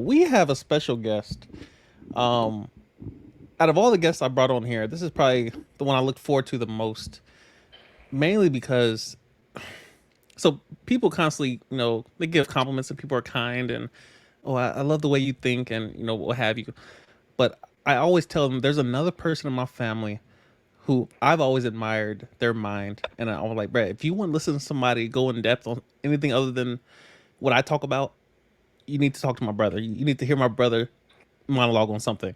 we have a special guest. Um, Out of all the guests I brought on here, this is probably the one I look forward to the most. Mainly because people constantly, they give compliments and people are kind and I love the way you think and what have you. But I always tell them there's another person in my family who I've always admired their mind, and I'm like, Brett, if you want to listen to somebody go in depth on anything other than what I talk about, you need to talk to my brother. You need to hear my brother monologue on something.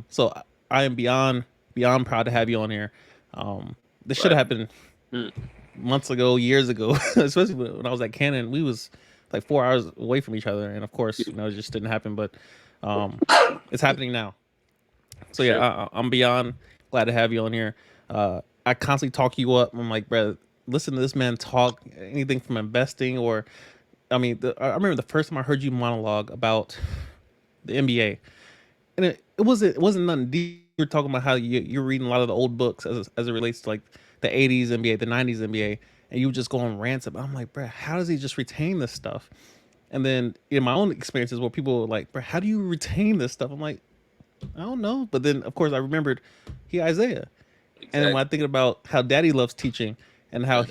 So I am beyond proud to have you on here. This should have But happened mm, months ago, years ago, especially when I was at Canon. We was like 4 hours away from each other, and of course, it just didn't happen. But um, it's happening now. So yeah, sure. I'm beyond glad to have you on here. I constantly talk you up. I'm like, bro, listen to this man talk. Anything from investing or, I mean, I remember the first time I heard you monologue about the NBA, and it wasn't nothing deep. You were talking about how you're reading a lot of the old books as it relates to like the '80s NBA, the '90s NBA, and you would just go on rants about. I'm like, bro, how does he just retain this stuff? And then in my own experiences, where people were like, bro, how do you retain this stuff? I'm like, I don't know. But then, of course, I remembered he Isaiah. And then when Exactly. I think about how Daddy loves teaching and how Mm.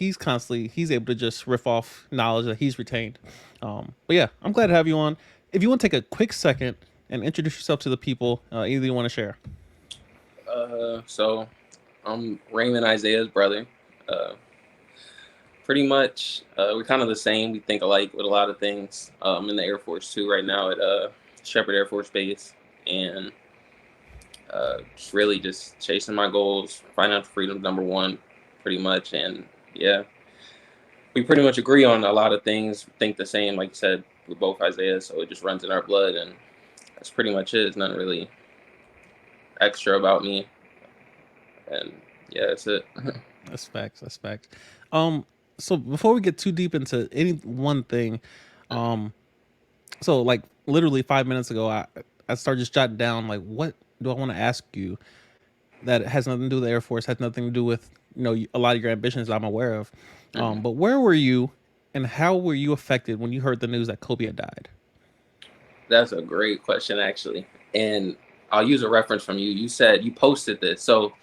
he's able to just riff off knowledge that he's retained. But yeah, I'm glad to have you on. If you want to take a quick second and introduce yourself to the people, either you want to share. So I'm Raymond Isaiah's brother. Uh, Pretty much, we're kind of the same. We think alike with a lot of things. I'm in the Air Force too right now at Shepherd Air Force Base, and just really just chasing my goals. Financial freedom, number one, pretty much. And yeah, we pretty much agree on a lot of things. Think the same, like you said. We're both Isaiah, so it just runs in our blood, and that's pretty much it. It's nothing really extra about me, and yeah, that's it. That's facts. That's facts. Um, so before we get too deep into any one thing, um, so like literally 5 minutes ago, I started just jotting down like what do I want to ask you that has nothing to do with the Air Force, has nothing to do with a lot of your ambitions I'm aware of. Mhm. But where were you, and how were you affected when you heard the news that Kobe had died? That's a great question, actually. And I'll use a reference from you. You said you posted this. So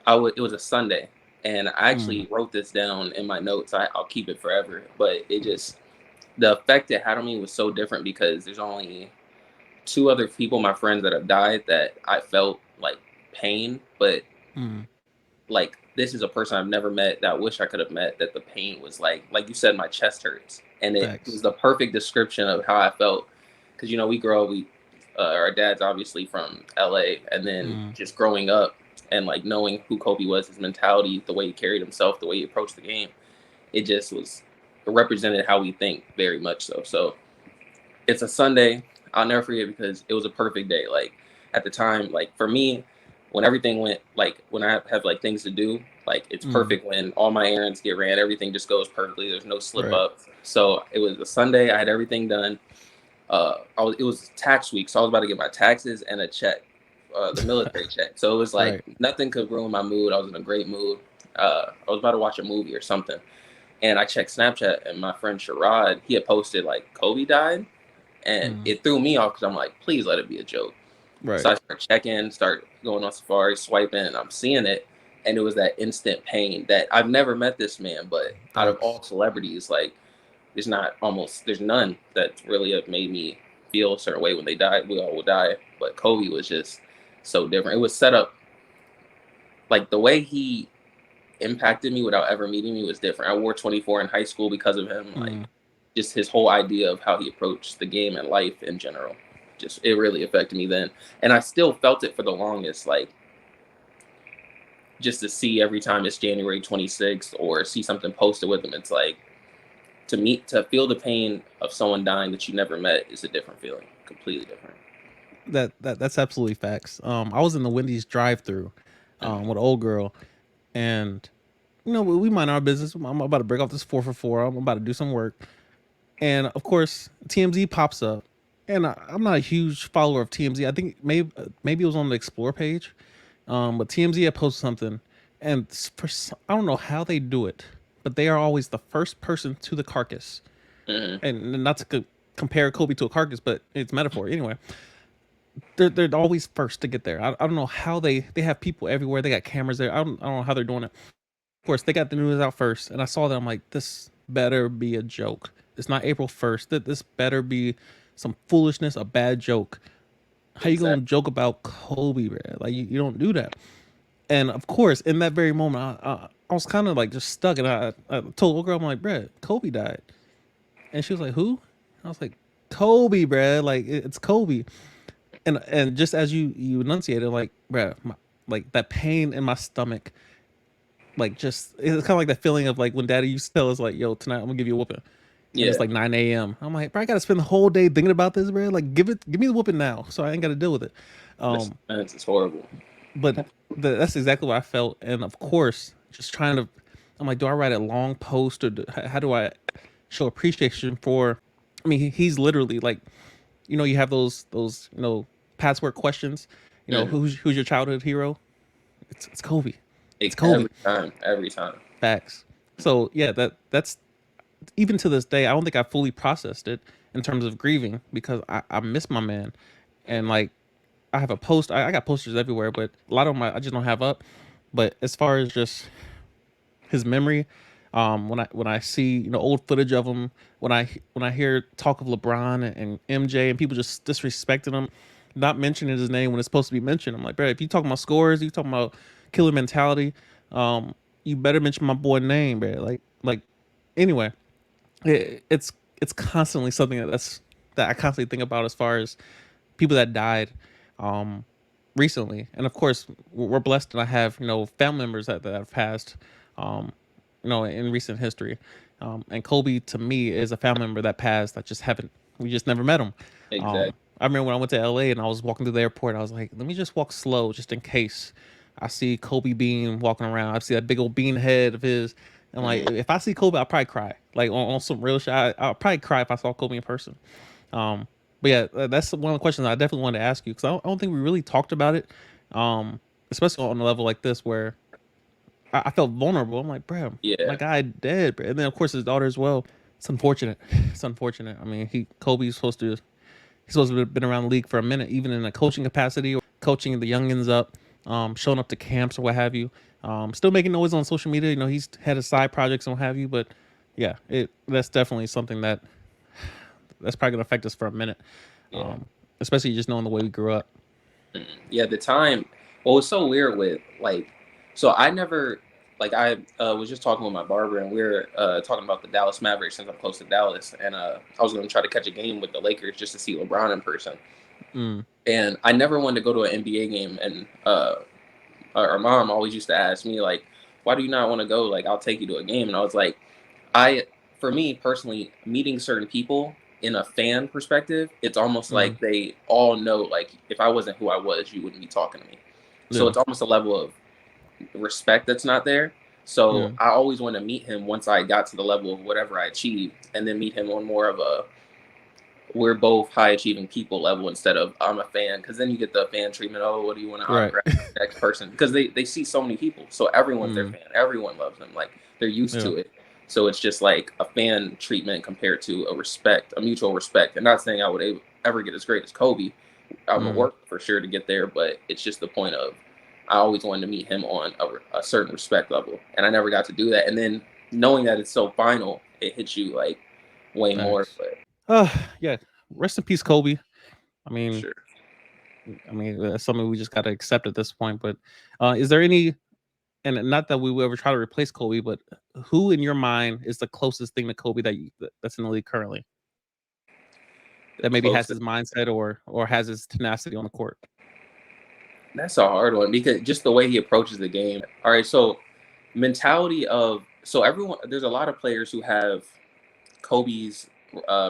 it was a Sunday. And I Mm, actually wrote this down in my notes. I'll keep it forever. But the effect it had on me was so different because there's only two other people, my friends, that have died that I felt like pain. But mm, like, this is a person I've never met that I wish I could have met, that the pain was like you said, my chest hurts. And it was facts. the perfect description of how I felt because we grow up, our dad's obviously from LA, and then Mm, just growing up and like knowing who Kobe was, his mentality, the way he carried himself, the way he approached the game, it represented how we think very much so. So it's a Sunday. I'll never forget because it was a perfect day. Like at the time, like for me, when everything went, like when I have like things to do, like it's mm, perfect when all my errands get ran, everything just goes perfectly. There's no slip right. up. So it was a Sunday. I had everything done. It was tax week, so I was about to get my taxes and a check, the military check. So it was like Right. nothing could ruin my mood. I was in a great mood. I was about to watch a movie or something, and I checked Snapchat, and my friend Sherrod, he had posted like Kobe died, and Mm, it threw me off because I'm like, please let it be a joke. So right. I start checking, start going on Safari, swiping, and I'm seeing it, and it was that instant pain that I've never met this man, but out of Facts. all celebrities, like there's none that really have made me feel a certain way when they died. We all will die, but Kobe was just so different. It was set up like the way he impacted me without ever meeting me was different. I wore 24 in high school because of him. Mm, Like just his whole idea of how he approached the game and life in general. Just it really affected me then, and I still felt it for the longest. Like just to see every time it's January 26th or see something posted with him, it's like to feel the pain of someone dying that you never met is a different feeling, completely different. that's absolutely facts. I was in the Wendy's drive-through, Mhm. with an old girl, and we mind our business. I'm about to break off this 4 for 4. I'm about to do some work, and of course TMZ pops up, and I'm not a huge follower of TMZ. I think maybe it was on the Explore page, but TMZ had posted something, and I don't know how they do it, but they are always the first person to the carcass, Mhm. and not to compare Kobe to a carcass, but it's metaphor anyway. They're always first to get there. I don't know how they have people everywhere. They got cameras there. I don't know how they're doing it. Of course, they got the news out first, and I saw that. I'm like, this better be a joke. It's not April 1st. That this better be some foolishness, a bad joke. How you gonna Exactly. joke about Kobe, bro? Like you don't do that. And of course, in that very moment, I was kind of like just stuck, and I told the girl, I'm like, bro, Kobe died, and she was like, who? I was like, Kobe, bro. Like it's Kobe, and just as you enunciated, like, bro, like that pain in my stomach, like just it's kind of like that feeling of like when Daddy used to tell us like, yo, tonight I'm gonna give you a whooping, and it's Yeah, like 9 a.m. I'm like, bro, I gotta spend the whole day thinking about this, bro. Like, give me the whooping now, so I ain't gotta deal with it. this Um, it's horrible. but that's exactly what I felt, and of course, just trying to, I'm like, do I write a long post, or how do I show appreciation for? I mean, he's literally like, you have those password questions. Mhm. Who's your childhood hero? It's Kobe. It's Kobe. Every time, every time. Facts. So yeah, that's even to this day, I don't think I fully processed it in terms of grieving because I miss my man, and like I have a post. I got posters everywhere, but a lot of them I just don't have up. But as far as just his memory, when I see old footage of him, when I hear talk of LeBron and MJ and people just disrespecting him, not mentioning his name when it's supposed to be mentioned, I'm like, bro, if you talking about scores, you talking about killer mentality, um, you better mention my boy name, bro. Like anyway, it's constantly something that I constantly think about as far as people that died um recently. And of course, we're blessed, and I have family members that have passed um in recent history. And Kobe to me is a family member that passed. We just never met him. Exactly. I remember when I went to LA and I was walking through the airport, I was like, let me just walk slow just in case I see Kobe Bean walking around. I see that big old bean head of his. And like, Mhm. if I see Kobe, I'll probably cry. Like on some real shit, I'll probably cry if I saw Kobe in person. Um, but yeah, that's one of the questions I definitely wanted to ask you because I don't think we really talked about it, especially on a level like this where I felt vulnerable. I'm like, bro, my Yeah, guy dead, bro. And then of course his daughter as well. It's unfortunate. It's unfortunate. I mean, he's supposed to have been around the league for a minute, even in a coaching capacity, or coaching the youngins up, showing up to camps or what have you. Still making noise on social media. He's had his side projects and what have you. But yeah, that's definitely something that's probably gonna affect us for a minute, yeah. especially just knowing the way we grew up. Yeah, the time. Well, it's so weird with like, so I never like I was just talking with my barber and we were talking about the Dallas Mavericks since I'm close to Dallas, and I was going to try to catch a game with the Lakers just to see LeBron in person. Mm, And I never wanted to go to an NBA game, and our mom always used to ask me like, "Why do you not want to go? Like, I'll take you to a game." And I was like, I for me personally, meeting certain people in a fan perspective, it's almost mm, like they all know like if I wasn't who I was, you wouldn't be talking to me. So yeah, it's almost a level of respect that's not there. So yeah, I always want to meet him once I got to the level of whatever I achieved, and then meet him on more of a we're both high achieving people level instead of I'm a fan, because then you get the fan treatment. Oh, what do you want to right. autograph next person? Because they see so many people, so everyone's their Mm, fan. Everyone loves them. Like they're used yeah, to it. So it's just like a fan treatment compared to a respect, a mutual respect. And not saying I would ever get as great as Kobe. I'm gonna mm, work for sure to get there, but it's just the point of I always wanted to meet him on a certain respect level, and I never got to do that. And then knowing that it's so final, it hits you like way more. thanks. But Uh, yeah. Rest in peace, Kobe. I for mean, sure. that's something we just got to accept at this point. But is there any, and not that we will ever try to replace Kobe, but who in your mind is the closest thing to Kobe that's in the league currently The that maybe has closest. his mindset or has his tenacity on the court? That's a hard one because just the way he approaches the game. All right, so mentality of so everyone there's a lot of players who have Kobe's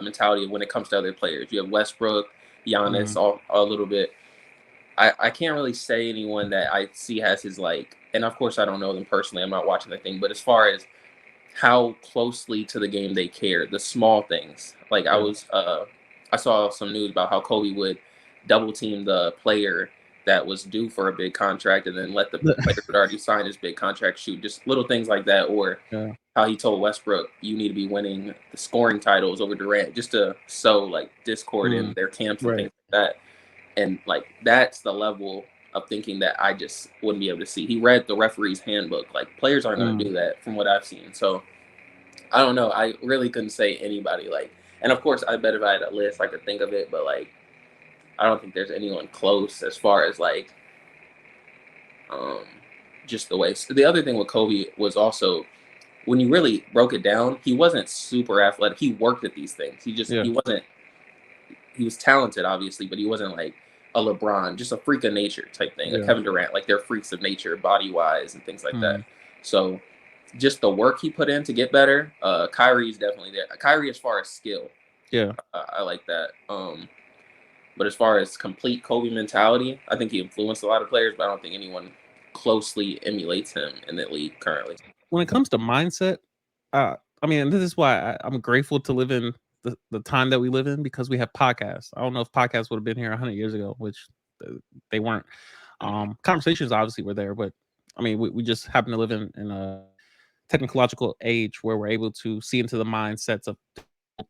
mentality when it comes to other players. You have Westbrook, Mm, Giannis, all a little bit. I can't really say anyone that I see has his like, and of course I don't know them personally. I'm not watching the thing, but as far as how closely to the game they care, the small things. Like yeah. I saw some news about how Kobe would double team the player that was due for a big contract and then let the player who had already signed his big contract shoot. Just little things like that, or Yeah. how he told Westbrook, "You need to be winning the scoring titles over Durant," just to sow like discord in their camps and Right. things like that. And like that's the level of thinking that I just wouldn't be able to see. He read the referee's handbook. Like players aren't going to do that, from what I've seen. So I don't know. I really couldn't say anybody like. And of course, I bet if I had a list, I could think of it. But like, I don't think there's anyone close as far as like um, just the way. So the other thing with Kobe was also, when you really broke it down, he wasn't super athletic. He worked at these things. Yeah. He wasn't. He was talented, obviously, but he wasn't like a LeBron, just a freak of nature type thing. A Yeah. Kevin Durant, like they're freaks of nature, body wise, and things like that. Mm. So just the work he put in to get better. Kyrie's definitely there. Kyrie, as far as skill, Yeah. I like that. But as far as complete Kobe mentality, I think he influenced a lot of players, but I don't think anyone closely emulates him in the league currently. When it comes to mindset, I mean, this is why I'm grateful to live in the time that we live in, because we have podcasts. I don't know if podcasts would have been here 100 years ago, which they weren't. Conversations obviously were there, but I mean, we just happen to live in a technological age where we're able to see into the mindsets of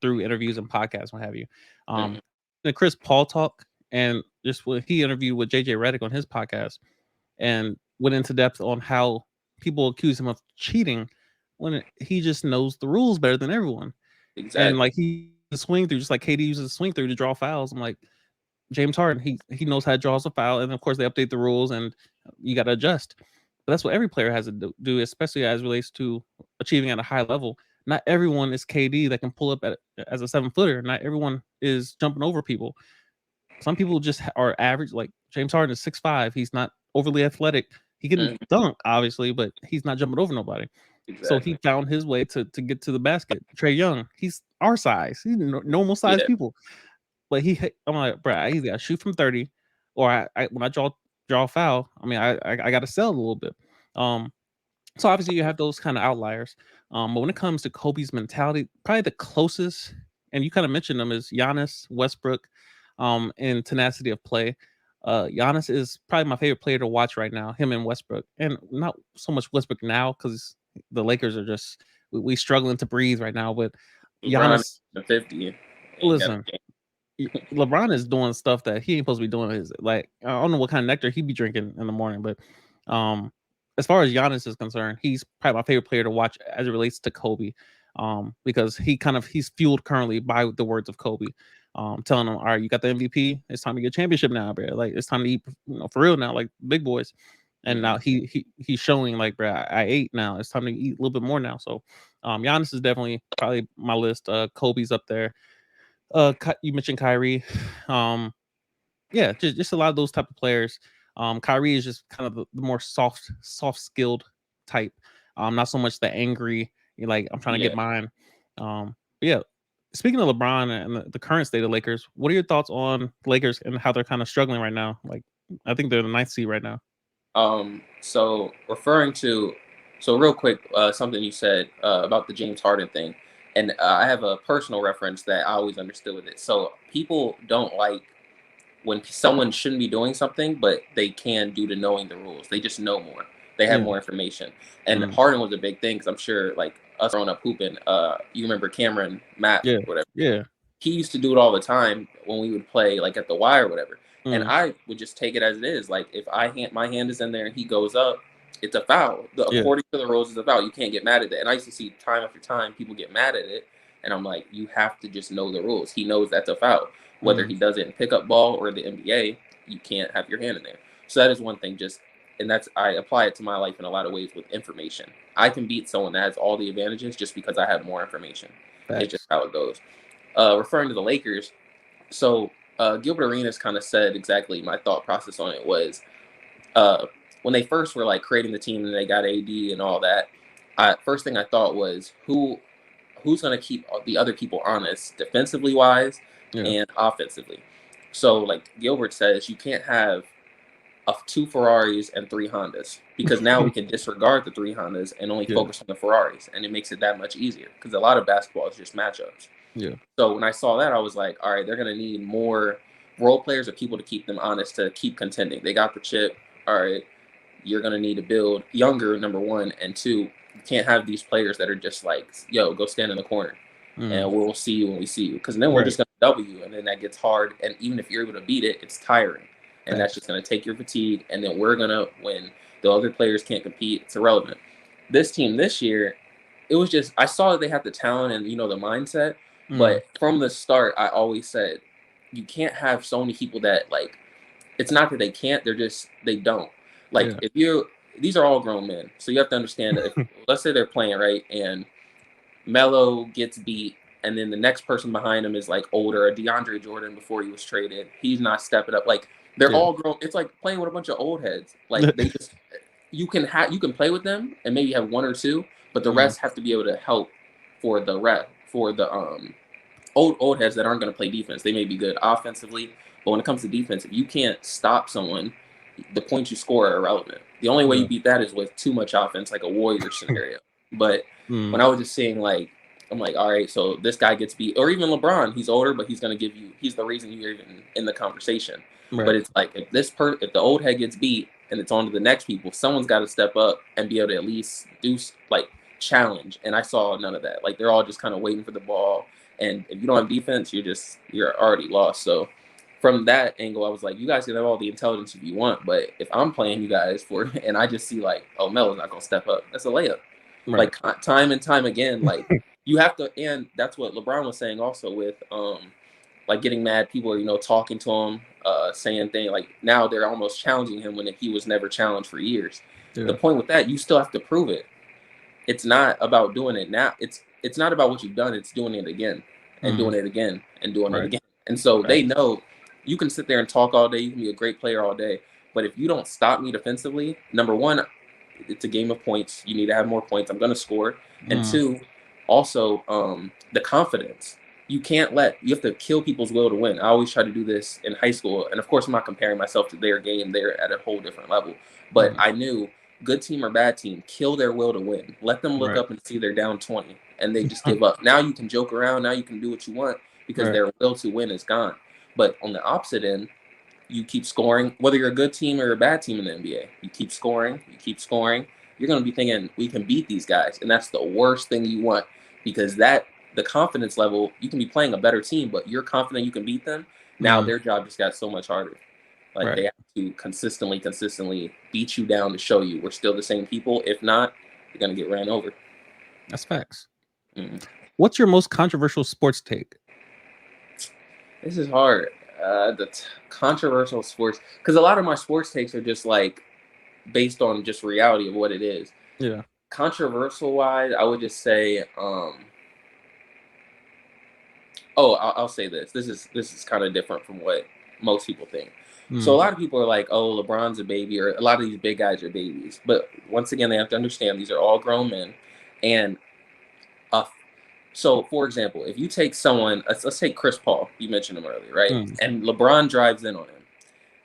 through interviews and podcasts, what have you. Mhm. The Chris Paul talk, and just what he interviewed with JJ Redick on his podcast, and went into depth on how people accuse him of cheating when he just knows the rules better than everyone. And Exactly. like he swing through, just like KD uses a swing through to draw fouls. I'm like, James Harden, he knows how to draw a foul, and of course they update the rules, and you got to adjust. But that's what every player has to do, especially as relates to achieving at a high level. Not everyone is KD that can pull up as a 7 footer. Not everyone is jumping over people. Some people just are average. Like James Harden is 6'5". He's not overly athletic. He can Mhm. dunk, obviously, but he's not jumping over nobody. So he Exactly. found his way to get to the basket. Trey Young, he's our size. He's normal size Yeah. people. But I'm like, bro, I either got to shoot from 30, or when I draw a foul, I mean, I got to sell a little bit. Um, so obviously you have those kind of outliers. But when it comes to Kobe's mentality, probably the closest, and you kind of mentioned them, is Giannis, Westbrook, in tenacity of play. Giannis is probably my favorite player to watch right now. Him and Westbrook, and not so much Westbrook now because the Lakers are just we struggling to breathe right now. But LeBron Giannis, the 50 ain't got listen, a LeBron is doing stuff that he ain't supposed to be doing. His like I don't know what kind of nectar he be drinking in the morning, but um, as far as Giannis is concerned, he's probably my favorite player to watch as it relates to Kobe, because he's fueled currently by the words of Kobe, telling him, "All right, you got the MVP. It's time to get a championship now, bro. Like it's time to eat, for real now, like big boys." And Mhm. now he's showing like, bro, I ate now. It's time to eat a little bit more now. So, Giannis is definitely probably my list. Kobe's up there. You mentioned Kyrie. Um, yeah, just a lot of those type of players. Kyrie is just kind of the more soft skilled type. Not so much the angry, like I'm trying to get Yeah. mine. But yeah. Speaking of LeBron and the current state of Lakers, what are your thoughts on Lakers and how they're kind of struggling right now? Like, I think they're the ninth seed right now. So referring to, so real quick, something you said about the James Harden thing, and I have a personal reference that I always understood with it. So people don't like when someone shouldn't be doing something, but they can due to knowing the rules. They just know more. They have Yeah. more information. And Mm. Harden was a big thing because I'm sure, like us growing up hooping, you remember Cameron Math, Yeah. whatever. Yeah. He used to do it all the time when we would play like at the Y or whatever. And Mm. I would just take it as it is. Like if my hand is in there and he goes up, it's a foul. Yeah. According to the rules, it's a foul. You can't get mad at it. And I used to see time after time people get mad at it. And I'm like, you have to just know the rules. He knows that's a foul. Whether Mm. he does it in pickup ball or the NBA, you can't have your hand in there. So that is one thing. And that's I apply it to my life in a lot of ways with information. I can beat someone that has all the advantages just because I have more information. It's just Facts. how it goes. Referring to the Lakers, so Gilbert Arenas kind of said exactly my thought process on it was uh, when they first were like creating the team and they got AD and all that. First thing I thought was who's going to keep the other people honest defensively wise Yeah. and offensively. So like Gilbert says, you can't have two Ferraris and three Hondas because now we can disregard the three Hondas and only Yeah. focus on the Ferraris, and it makes it that much easier because a lot of basketball is just matchups. Yeah. So when I saw that, I was like, all right, they're going to need more role players or people to keep them honest to keep contending. They got the chip. All right, you're going to need to build younger, number one. And two, You can't have these players that are just like, yo, go stand in the corner and we'll see you when we see you. Because then we're just going to double you. And then that gets hard. And even if you're able to beat it, it's tiring. And that's just going to take your fatigue. And then we're going to, when the other players can't compete, it's irrelevant. This team this year, it was just, I saw that they had the talent and, the mindset. But from the start, I always said, you can't have so many people that, like, it's not that they can't, they don't. Like, these are all grown men. So you have to understand that if, let's say they're playing, right, and Melo gets beat, and then the next person behind him is, like, older, a DeAndre Jordan before he was traded. He's not stepping up. Like, they're all grown. It's like playing with a bunch of old heads. Like, they just, you can play with them and maybe have one or two, but the rest have to be able to help for the old heads that aren't going to play defense. They may be good offensively, but when it comes to defense, if you can't stop someone, the points you score are irrelevant. The only way you beat that is with too much offense, like a Warrior scenario. But when I was just saying, like, I'm like, all right, so this guy gets beat, or even LeBron, he's older, but he's going to give you, he's the reason you're even in the conversation. Right. But it's like, if the old head gets beat and it's on to the next people, someone's got to step up and be able to at least do, like, challenge. And I saw none of that. Like, they're all just kind of waiting for the ball. And if you don't have defense, you're already lost. So from that angle, I was like, you guys can have all the intelligence if you want, but if I'm playing you guys and I just see, like, oh, Melo's not gonna step up, that's a layup. Right. Like, time and time again, like, you have to, and that's what LeBron was saying also with like, getting mad. People are, talking to him, saying things like, now they're almost challenging him when he was never challenged for years. The point with that, you still have to prove it. It's not about doing it now. It's not about what you've done. It's doing it again and doing it again and doing it again. And so they know you can sit there and talk all day. You can be a great player all day. But if you don't stop me defensively, number one, it's a game of points. You need to have more points. I'm going to score. And two, also the confidence. You have to kill people's will to win. I always try to do this in high school. And of course, I'm not comparing myself to their game. They're at a whole different level. But I knew, good team or bad team, kill their will to win. Let them look up and see they're down 20 and they just give up. Now you can joke around. Now you can do what you want because their will to win is gone. But on the opposite end, you keep scoring, whether you're a good team or a bad team in the NBA. You keep scoring. You're going to be thinking, we can beat these guys. And that's the worst thing you want, because the confidence level, you can be playing a better team, but you're confident you can beat them. Now their job just got so much harder. Like, they have to consistently beat you down to show you we're still the same people. If not, you're going to get ran over. That's facts. What's your most controversial sports take? This is hard. Controversial sports, because a lot of my sports takes are just, like, based on just reality of what it is. Yeah. Controversial wise, I would just say, I'll say this. This is kind of different from what most people think. So a lot of people are like, oh, LeBron's a baby, or a lot of these big guys are babies. But once again, they have to understand these are all grown men. And so, for example, if you take someone, let's take Chris Paul. You mentioned him earlier, right? And LeBron drives in on him.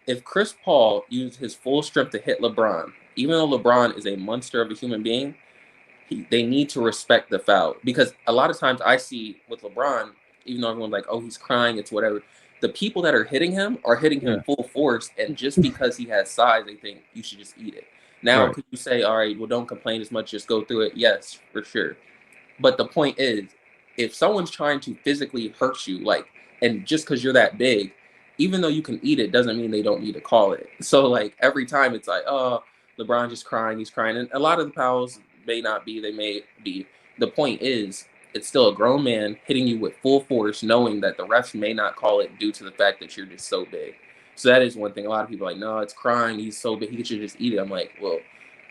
If Chris Paul used his full strength to hit LeBron, even though LeBron is a monster of a human being, they need to respect the foul. Because a lot of times I see with LeBron, even though everyone's like, oh, he's crying, it's whatever, the people that are hitting him full force, and just because he has size, they think you should just eat it. Now, could you say, all right, well, don't complain as much, just go through it? Yes, for sure. But the point is, if someone's trying to physically hurt you, like, and just because you're that big, even though you can eat it, doesn't mean they don't need to call it. So, like, every time it's like, oh, LeBron just crying, he's crying. And a lot of the fouls may not be, they may be. The point is, it's still a grown man hitting you with full force, knowing that the refs may not call it due to the fact that you're just so big. So that is one thing. A lot of people are like, no, it's crying, he's so big, he should just eat it. I'm like, well,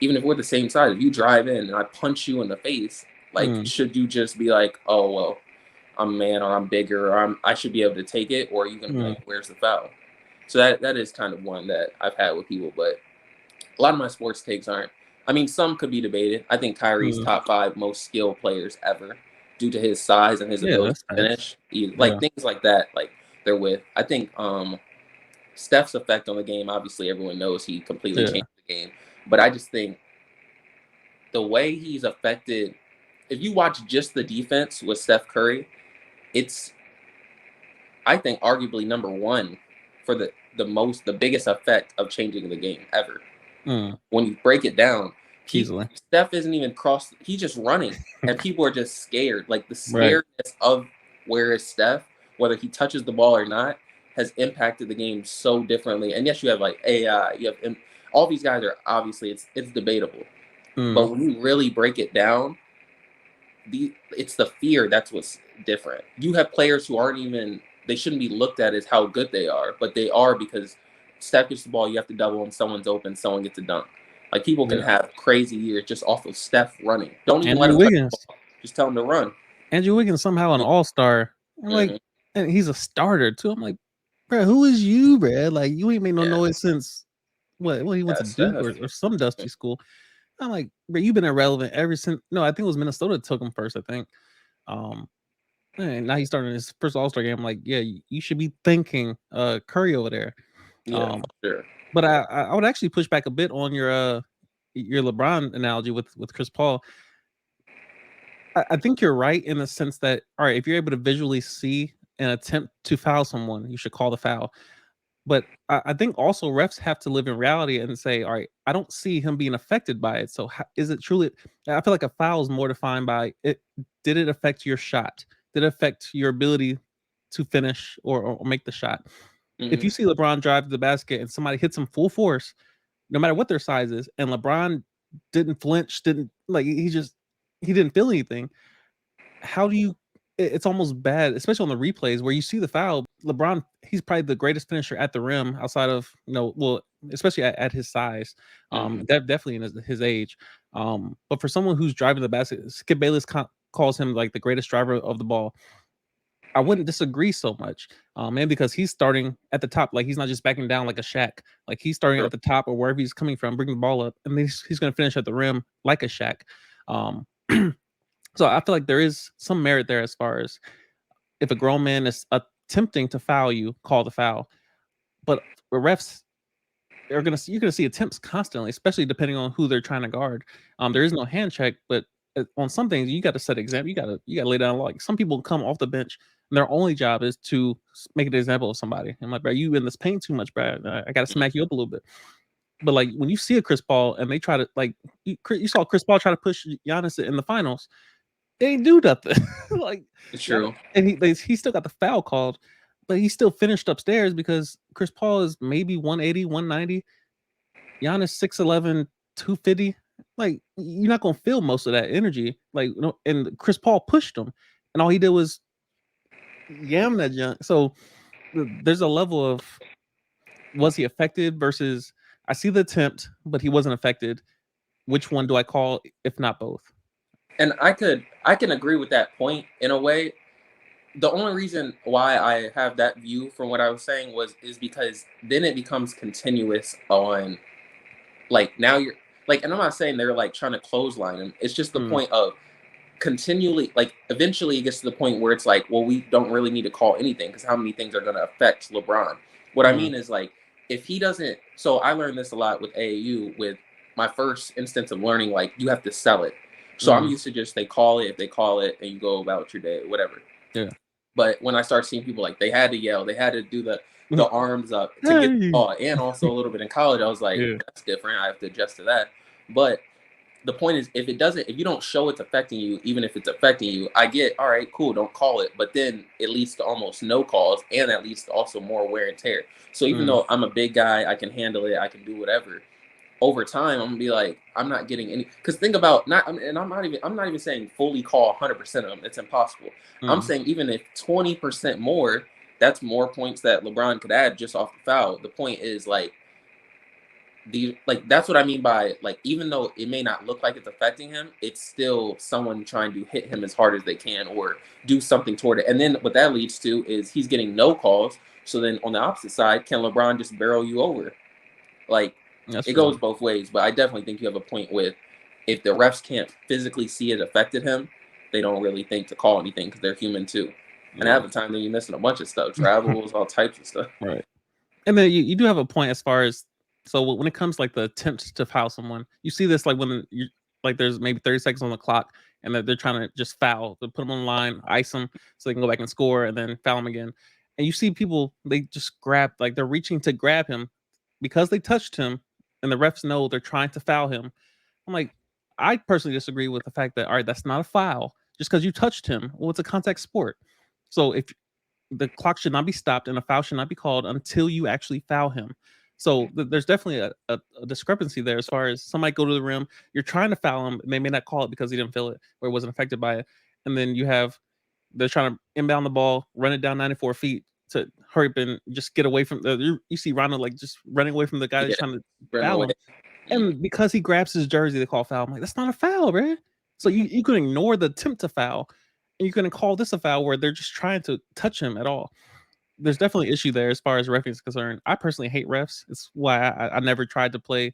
even if we're the same size, if you drive in and I punch you in the face, like, should you just be like, oh, well, I'm a man, or I'm bigger, or I should be able to take it, or are you going to be like, where's the foul? So that is kind of one that I've had with people, but a lot of my sports takes aren't. I mean, some could be debated. I think Kyrie's top 5 most skilled players ever, due to his size and his ability to finish. Things like that, like, they're with. I think Steph's effect on the game, obviously everyone knows he completely changed the game. But I just think the way he's affected, if you watch just the defense with Steph Curry, it's, I think, arguably number 1 for the biggest effect of changing the game ever. When you break it down, Easily. Steph isn't even crossed. He's just running, and people are just scared. Like the Right. scaredness of where is Steph, whether he touches the ball or not, has impacted the game so differently. And yes, you have like AI, you have all these guys are obviously it's debatable, but when you really break it down, it's the fear that's what's different. You have players who aren't even they shouldn't be looked at as how good they are, but they are because Steph gets the ball, you have to double him, someone's open, someone gets a dunk. Like people can Yeah. have crazy years just off of Steph running. Don't even let Andrew him touch the Wiggins. ball. Just tell him to run. Andrew Wiggins somehow an all-star. I'm like, Mm-hmm. and he's a starter too. I'm like, bro, who is you, bro? Like, you ain't made no Yeah, noise since what? Well, he went yeah, to Duke Steph. or some dusty school. I'm like, bro, you've been irrelevant ever since. No, I think it was Minnesota took him first. I think. Um, and now he's starting his first All Star game. I'm like, yeah, you should be thanking Curry over there. Yeah, Um, for sure. but I would actually push back a bit on your LeBron analogy with Chris Paul. I think you're right in the sense that, all right, if you're able to visually see an attempt to foul someone, you should call the foul. But I think also refs have to live in reality and say, all right, I don't see him being affected by it. So is it truly? I feel like a foul is more defined by it. Did it affect your shot? Did it affect your ability to finish or make the shot? If Mm-hmm. you see LeBron drive to the basket and somebody hits him full force, no matter what their size is, and LeBron didn't flinch, didn't like he didn't feel anything. How do you it's almost bad, especially on the replays where you see the foul. LeBron, he's probably the greatest finisher at the rim outside of, well, especially at his size. Mm-hmm. Definitely in his age. But for someone who's driving the basket, Skip Bayless calls him like the greatest driver of the ball. I wouldn't disagree so much, man, because he's starting at the top. Like he's not just backing down like a Shaq. Like he's starting Sure. at the top or wherever he's coming from, bringing the ball up, and he's going to finish at the rim like a Shaq. Um, so I feel like there is some merit there as far as if a grown man is attempting to foul you, call the foul. But the refs are you're gonna see attempts constantly, especially depending on who they're trying to guard. There is no hand check, but on some things you got to set example. You got to lay down like some people come off the bench and their only job is to make an example of somebody. I'm like, bro, you in this paint too much, bro. I got to smack you up a little bit. But like when you see a Chris Paul and they try to like you saw Chris Paul try to push Giannis in the finals, they ain't do nothing. Like, It's yeah, true. and he still got the foul called, but he still finished upstairs because Chris Paul is maybe 180, 190. Giannis 6'11, 250. Like, you're not gonna feel most of that energy. Like, and Chris Paul pushed him, and all he did was yam that junk. So there's a level of was he affected versus I see the attempt, but he wasn't affected. Which one do I call if not both? And I can agree with that point in a way. The only reason why I have that view from what I was saying is because then it becomes continuous on like now you're like, and I'm not saying they're like trying to clothesline him. It's just the Mm, point of continually like eventually it gets to the point where it's like, well, we don't really need to call anything because how many things are going to affect LeBron? What I mm, mean is like if he doesn't. So I learned this a lot with AAU with my first instance of learning. Like you have to sell it. So I'm mm, used to just they call it if they call it and you go about your day, whatever. yeah. But when I start seeing people like they had to yell, they had to do the arms up to get the Hey. ball, and also a little bit in college, I was like, Yeah. that's different. I have to adjust to that. But the point is, if you don't show it's affecting you, even if it's affecting you, I get all right, cool, don't call it. But then it leads to almost no calls, and that leads to also more wear and tear. So even Mm, though I'm a big guy, I can handle it, I can do whatever over time, I'm gonna be like, I'm not getting any. Because think about not, and I'm not even saying fully call 100% of them. It's impossible. I'm mm, saying even if 20% more, that's more points that LeBron could add just off the foul. The point is like that's what I mean by like even though it may not look like it's affecting him, it's still someone trying to hit him as hard as they can or do something toward it. And then what that leads to is he's getting no calls. So then on the opposite side, can LeBron just barrel you over? Like that's it true. goes both ways, but I definitely think you have a point with if the refs can't physically see it affected him, they don't really think to call anything because they're human too. And Yeah. half the time, then you're missing a bunch of stuff, travels, all types of stuff. Right. And then you do have a point as far as so when it comes like the attempts to foul someone, you see this like when you like there's maybe 30 seconds on the clock and they're trying to just foul, they put them on the line, ice them so they can go back and score and then foul them again. And you see people they just grab like they're reaching to grab him because they touched him and the refs know they're trying to foul him. I'm like, I personally disagree with the fact that all right, that's not a foul just because you touched him. Well, it's a contact sport, so if the clock should not be stopped and a foul should not be called until you actually foul him. So there's definitely a discrepancy there as far as somebody go to the rim, you're trying to foul him, and they may not call it because he didn't feel it or wasn't affected by it, and then you have they're trying to inbound the ball, run it down 94 feet to hurry up and just get away from the. You see Ronald like just running away from the guy that's Yeah, trying to run foul away. him, and because he grabs his jersey, they call foul. I'm like, that's not a foul, bro. So you can ignore the attempt to foul, and you can call this a foul where they're just trying to touch him at all. There's definitely an issue there as far as refereeing is concerned. I personally hate refs. It's why I never tried to play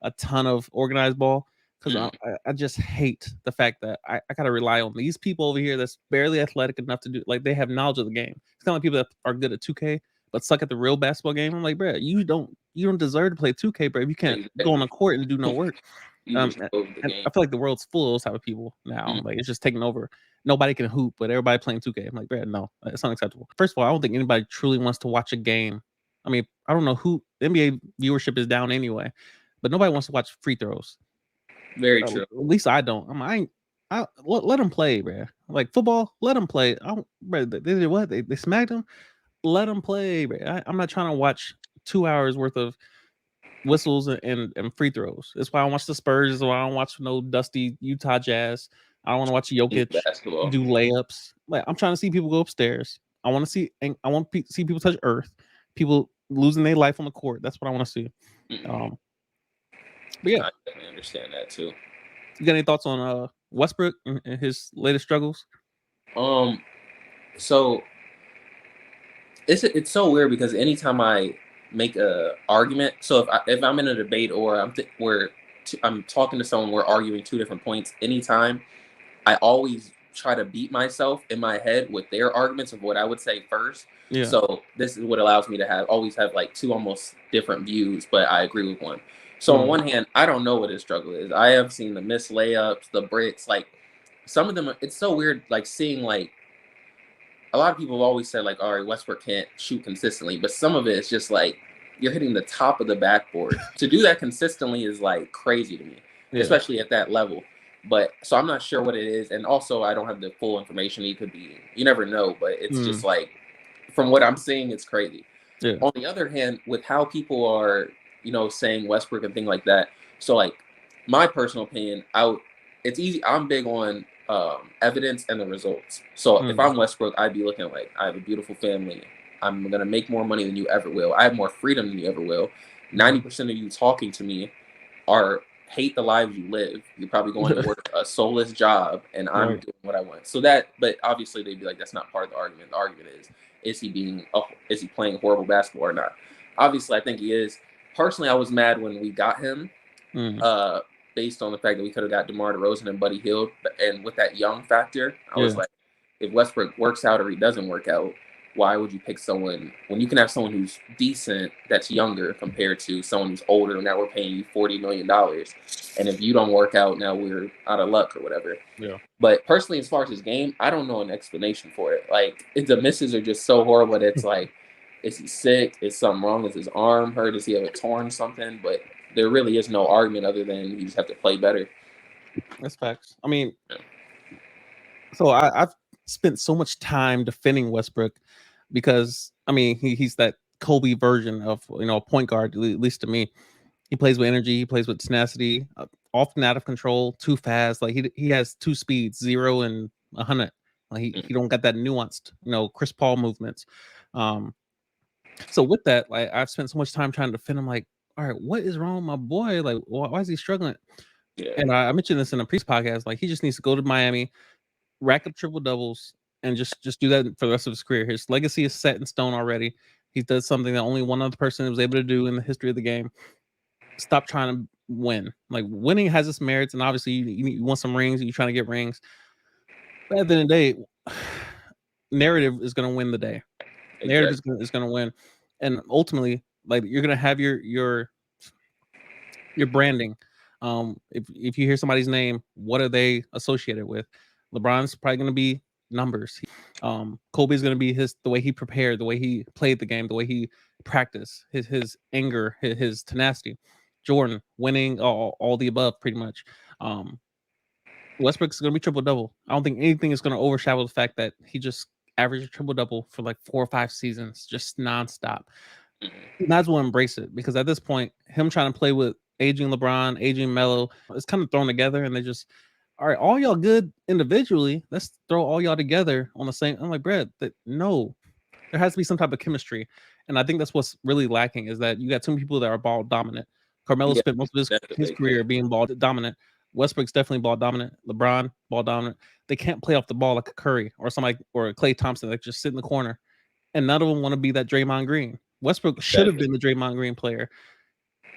a ton of organized ball because Mm. I just hate the fact that I got to rely on these people over here that's barely athletic enough to do like they have knowledge of the game. It's kind of like people that are good at 2K but suck at the real basketball game. I'm like, bro, you don't deserve to play 2K, bro. If you can't go on Exactly. a court and do no work. You just over the And game. I feel like the world's full of those type of people now. Mm. Like it's just taking over. Nobody can hoop, but everybody playing 2K. I'm like, bro, no, it's unacceptable. First of all, I don't think anybody truly wants to watch a game. I mean, I don't know who the NBA viewership is down anyway, but nobody wants to watch free throws. Very At true. least I don't. Let them play, bro. Like football, let them play. I don't, bro, they did what? They smacked them. Let them play, bro. I'm not trying to watch 2 hours worth of whistles and free throws. That's why I watch the Spurs. That's why I don't watch no dusty Utah Jazz. I don't want to watch Jokic Basketball. do layups. Like I'm trying to see people go upstairs. I want to see and I want to see people touch earth. People losing their life on the court. That's what I want to see. Mm. Um, but yeah, I definitely understand that too. you got any thoughts on Westbrook and his latest struggles? So it's so weird because anytime I make a argument, so if I'm in a debate or I'm talking to someone, we're arguing two different points. Anytime I always try to beat myself in my head with their arguments of what I would say first. Yeah. So this is what allows me to always have like two almost different views, but I agree with one. So on one hand, I don't know what his struggle is. I have seen the missed layups, the bricks, like some of them. It's so weird, like seeing like a lot of people have always said like, all right, Westbrook can't shoot consistently, but some of it is just like you're hitting the top of the backboard. To do that consistently is like crazy to me, especially at that level. But so I'm not sure what it is, and also I don't have the full information. He could be, you never know, but it's just like from what I'm seeing, it's crazy. Yeah. On the other hand, with how people are, saying Westbrook and things like that, so like my personal opinion, it's easy. I'm big on evidence and the results. So if I'm Westbrook, I'd be looking like I have a beautiful family. I'm gonna make more money than you ever will. I have more freedom than you ever will. 90% of you talking to me hate the lives you live. You're probably going to work a soulless job, and I'm doing what I want. So but obviously they'd be like, that's not part of the argument. The argument is he playing horrible basketball or not? Obviously, I think he is. Personally, I was mad when we got him, based on the fact that we could have got DeMar DeRozan and Buddy Hield, and with that young factor, I was like, if Westbrook works out or he doesn't work out, why would you pick someone when you can have someone who's decent that's younger compared to someone who's older? Now we're paying you $40 million, and if you don't work out, now we're out of luck or whatever. Yeah. But personally, as far as his game, I don't know an explanation for it. Like the misses are just so horrible. It's like, is he sick? Is something wrong? Is his arm hurt? Does he have a torn something? But there really is no argument other than you just have to play better. That's facts. I mean, so I've spent so much time defending Westbrook because I mean he's that Kobe version of a point guard, at least to me. He plays with energy, he plays with tenacity, often out of control, too fast. Like he has two speeds, 0 and 100. Like he don't got that nuanced, Chris Paul movements. So with that, like I've spent so much time trying to defend him. Like, all right, what is wrong with my boy? Like, why is he struggling? Yeah. And I mentioned this in a previous podcast. Like, he just needs to go to Miami, rack up triple doubles, and just do that for the rest of his career. His legacy is set in stone already. He does something that only one other person was able to do in the history of the game. Stop trying to win. Like winning has its merits, and obviously you want some rings. You're trying to get rings. But at the end of the day, narrative is going to win the day. Exactly. Narrative is going to win, and ultimately, like you're going to have your branding. If you hear somebody's name, what are they associated with? LeBron's probably going to be numbers. Kobe's going to be the way he prepared, the way he played the game, the way he practiced, his anger, his tenacity. Jordan, winning, all the above, pretty much. Um, Westbrook's going to be triple double. I don't think anything is going to overshadow the fact that he just averaged a triple double for like 4 or 5 seasons, just nonstop. You might as well embrace it, because at this point, him trying to play with aging LeBron, aging Melo, it's kind of thrown together, and they just, all right, all y'all good individually. Let's throw all y'all together on the same. I'm like, Brad, no, there has to be some type of chemistry, and I think that's what's really lacking, is that you got two people that are ball dominant. Carmelo Yeah, spent most of that's a his big career thing. being ball dominant. Westbrook's definitely ball dominant. LeBron ball dominant. They can't play off the ball like a Curry or somebody or a Klay Thompson that just sit in the corner, and none of them want to be that Draymond Green. Westbrook should have Exactly. been the Draymond Green player,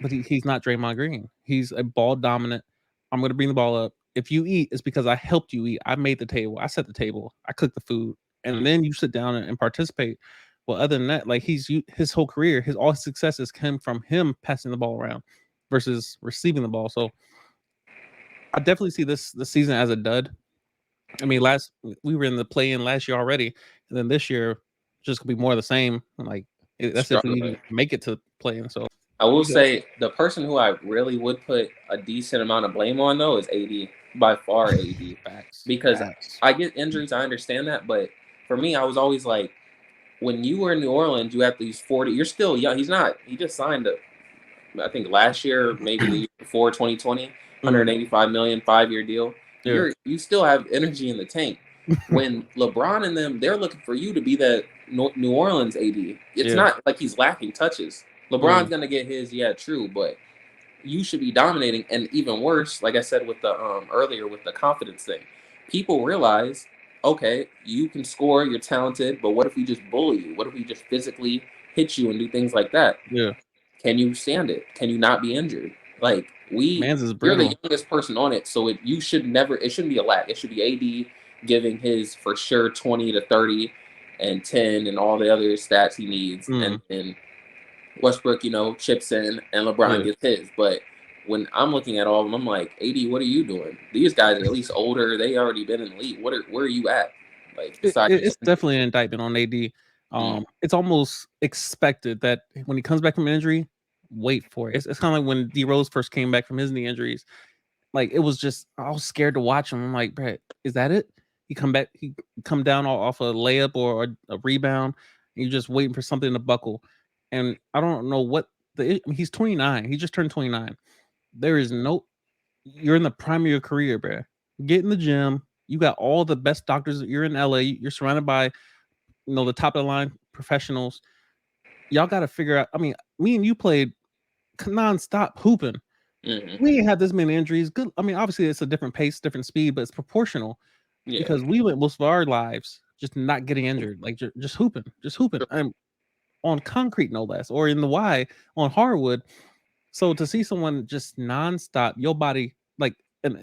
but he's not Draymond Green. He's a ball dominant. I'm going to bring the ball up. If you eat, it's because I helped you eat. I made the table. I set the table. I cooked the food, and then you sit down and participate. Well, other than that, like his whole career, his all his successes came from him passing the ball around versus receiving the ball. So I definitely see this season as a dud. I mean, last we were in the play in last year already, and then this year just gonna be more of the same. Like that's if we Struggling. even make it to play in. So I will you got say the person who I really would put a decent amount of blame on though is AD, by far AD, facts, because facts. I get injuries. I understand that, but for me, I was always like, when you were in New Orleans, you had these 40. You're still young. He's not. He just signed a, I think last year, maybe the year before, 2020, Mm, 185 million 5-year deal. yeah. You still have energy in the tank. When LeBron and them, they're looking for you to be that New Orleans AD. It's Yeah. not like he's lacking touches. LeBron's Mm, gonna get his, yeah, true, but you should be dominating. And even worse, like I said with the earlier with the confidence thing, people realize, okay, you can score, you're talented, but what if we just bully you? What if we just physically hit you and do things like that? yeah. Can you stand it? Can you not be injured? Like Mans is you're the brittle. youngest person on it, so you should never. It shouldn't be a lack. It should be AD giving his for sure 20 to 30 and 10 and all the other stats he needs, Mm, and Westbrook, chips in and LeBron yeah. gets his. But when I'm looking at all of them, I'm like, AD, what are you doing? These guys are at least older. They already been in the league. Where are you at? Like besides just It's definitely an indictment on AD. mm, It's almost expected that when he comes back from injury, wait for it. It's kind of like when D Rose first came back from his knee injuries. Like it was just I was scared to watch him. I'm like, Brett, is that it? He come back, he come down off a layup or a rebound, and you're just waiting for something to buckle. And I don't know what I mean, he's 29. He just turned 29. There is no you're in the prime of your career, bro. Get in the gym. You got all the best doctors. You're in LA. You're surrounded by the top of the line professionals. Y'all got to figure out. I mean, me and you played nonstop hooping. mm-hmm. We ain't had this many injuries. Good. I mean, obviously it's a different pace, different speed, but it's proportional Yeah, because we went most of our lives just not getting injured, like just hooping, just hooping, and on concrete no less, or in the Y on hardwood. So to see someone just nonstop, your body like, and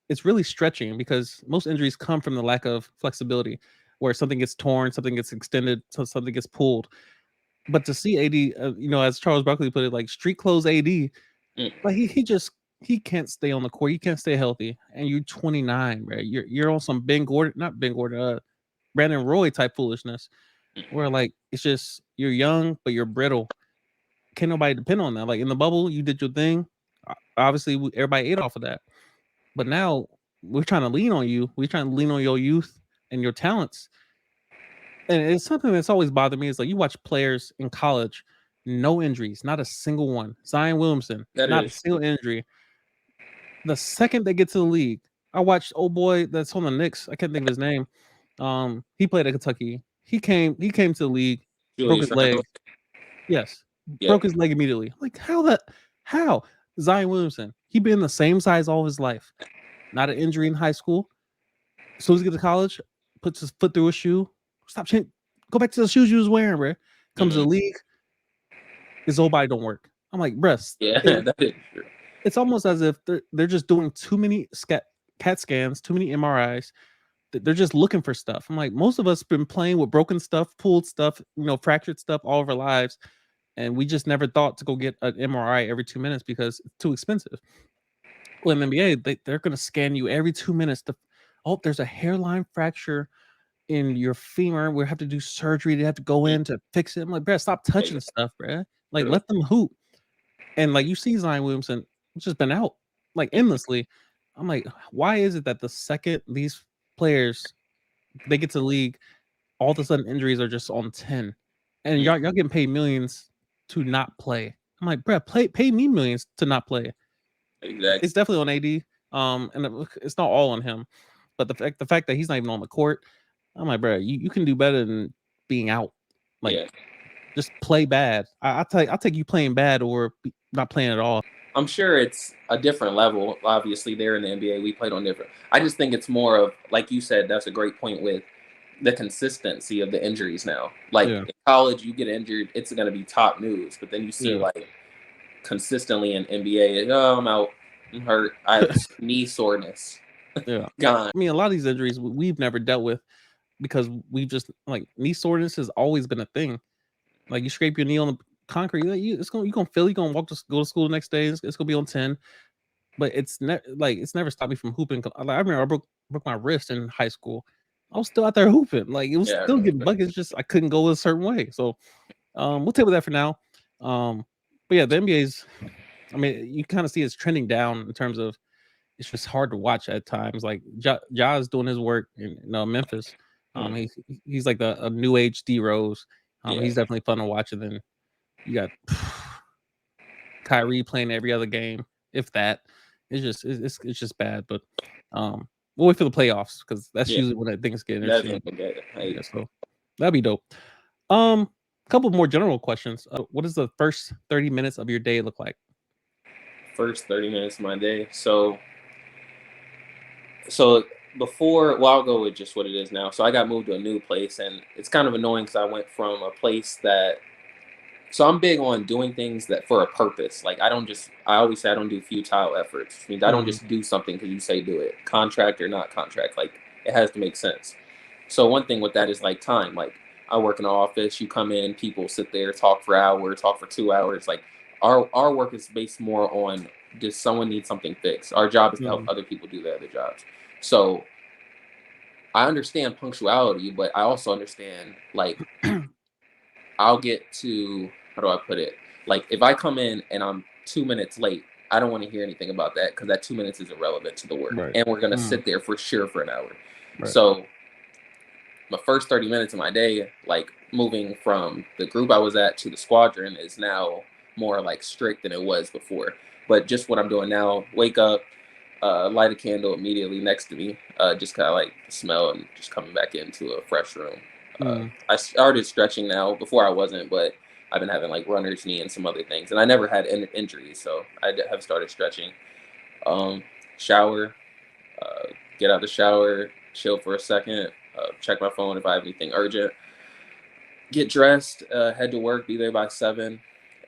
it's really stretching because most injuries come from the lack of flexibility, where something gets torn, something gets extended, so something gets pulled. But to see AD, as Charles Barkley put it, like street clothes AD, mm, like he can't stay on the court, he can't stay healthy, and you're 29, right? You're on some Ben Gordon, not Ben Gordon, Brandon Roy type foolishness, mm. where like it's just you're young but you're brittle. Can't nobody depend on that. Like in the bubble, you did your thing. Obviously, everybody ate off of that. But now we're trying to lean on you. We're trying to lean on your youth and your talents. And it's something that's always bothered me is like you watch players in college, no injuries, not a single one. Zion Williamson, That not a is single injury. The second they get to the league, I watched old boy that's on the Knicks. I can't think of his name. He played at Kentucky. He came to the league, broke Julius his Randle. leg. Yes, Yep. broke his leg immediately. Like how Zion Williamson? He been the same size all his life. Not an injury in high school. As soon as he get to college, puts his foot through a shoe. Stop changing. Go back to the shoes you was wearing, bro. Comes to Mm-hmm. the league, his whole body don't work. I'm like, bruh, Yeah, it, that is true. it's almost as if they're just doing too many CAT scans, too many MRIs. They're just looking for stuff. I'm like, most of us been playing with broken stuff, pulled stuff, fractured stuff all of our lives, and we just never thought to go get an MRI every 2 minutes because it's too expensive. Well, in the NBA, they're going to scan you every 2 minutes. Oh, there's a hairline fracture in your femur. We have to do surgery. They have to go Mm, in to fix it. I'm like, bro, stop yeah, touching stuff, bro. Like, true. let them hoop. And like you see Zion Williamson just been out like endlessly. I'm like, why is it that the second these players they get to the league, all of a sudden injuries are just on 10, and Mm, y'all getting paid millions to not play? I'm like, bruh, pay me millions to not play. exactly. It's definitely on AD, and it's not all on him, but the fact that he's not even on the court, I'm like, bruh, you can do better than being out. Like, Yeah. just play bad. I'll take you playing bad or not playing at all. I'm sure it's a different level. Obviously, there in the NBA, we played on different. I just think it's more of, like you said, that's a great point with the consistency of the injuries now. Like Yeah, in college, you get injured, it's going to be top news. But then you see yeah, like consistently in NBA, oh, I'm out, I'm hurt, I have knee soreness, yeah. gone. I mean, a lot of these injuries we've never dealt with because we've just like knee soreness has always been a thing. Like you scrape your knee on the concrete, like, you gonna feel, you gonna go to school the next day. It's gonna be on 10, but it's never stopped me from hooping. Like, I remember I broke my wrist in high school. I was still out there hooping. Like it was Yeah, I still getting remember. buckets. Just I couldn't go a certain way. So we'll table that for now. Um, but yeah, the NBA's. I mean, you kind of see it's trending down in terms of it's just hard to watch at times. Like Ja's doing his work in Memphis. Hmm. He's like a new age D Rose. Yeah, He's definitely fun to watch. And then you got Kyrie playing every other game, if that. It's just bad. But we'll wait for the playoffs because that's yeah, usually when things get that's interesting. gonna get it. Yeah, so that'd be dope. Um, couple more general questions. What does the first 30 minutes of your day look like? First 30 minutes of my day. So before, well, I'll go with just what it is now. So I got moved to a new place, and it's kind of annoying because I went from a place that. So I'm big on doing things that for a purpose. Like I don't just. I always say I don't do futile efforts. Which means I don't Mm, just do something because you say do it, contract or not contract. Like it has to make sense. So one thing with that is like time. Like I work in an office. You come in, people sit there, talk for hours, talk for 2 hours. Like our work is based more on, does someone need something fixed? Our job is to help mm, other people do their other jobs. So I understand punctuality, but I also understand like I'll get to, how do I put it? Like if I come in and I'm 2 minutes late, I don't want to hear anything about that because that 2 minutes is irrelevant to the work, right. and we're gonna Mm, sit there for sure for an hour. right. So my first 30 minutes of my day, like moving from the group I was at to the squadron, is now more like strict than it was before. But just what I'm doing now, wake up, light a candle immediately next to me, just kind of like the smell and just coming back into a fresh room. Mm, I started stretching now. Before I wasn't, but I've been having like runner's knee and some other things, and I never had injuries, so have started stretching. Um, Shower, get out of the shower, chill for a second, check my phone if I have anything urgent, get dressed, head to work, be there by 7.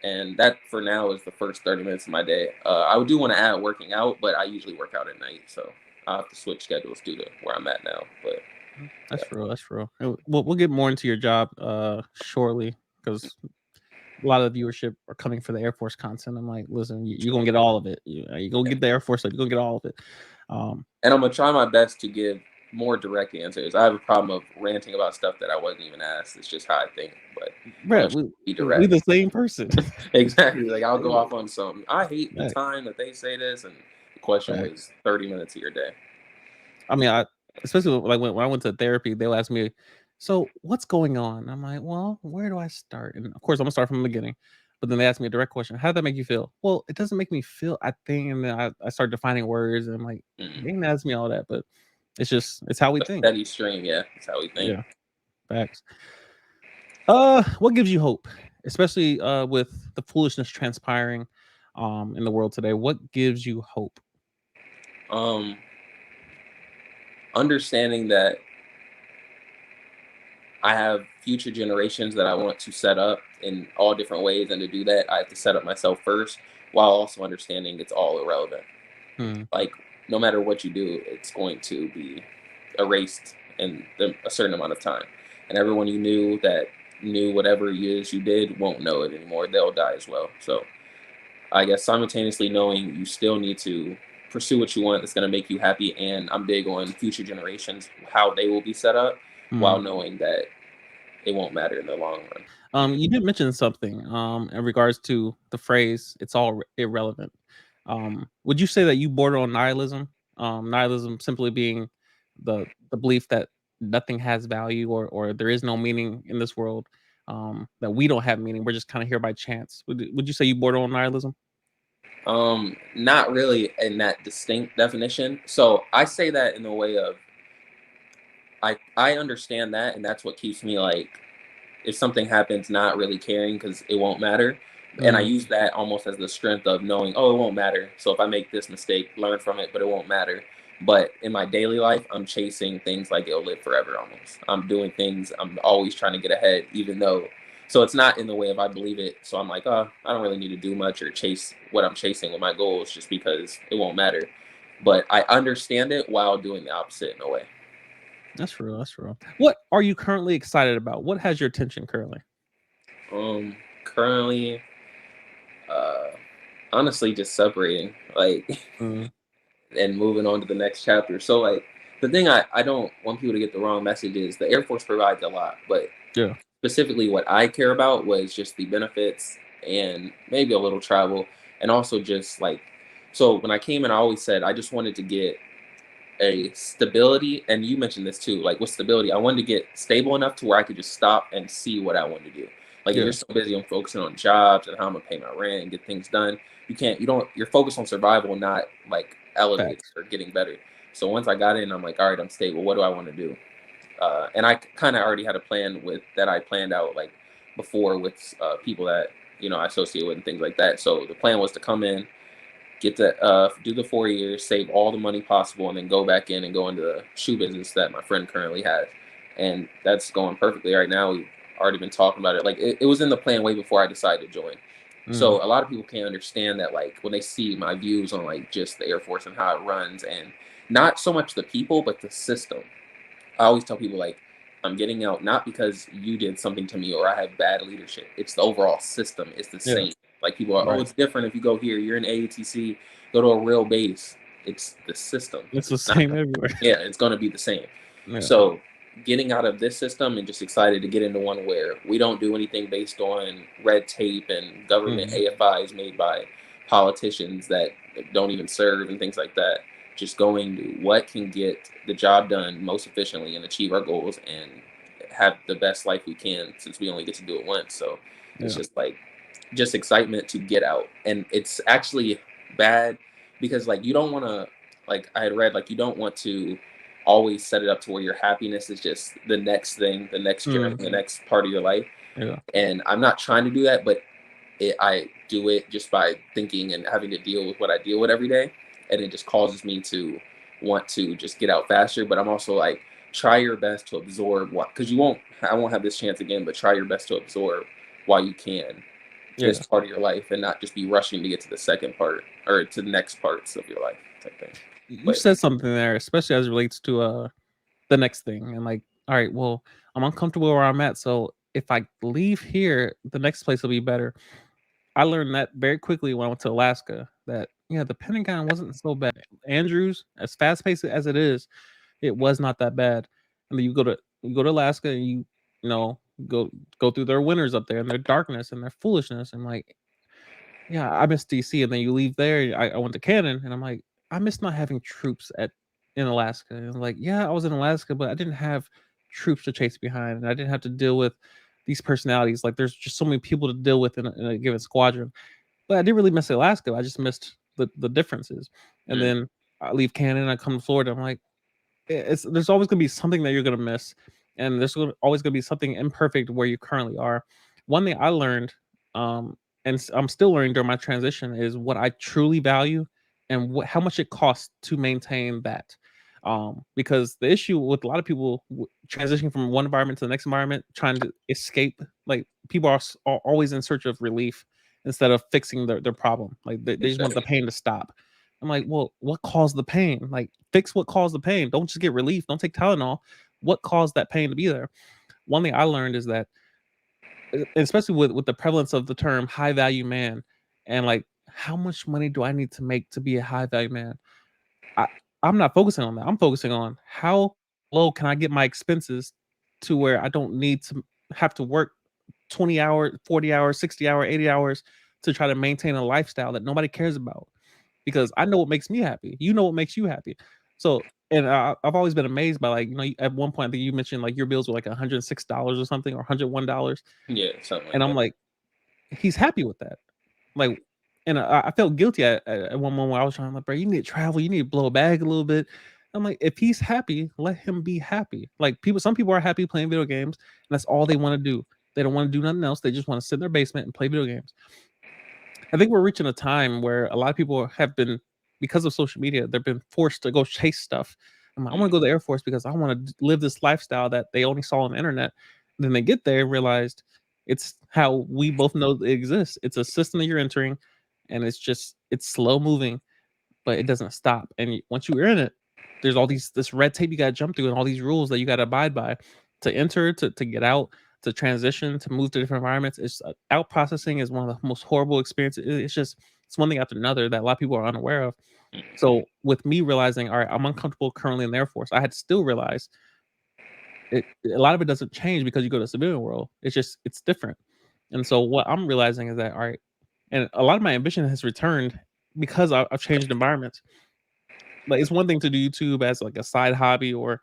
And that for now is the first 30 minutes of my day. I do want to add working out, but I usually work out at night. So I'll have to switch schedules due to where I'm at now. But yeah, that's real. That's real. We'll get more into your job shortly because a lot of the viewership are coming for the Air Force content. I'm like, listen, you're gonna get all of it. You gonna get the Air Force, you're gonna get all of it. Um, and I'm going to try my best to give more direct answers. I have a problem of ranting about stuff that I wasn't even asked. It's just how I think, but I'm going Brett, to be we direct. the same person. Exactly. Like I'll go off on something. I hate the Facts, time that they say this, and the question facts. was 30 minutes of your day. I mean, I especially like when I went to therapy, they'll ask me, "So what's going on?" I'm like, "Well, where do I start?" And of course, I'm gonna start from the beginning. But then they ask me a direct question: "How did that make you feel?" Well, it doesn't make me feel. I think, and then I start defining words, and I'm like, Mm. they didn't ask me all that, but it's how we A think. steady stream, yeah, that's how we think. Yeah, facts. What gives you hope, especially with the foolishness transpiring in the world today? What gives you hope? Um, Understanding that I have future generations that I want to set up in all different ways, and to do that, I have to set up myself first, while also understanding it's all irrelevant. Hmm. Like, no matter what you do, it's going to be erased in a certain amount of time, and everyone you knew that knew whatever it is you did won't know it anymore. They'll die as well. So I guess simultaneously knowing you still need to pursue what you want that's going to make you happy, and I'm big on future generations, how they will be set up, Hmm. while knowing that it won't matter in the long run. You did mention something in regards to the phrase "it's all irrelevant." Would you say that you border on nihilism? Nihilism simply being the belief that nothing has value, or there is no meaning in this world. That we don't have meaning. We're just kind of here by chance. Would you say you border on nihilism? Not really in that distinct definition. So I say that in the way of I understand that, and that's what keeps me like if something happens, not really caring because it won't matter. And I Mm, use that almost as the strength of knowing, oh, it won't matter. So if I make this mistake, learn from it, but it won't matter. But in my daily life, I'm chasing things like it'll live forever almost. I'm doing things, I'm always trying to get ahead, even though. So it's not in the way of I believe it. So I'm like, oh, I don't really need to do much or chase what I'm chasing with my goals just because it won't matter. But I understand it while doing the opposite in a way. that's real. That's real. What are you currently excited about? What has your attention currently? Currently, uh, honestly, just separating. Like Mm, and moving on to the next chapter. So like the thing I don't want people to get the wrong message is the Air Force provides a lot, but yeah. specifically what I care about was just the benefits and maybe a little travel and also just like so when I came in I always said I just wanted to get a stability and you mentioned this too like with stability I wanted to get stable enough to where I could just stop and see what I wanted to do like if you're Yeah. so busy on focusing on jobs and how I'm gonna pay my rent and get things done you don't you're focused on survival not like elevating Facts. or getting better so once I got in I'm like all right I'm stable what do I want to do and I kind of already had a plan with that I planned out like before with people that I associate with and things like that so the plan was to come in get the do the 4 years, save all the money possible, and then go back in and go into the shoe business that my friend currently has, and that's going perfectly right now. We've already been talking about it. Like it was in the plan way before I decided to join. Mm, So a lot of people can't understand that like when they see my views on like just the Air Force and how it runs, and not so much the people but the system. I always tell people like I'm getting out not because you did something to me or I have bad leadership. It's the overall system. It's the yeah. same. Like people are, oh, Right. it's different if you go here. You're in AATC, go to a real base. It's the system. It's the It's not. same everywhere. Yeah, it's going to be the same. Yeah. So getting out of this system and just excited to get into one where we don't do anything based on red tape and government Mhm. AFIs made by politicians that don't even serve and things like that. Just going to what can get the job done most efficiently and achieve our goals and have the best life we can since we only get to do it once. So it's Yeah. just like just excitement to get out. And it's actually bad because like you don't want to like I had read like you don't want to always set it up to where your happiness is just the next thing, the next journey, Mm, the next part of your life. yeah. And I'm not trying to do that, but I do it just by thinking and having to deal with what I deal with every day, and it just causes me to want to just get out faster. But I'm also like, try your best to absorb what, because I won't have this chance again. But try your best to absorb while you can this Yeah. part of your life, and not just be rushing to get to the second part or to the next parts of your life type thing. You But said something there, especially as it relates to the next thing. And like, all right, well, I'm uncomfortable where I'm at. So if I leave here, the next place will be better. I learned that very quickly when I went to Alaska that yeah, the Pentagon wasn't so bad. Andrews, as fast paced as it is, it was not that bad. And then you go to Alaska and you know go go through their winters up there and their darkness and their foolishness and like yeah, I miss DC, and then you leave there. I went to Cannon, and I'm like, I miss not having troops at in Alaska. And I'm like, yeah, I was in Alaska, but I didn't have troops to chase behind, and I didn't have to deal with these personalities. Like, there's just so many people to deal with in a given squadron. But I didn't really miss Alaska. I just missed the differences. And mm, then I leave Cannon, I come to Florida. I'm like, it's there's always gonna be something that you're gonna miss, and always gonna be something imperfect where you currently are. One thing I learned, and I'm still learning during my transition, is what I truly value and how much it costs to maintain that. Because the issue with a lot of people transitioning from one environment to the next environment, trying to escape, like people are always in search of relief instead of fixing their problem. Like they just want the exactly. pain to stop. I'm like, well, what caused the pain? Like, fix what caused the pain. Don't just get relief. Don't take Tylenol. What caused that pain to be there? One thing I learned is that, especially with the prevalence of the term high value man, and like, how much money do I need to make to be a high value man? I, I'm not focusing on that. I'm focusing on how low can I get my expenses to where I don't need to have to work 20 hours, 40 hours, 60 hours, 80 hours to try to maintain a lifestyle that nobody cares about, because I know what makes me happy. You know what makes you happy. So, and I've always been amazed by, like, at one point, I think you mentioned like your bills were like $106 or something, or $101. Yeah, something like And I'm that. like, he's happy with that. Like, and I felt guilty at one moment. I was trying, like, bro, you need to travel, you need to blow a bag a little bit. I'm like, if he's happy, let him be happy. Like, some people are happy playing video games, and that's all they want to do. They don't want to do nothing else. They just want to sit in their basement and play video games. I think we're reaching a time where a lot of people have been, because of social media, they've been forced to go chase stuff. I'm like, I want to go to the Air Force because I want to live this lifestyle that they only saw on the internet. Then they get there and realized it's how we both know it exists. It's a system that you're entering, and it's slow moving, but it doesn't stop. And once you're in it, there's all this red tape you got to jump through, and all these rules that you got to abide by to enter, to get out, to transition, to move to different environments. It's out processing is one of the most horrible experiences. It's one thing after another that a lot of people are unaware of. So with me realizing, all right, I'm uncomfortable currently in the Air Force, I had to still realize a lot of it doesn't change because you go to the civilian world. It's different. And so what I'm realizing is that, all right, and a lot of my ambition has returned because I've changed environments. Like, it's one thing to do YouTube as like a side hobby, or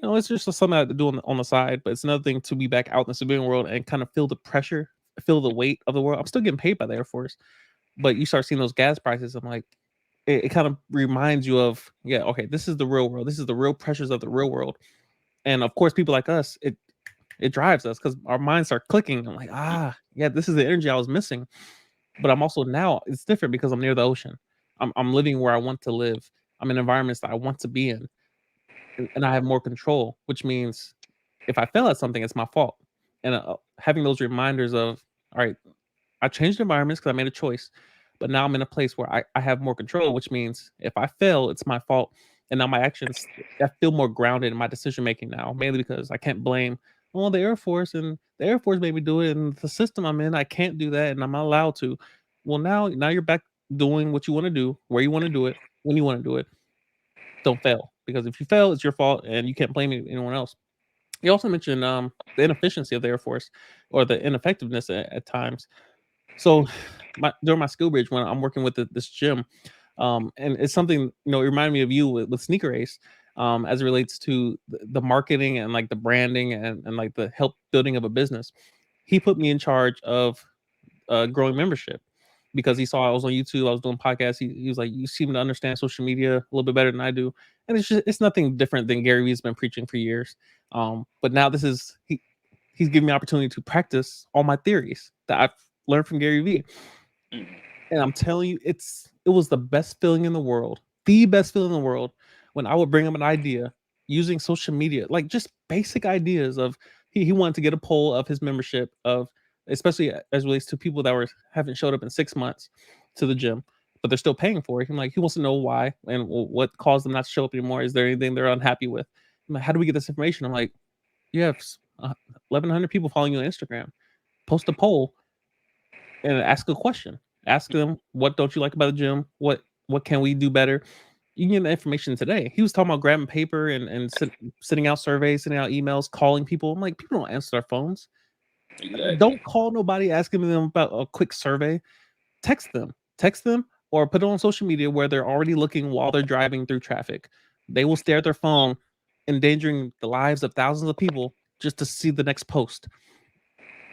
it's just something I do on the side. But it's another thing to be back out in the civilian world and kind of feel the pressure, feel the weight of the world. I'm still getting paid by the Air Force, but you start seeing those gas prices. I'm like, it kind of reminds you of, yeah, okay, this is the real world. This is the real pressures of the real world. And of course, people like us, it drives us because our minds start clicking. I'm like, yeah, this is the energy I was missing. But I'm also, now it's different because I'm near the ocean. I'm living where I want to live. I'm in environments that I want to be in, and I have more control, which means if I fail at something, it's my fault. And having those reminders of, all right, I changed environments because I made a choice, but now I'm in a place where I have more control, which means if I fail, it's my fault. And now my actions, I feel more grounded in my decision making now, mainly because I can't blame, well, the Air Force, and the Air Force made me do it, and the system I'm in, I can't do that, and I'm not allowed to. Well, now you're back doing what you want to do, where you want to do it, when you want to do it. Don't fail, because if you fail, it's your fault, and you can't blame anyone else. You also mentioned the inefficiency of the Air Force, or the ineffectiveness at times. So, during my skill bridge, when I'm working with this gym, and it's something, it reminded me of you with Sneaker Ace, as it relates to the marketing and like the branding, and like the help building of a business. He put me in charge of growing membership because he saw I was on YouTube, I was doing podcasts. He was like, "You seem to understand social media a little bit better than I do," and it's nothing different than Gary Vee's been preaching for years. But now he's giving me opportunity to practice all my theories that I've learned from Gary Vee. And I'm telling you, it was the best feeling in the world, the best feeling in the world, when I would bring him an idea using social media, like just basic ideas of, he wanted to get a poll of his membership of, especially as relates to people that haven't showed up in 6 months to the gym, but they're still paying for it. He wants to know why and what caused them not to show up anymore. Is there anything they're unhappy with? I'm like, how do we get this information? I'm like, you have 1,100 people following you on Instagram. Post a poll and ask a question. Ask them, what don't you like about the gym? What can we do better? You can get the information today. He was talking about grabbing paper and sending out surveys, sending out emails, calling people. I'm like, people don't answer their phones. Exactly. Don't call nobody asking them about a quick survey. Text them, or put it on social media where they're already looking while they're driving through traffic. They will stare at their phone, endangering the lives of thousands of people just to see the next post.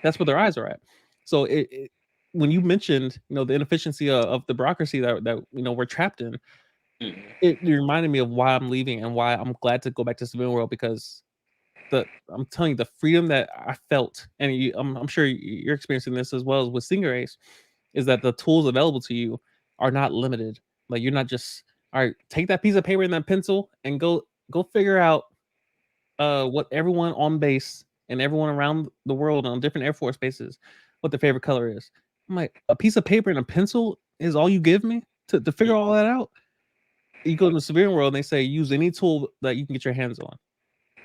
That's where their eyes are at. So when you mentioned, the inefficiency of the bureaucracy that we're trapped in, Mhm. it reminded me of why I'm leaving and why I'm glad to go back to the civilian world, because I'm telling you, the freedom that I felt, and I'm sure you're experiencing this as well as with Singer Ace, is that the tools available to you are not limited. Like, you're not just, all right, take that piece of paper and that pencil and go figure out what everyone on base and everyone around the world on different Air Force bases, what their favorite color is. I'm like, a piece of paper and a pencil is all you give me to figure all that out? You go to the civilian world and they say use any tool that you can get your hands on.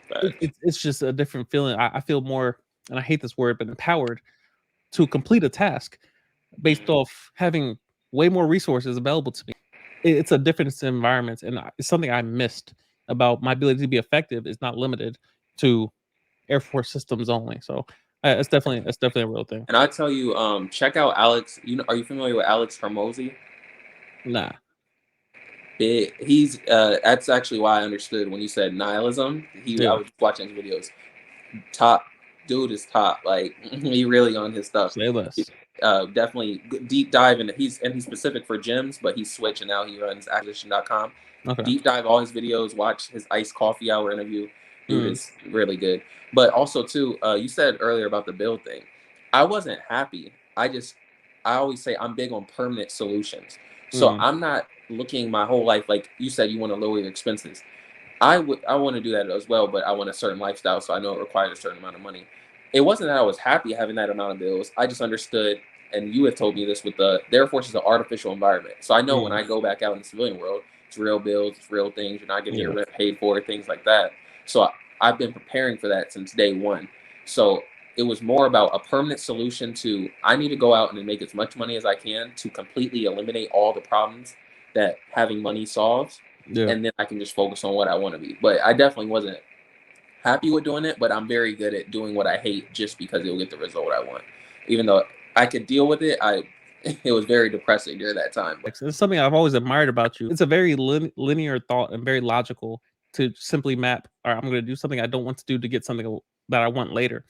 Facts. It's just a different feeling. I feel more, and I hate this word, but empowered to complete a task based Mhm. off having way more resources available to me. It's a different environment, and it's something I missed about my ability to be effective is not limited to Air Force systems only. So That's definitely a real thing. And I tell you, check out Alex. Are you familiar with Alex Hermosi? Nah. He's that's actually why I understood when you said nihilism. I Yeah. was watching his videos. Top dude is top. Like he really on his stuff. Say less. Definitely deep dive into he's specific for gyms, but he's switched and now he runs acquisition.com. Okay. Deep dive all his videos, watch his iced coffee hour interview. Dude Mm. is really good. But also too, you said earlier about the bill thing. I wasn't happy. I always say I'm big on permanent solutions. So Mm. I'm not looking my whole life like you said you want to lower your expenses. I want to do that as well, but I want a certain lifestyle, so I know it requires a certain amount of money. It wasn't that I was happy having that amount of bills. I just understood, and you have told me this with the Air Force is an artificial environment. So I know when Mm. I go back out in the civilian world, it's real bills, it's real things. You're not getting your Yeah. rent paid for, things like that. So I've been preparing for that since day one. So it was more about a permanent solution to I need to go out and make as much money as I can to completely eliminate all the problems that having money solves, Yeah. and then I can just focus on what I want to be. But I definitely wasn't happy with doing it, but I'm very good at doing what I hate just because it'll get the result I want. Even though I could deal with it, I it was very depressing during that time. But It's something I've always admired about you. It's a very linear thought and very logical to simply map, or I'm going to do something I don't want to do to get something that I want later.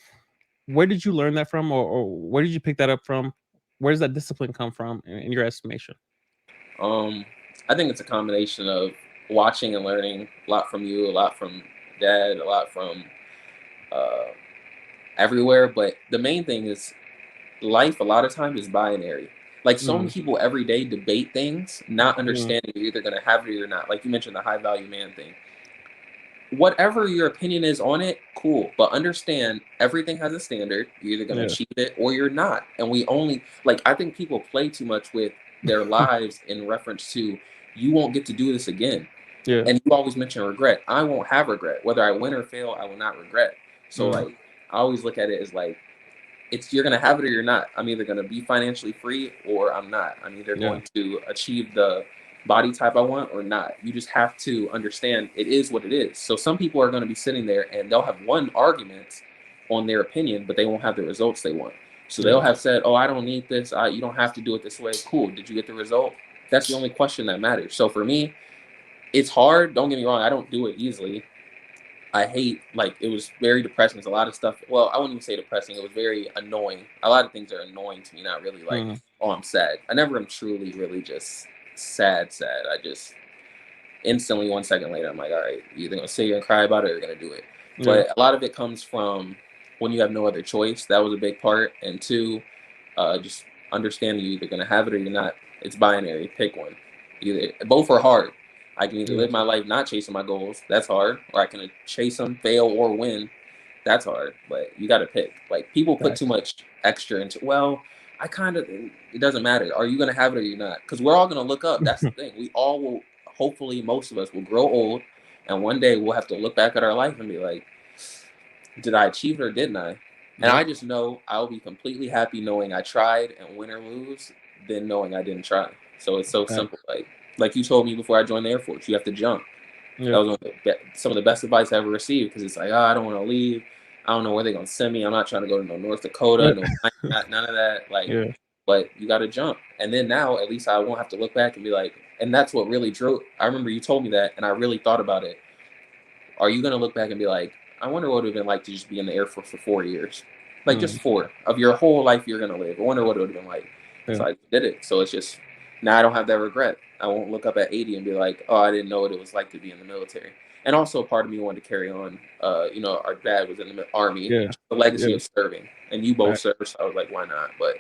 Where did you learn that from, or where did you pick that up from? Where does that discipline come from in your estimation? um, I think it's a combination of watching and learning a lot from you, a lot from dad, a lot from uh, everywhere. But the main thing is life a lot of times is binary. Like so many Mm. people every day debate things, not Mm. understanding you're either going to have it or you're not. Like you mentioned the high value man thing. Whatever your opinion is on it, cool. But understand everything has a standard. You're either going to Yeah. achieve it or you're not. And we only, like, I think people play too much with their lives in reference to, you won't get to do this again. Yeah. And you always mention regret. I won't have regret. Whether I win or fail, I will not regret. So, Mm. like, I always look at it as like, it's you're gonna have it or you're not. I'm either gonna be financially free or I'm not. I'm either Yeah. going to achieve the body type I want or not. You just have to understand it is what it is. So some people are gonna be sitting there and they'll have won arguments on their opinion, but they won't have the results they want. So they'll Yeah. have said, "Oh, I don't need this. You don't have to do it this way." Cool. Did you get the result? That's the only question that matters. So for me, it's hard. Don't get me wrong. I don't do it easily. I hate like it was very depressing. There's a lot of stuff. Well, I wouldn't even say depressing. It was very annoying. A lot of things are annoying to me. Not really like, Mm. oh, I'm sad. I never am truly, really just sad. Sad. I just instantly 1 second later, I'm like, all right, you're either gonna sit here and cry about it or you're gonna do it. Yeah. But a lot of it comes from when you have no other choice. That was a big part. And two, just understanding you're either gonna have it or you're not. It's binary. Pick one. Either both are hard. I can either Yeah. live my life not chasing my goals. That's hard. Or I can chase them, fail, or win. That's hard. But you got to pick. Like people put too Facts. much extra into. Well, I kind of. It doesn't matter. Are you gonna have it or you're not? Because we're all gonna look up. That's the thing. We all will. Hopefully, most of us will grow old, and one day we'll have to look back at our life and be like, "Did I achieve it or didn't I?" And Yep. I just know I'll be completely happy knowing I tried and win or lose, than knowing I didn't try. So it's so simple. Facts. Like you told me before I joined the Air Force, you have to jump. That Yeah. was some of the best advice I ever received because it's like, oh, I don't want to leave. I don't know where they're gonna send me. I'm not trying to go to no North Dakota, no none of that. Like, Yeah. but you got to jump. And then now, at least I won't have to look back and be like. And that's what really drew. I remember you told me that, and I really thought about it. Are you gonna look back and be like, I wonder what it would have been like to just be in the Air Force for 4 years, like Mm. just four of your whole life you're gonna live. I wonder what it would have been like. Yeah. So I did it. So it's just now I don't have that regret. I won't look up at 80 and be like, oh, I didn't know what it was like to be in the military. And also, part of me wanted to carry on. Our dad was in the army, Yeah. the legacy Yeah. of serving, and you both Facts. served. So I was like, why not? But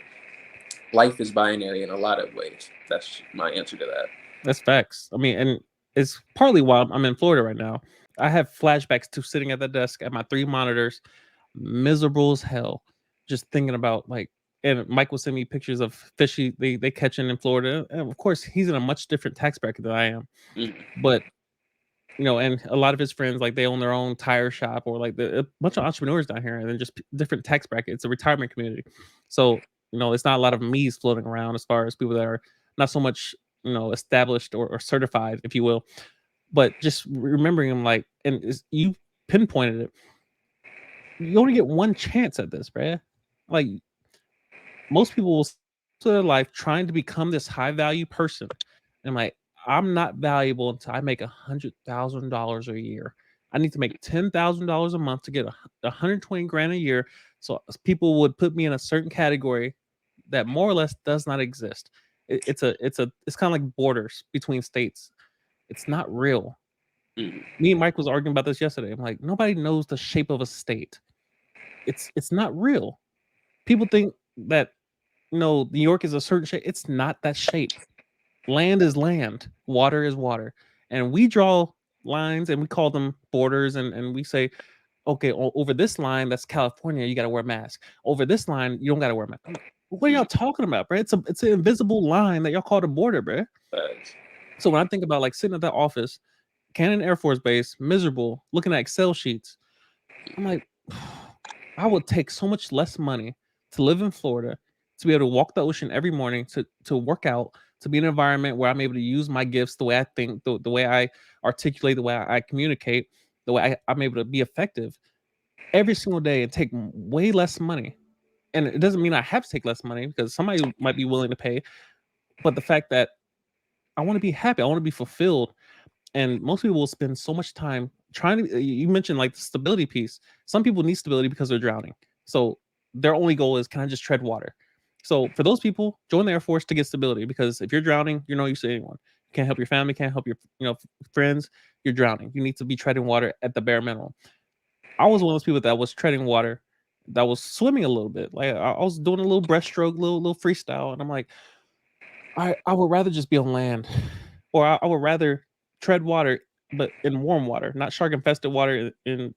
life is binary in a lot of ways. That's my answer to that. That's facts. I mean, and it's partly why I'm in Florida right now. I have flashbacks to sitting at the desk at my 3 monitors, miserable as hell, just thinking about like. And Mike will send me pictures of fish they catching in Florida. And of course, he's in a much different tax bracket than I am. Mhm. But and a lot of his friends like they own their own tire shop or like a bunch of entrepreneurs down here, and then just different tax brackets. It's a retirement community, so it's not a lot of me's floating around as far as people that are not so much established or certified, if you will. But just remembering them, like, and you pinpointed it. You only get one chance at this, bruh. Like, most people will spend their life trying to become this high value person. And like, I'm not valuable until I make $100,000 a year. I need to make $10,000 a month to get 120 grand a year. So people would put me in a certain category that more or less does not exist. It's kind of like borders between states. It's not real. Mm. Me and Mike was arguing about this yesterday. I'm like, nobody knows the shape of a state. It's not real. People think that New York is a certain shape. It's not that shape. Land is land, water is water. And we draw lines and we call them borders, and we say, okay, over this line, that's California, you gotta wear a mask. Over this line, you don't gotta wear a mask. I'm like, what are y'all Mm. talking about, bro? It's an invisible line that y'all call the border, bro. Facts. So when I think about like sitting at that office, Cannon Air Force Base, miserable, looking at Excel sheets, I'm like, I would take so much less money to live in Florida, to be able to walk the ocean every morning, to work out, to be in an environment where I'm able to use my gifts the way I think, the way I articulate, the way I communicate, the way I'm able to be effective every single day and take way less money. And it doesn't mean I have to take less money because somebody might be willing to pay, but the fact that I want to be happy, I want to be fulfilled, and most people will spend so much time trying to, you mentioned like the stability piece. Some people need stability because they're drowning, so their only goal is, can I just tread water? So for those people, join the Air Force to get stability, because if you're drowning, you're no use to anyone. You can't help your family, can't help your friends. You're drowning. You need to be treading water at the bare minimum. I was one of those people that was treading water, that was swimming a little bit. Like I was doing a little breaststroke, little freestyle, and I'm like, I would rather just be on land, or I would rather tread water, but in warm water, not shark infested water in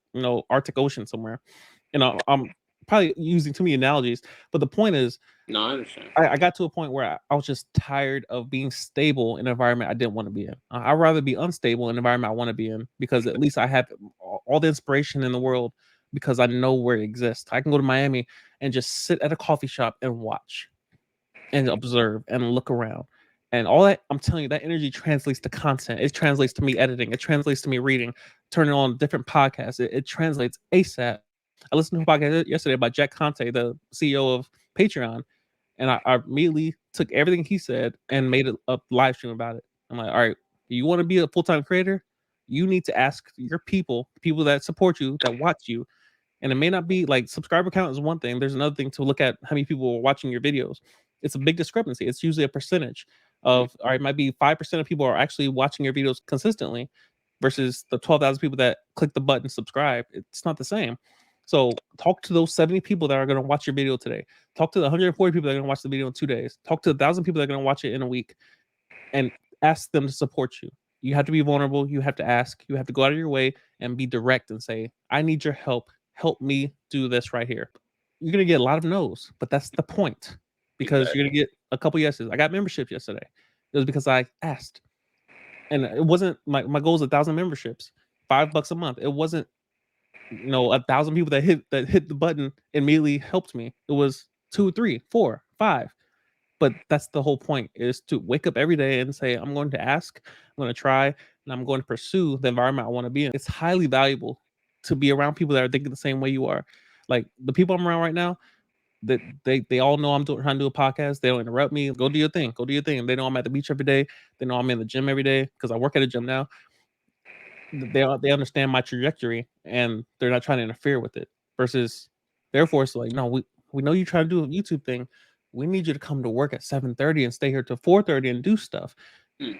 Arctic Ocean somewhere. I'm probably using too many analogies, but the point is, No, I understand. I got to a point where I was just tired of being stable in an environment I didn't want to be in. I'd rather be unstable in an environment I want to be in, because at least I have all the inspiration in the world, because I know where it exists. I can go to Miami and just sit at a coffee shop and watch and observe and look around. And all that, I'm telling you, that energy translates to content. It translates to me editing. It translates to me reading, turning on different podcasts. It translates ASAP. I listened to a podcast yesterday about Jack Conte, the CEO of Patreon, and I immediately took everything he said and made a live stream about it. I'm like, all right, you want to be a full time creator? You need to ask your people that support you, that watch you, and it may not be like, subscriber count is one thing. There's another thing to look at, how many people are watching your videos. It's a big discrepancy. It's usually a percentage Mm. of, all right, it might be 5% of people are actually watching your videos consistently versus the 12,000 people that click the button subscribe. It's not the same. So talk to those 70 people that are going to watch your video today. Talk to the 140 people that are going to watch the video in 2 days. Talk to 1,000 people that are going to watch it in a week, and ask them to support you. You have to be vulnerable. You have to ask. You have to go out of your way and be direct and say, I need your help. Help me do this right here. You're going to get a lot of no's, but that's the point, because you're going Exactly. to get a couple yeses. I got memberships yesterday. It was because I asked. And it wasn't, my goal is 1,000 memberships, $5 a month. It wasn't, 1,000 people that hit the button immediately helped me. It was two, three, four, five. But that's the whole point, is to wake up every day and say, I'm going to ask, I'm going to try, and I'm going to pursue the environment I want to be in. It's highly valuable to be around people that are thinking the same way you are. Like the people I'm around right now, that they all know I'm trying to do a podcast. They don't interrupt me. Go do your thing. Go do your thing. They know I'm at the beach every day. They know I'm in the gym every day because I work at a gym now. They understand my trajectory and they're not trying to interfere with it. Versus the Air Force, like, no, we know you're trying to do a YouTube thing. We need you to come to work at 7:30 and stay here till 4:30 and do stuff. Mm.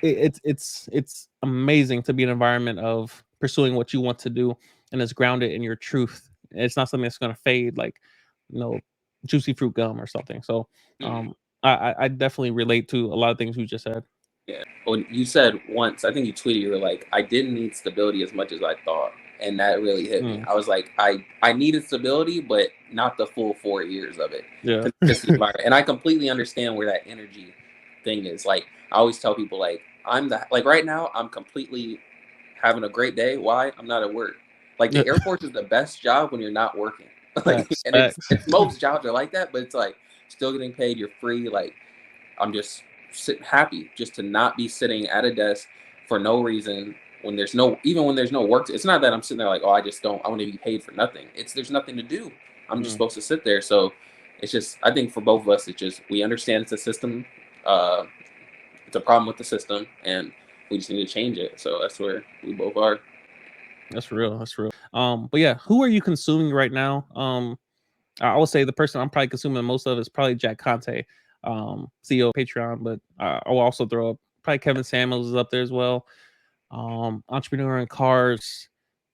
It's amazing to be in an environment of pursuing what you want to do, and it's grounded in your truth. It's not something that's going to fade like, juicy fruit gum or something. So, Mm. I definitely relate to a lot of things you just said. Yeah. Well, you said once, I think you tweeted, you were like, I didn't need stability as much as I thought. And that really hit me. Mm, I was like, I needed stability, but not the full 4 years of it. yeah. Because it's just the environment. And I completely understand where that energy thing is. Like, I always tell people, like, like right now, I'm completely having a great day. Why? I'm not at work. Like, the Air Force is the best job when you're not working. Like, Facts. and Facts. it's most jobs are like that, but it's like still getting paid. You're free. Like, I'm just happy just to not be sitting at a desk for no reason when there's no even when there's no work. It's not that I'm sitting there like, oh, I want to be paid for nothing. It's there's nothing to do. I'm just supposed to sit there. So it's just I think for both of us, it's just we understand it's a system. Uh, it's a problem with the system, and we just need to change it. So that's where we both are. That's real. That's real. But yeah, who are you consuming right now? I would say the person I'm probably consuming the most of is probably Jack Conte, CEO of Patreon. But I will also throw up probably Kevin Samuels is up there as well. Entrepreneur in Cars.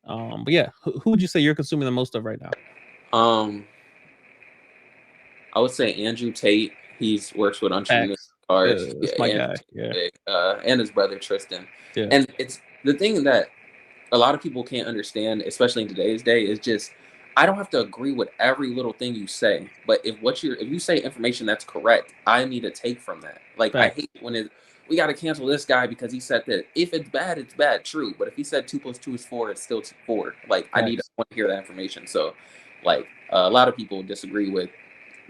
But yeah, who would you say you're consuming the most of right now? Um, I would say Andrew Tate. He's works with Entrepreneur Facts. Cars. Yeah, That's my Andrew guy. Tate's Yeah. big. And his brother Tristan. Yeah. And it's the thing that a lot of people can't understand, especially in today's day, is just I don't have to agree with every little thing you say. But if you say information that's correct, I need to take from that. Like I Facts. hate when we got to cancel this guy because he said that. If it's bad, it's bad, true. But if he said 2 + 2 is 4, it's still 4. Like I Facts. want to hear that information. So, like a lot of people disagree with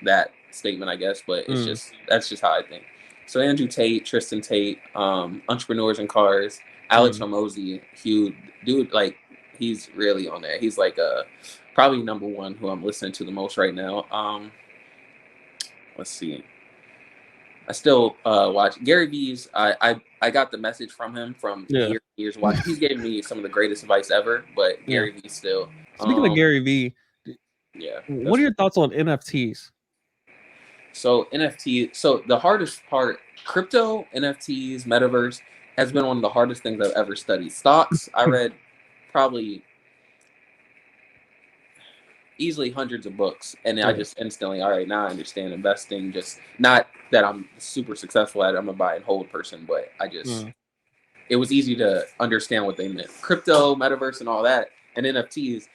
that statement, I guess, but it's Mm, just that's just how I think. So Andrew Tate, Tristan Tate, Entrepreneurs in Cars, Alex mm. Hormozy, huge dude, like he's really on there. He's like probably number one who I'm listening to the most right now. Let's see. I still watch Gary V's. I got the message from him from Yeah. years watching. He's gave me some of the greatest advice ever, but Yeah. Gary V still. Speaking of Gary V, Yeah. what are your thoughts on NFTs? So NFT. So the hardest part, crypto, NFTs, metaverse, has been one of the hardest things I've ever studied. Stocks, I read probably easily hundreds of books, and I Yeah. just instantly, all right, now I understand investing. Just not that I'm super successful at it. I'm a buy and hold person, but I just Mm, it was easy to understand what they meant. Crypto, metaverse, and all that, and NFTs.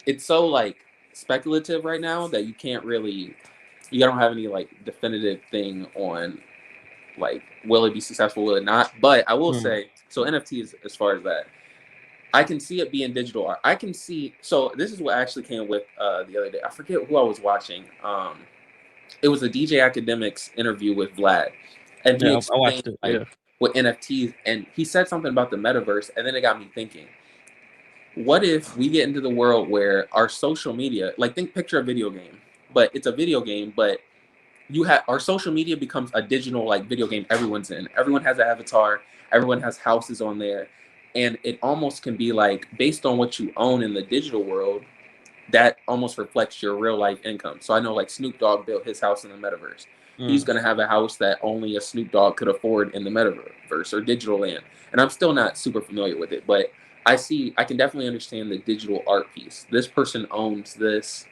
It's so like speculative right now that you don't have any like definitive thing on like will it be successful, will it not. But I will mm. say, so NFTs, as far as that, I can see it being digital art. I can see, so this is what actually came with the other day. I forget who I was watching. It was a DJ Academics interview with Vlad, and he Yeah, I explained watched it. like Yeah. what NFTs, and he said something about the metaverse, and then it got me thinking, what if we get into the world where our social media, like picture a video game, but it's a video game, but you have our social media becomes a digital like video game everyone's in. Everyone has an avatar, everyone has houses on there, and it almost can be like based on what you own in the digital world, that almost reflects your real life income. So I know like Snoop Dogg built his house in the metaverse. He's Mm. going to have a house that only a Snoop Dogg could afford in the metaverse or digital land. And I'm still not super familiar with it, but I can definitely understand the digital art piece. This person owns this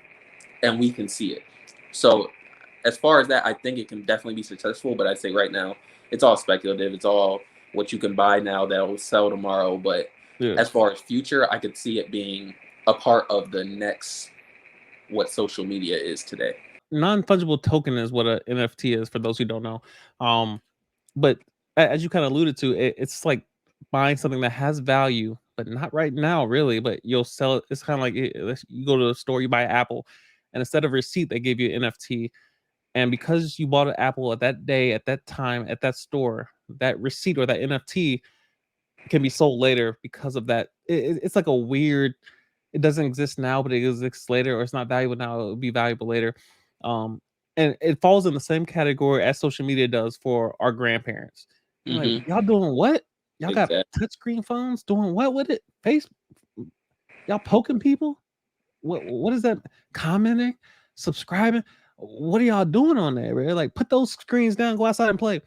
and we can see it. So as far as that, I think it can definitely be successful, but I'd say right now it's all speculative. It's all what you can buy now that will sell tomorrow. But Yeah. as far as future, I could see it being a part of the next what social media is today. Non-fungible token is what a NFT is for those who don't know. Um, but as you kind of alluded to, it's like buying something that has value, but not right now, really. But you'll sell it. It's kind of like you go to the store, you buy an apple, and instead of a receipt, they give you an NFT. And because you bought an apple at that day, at that time, at that store, that receipt or that NFT can be sold later because of that. It's like a weird. It doesn't exist now, but it exists later, or it's not valuable now. It'll be valuable later. Um, and it falls in the same category as social media does for our grandparents. You're like, Mm-hmm. y'all doing what? Y'all got Exactly. touchscreen phones doing what with it? Face, y'all poking people? What is that? Commenting, subscribing? What are y'all doing on there, man? Like, put those screens down, go outside and play.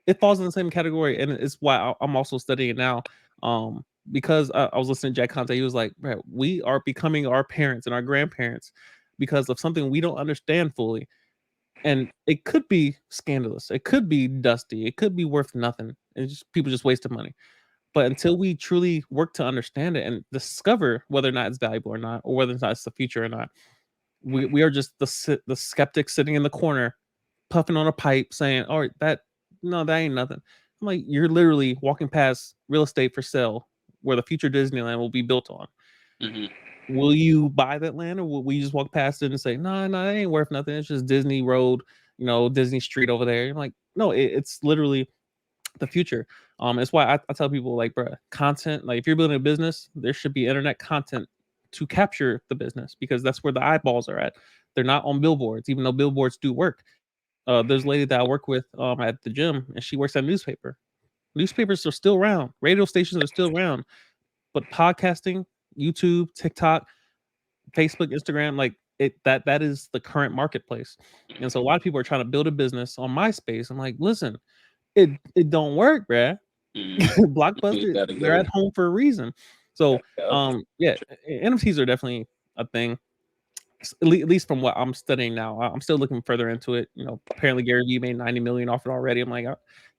It falls in the same category, and it's why I'm also studying it now. Because I was listening to Jack Conte, he was like, "Bro, we are becoming our parents and our grandparents because of something we don't understand fully, and it could be scandalous, it could be dusty, it could be worth nothing, and just people just wasting money. But until we truly work to understand it and discover whether or not it's valuable or not, or whether or not it's the future or not, we are just the skeptic sitting in the corner puffing on a pipe saying, "All right, that no, that ain't nothing." I'm like, you're literally walking past real estate for sale where the future Disneyland will be built on. Mm-hmm. Will you buy that land, or will you just walk past it and say, "No, no, it ain't worth nothing. It's just Disney Road, Disney Street over there." I'm like, no, it's literally the future. It's why I tell people like, bro, content. Like, if you're building a business, there should be internet content to capture the business because that's where the eyeballs are at. They're not on billboards, even though billboards do work. There's a lady that I work with at the gym, and she works at a newspaper. Newspapers are still around. Radio stations are still around, but podcasting, YouTube, TikTok, Facebook, Instagram, like that is the current marketplace. And so a lot of people are trying to build a business on MySpace. I'm like, listen, it don't work, bruh. You Blockbuster, gotta they're go. at home for a reason. So Go. yeah, NFTs are definitely a thing. At least from what I'm studying now. I'm still looking further into it. Apparently Gary Vee made 90 million off it already. I'm like,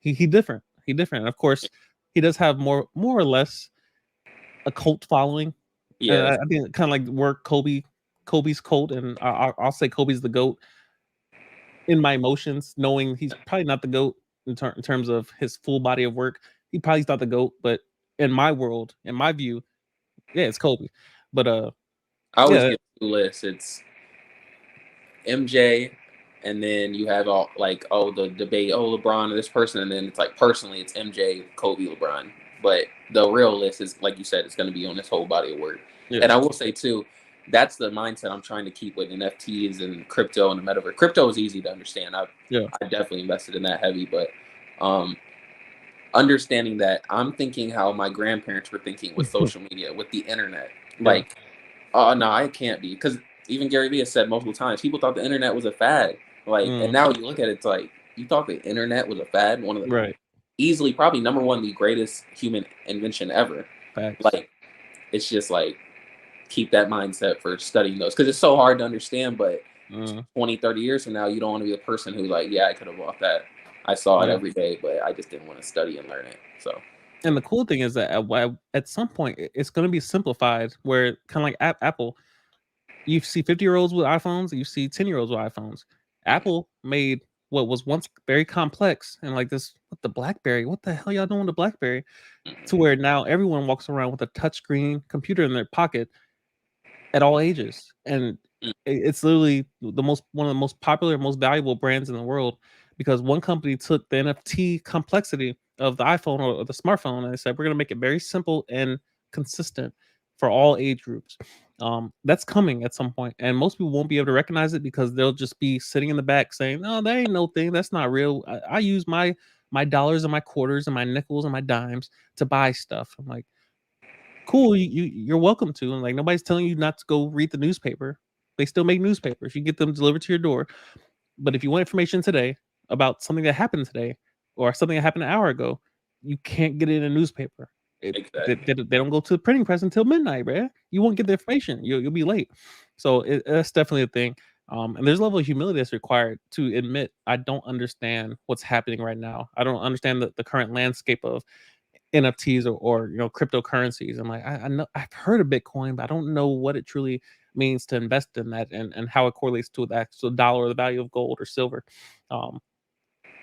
he different. He different. And of course, he does have more or less a cult following. Yes. I think kind of like where Kobe's cult, and I'll say Kobe's the goat in my emotions, knowing he's probably not the goat in terms of his full body of work. He probably's not the goat, but in my world, in my view, yeah, it's Kobe. But I always yeah, get two lists. It's MJ, and then you have all like, oh, the debate, oh, LeBron or this person, and then it's like personally it's MJ, Kobe, LeBron. But the real list is, like you said, it's going to be on this whole body of work. yeah, And I will say too, that's the mindset I'm trying to keep with NFTs and crypto and the metaverse. Crypto is easy to understand. yeah. I definitely invested in that heavy, but um, understanding that I'm thinking how my grandparents were thinking with social media, with the internet. Yeah. Like, oh no, I can't be, because even Gary Vee has said multiple times, people thought the internet was a fad. Like, and Mm, now you look at it, it's like you thought the internet was a fad, one of the right. easily probably number one, the greatest human invention ever. Facts. Like, it's just like keep that mindset for studying those, because it's so hard to understand. But Mm, 20, 30 years from now, you don't want to be the person who like, yeah, I could have bought that. I saw it yeah. every day, but I just didn't want to study and learn it. So And the cool thing is that at some point it's going to be simplified, where kind of like Apple, you see 50-year-olds with iPhones, and you see 10-year-olds with iPhones. Apple made what was once very complex and like this, what the BlackBerry, what the hell y'all doing with the BlackBerry, to mhm. where now everyone walks around with a touchscreen computer in their pocket at all ages, and it's literally one of the most popular, most valuable brands in the world, because one company took the NFT complexity of the iPhone or the smartphone, and they said we're going to make it very simple and consistent for all age groups. That's coming at some point, and most people won't be able to recognize it because they'll just be sitting in the back saying, "No, that ain't no thing. That's not real. I use my dollars and my quarters and my nickels and my dimes to buy stuff." I'm like, cool, you're welcome to, and like nobody's telling you not to go read the newspaper. They still make newspapers. You get them delivered to your door. But if you want information today about something that happened today or something that happened an hour ago, you can't get it in a newspaper. Exactly. They don't go to the printing press until midnight, bruh. You won't get the information. You'll be late. So that's definitely a thing. And there's a level of humility that's required to admit I don't understand what's happening right now. I don't understand the current landscape of NFTs or cryptocurrencies. I'm like, I know I've heard of Bitcoin, but I don't know what it truly means to invest in that, and how it correlates to the actual dollar or the value of gold or silver. Um,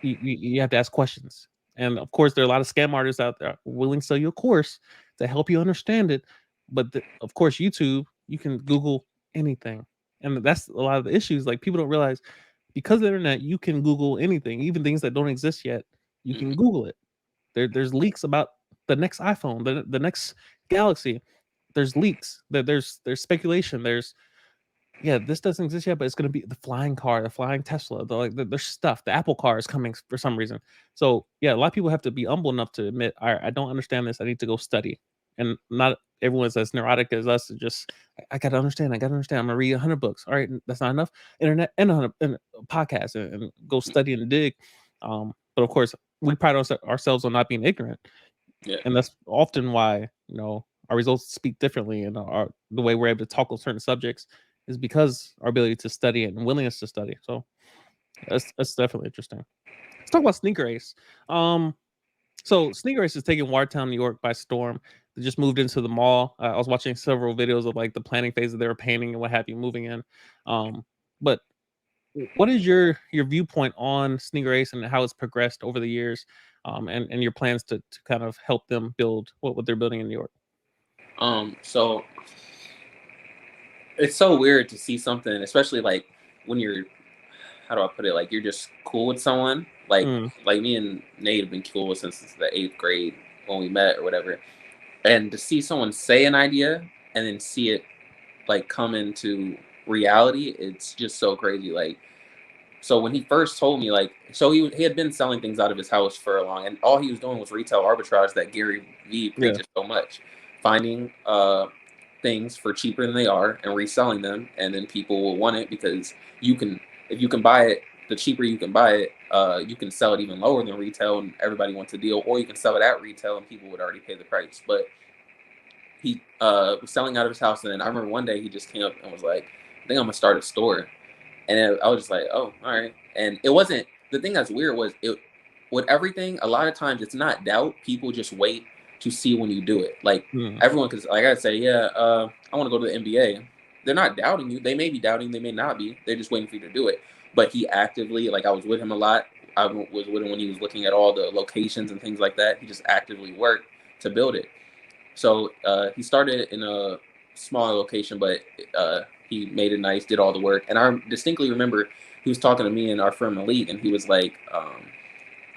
you have to ask questions, and of course, there are a lot of scam artists out there willing to sell you a course to help you understand it. But of course, YouTube, you can Google anything, and that's a lot of the issues. Like, people don't realize, because of the internet, you can Google anything, even things that don't exist yet. You can Mhm. Google it. There's leaks about the next iPhone, the next Galaxy. There's leaks. There's speculation. There's, yeah, this doesn't exist yet, but it's gonna be the flying car, the flying Tesla. There's stuff. The Apple car is coming for some reason. So yeah, a lot of people have to be humble enough to admit, all right, I don't understand this. I need to go study. And not everyone's as neurotic as us. To just, I gotta understand. I gotta understand. I'm gonna read 100 books. All right, that's not enough. Internet and 100 and podcasts, and go study and dig. But of course, we pride ourselves on not being ignorant, Yeah. and that's often why our results speak differently, and the way we're able to tackle certain subjects is because our ability to study and willingness to study. So that's definitely interesting. Let's talk about Sneaker Ace. Um, so Sneaker Ace is taking Watertown, New York by storm. They just moved into the mall. I was watching several videos of like the planning phase that they were painting and what have you, moving in. But what is your viewpoint on Sneaker Ace and how it's progressed over the years, and your plans to kind of help them build what they're building in New York? So it's so weird to see something, especially like when you're how do I put it? Like you're just cool with someone. Like Mm. like me and Nate have been cool since the 8th grade when we met or whatever. And to see someone say an idea and then see it like come into reality, it's just so crazy. Like so when he first told me, like, so he had been selling things out of his house for a long, and all he was doing was retail arbitrage that Gary Vee Yeah. preaches so much, finding things for cheaper than they are and reselling them, and then people will want it because you can, if you can buy it, the cheaper you can buy it, you can sell it even lower than retail, and everybody wants a deal, or you can sell it at retail and people would already pay the price. But he was selling out of his house, and then I remember one day he just came up and was like, "I think I'm gonna start a store." And I was just like, oh, all right. And it wasn't, the thing that's weird was it, with everything, a lot of times it's not doubt. People just wait to see when you do it. Like Mm. everyone, because like I say, yeah, I want to go to the NBA. They're not doubting you. They may be doubting, they may not be. They're just waiting for you to do it. But he actively, like I was with him a lot. I was with him when he was looking at all the locations and things like that. He just actively worked to build it. So he started in a smaller location, but he made it nice, did all the work. And I distinctly remember he was talking to me and our friend Malik, and he was like,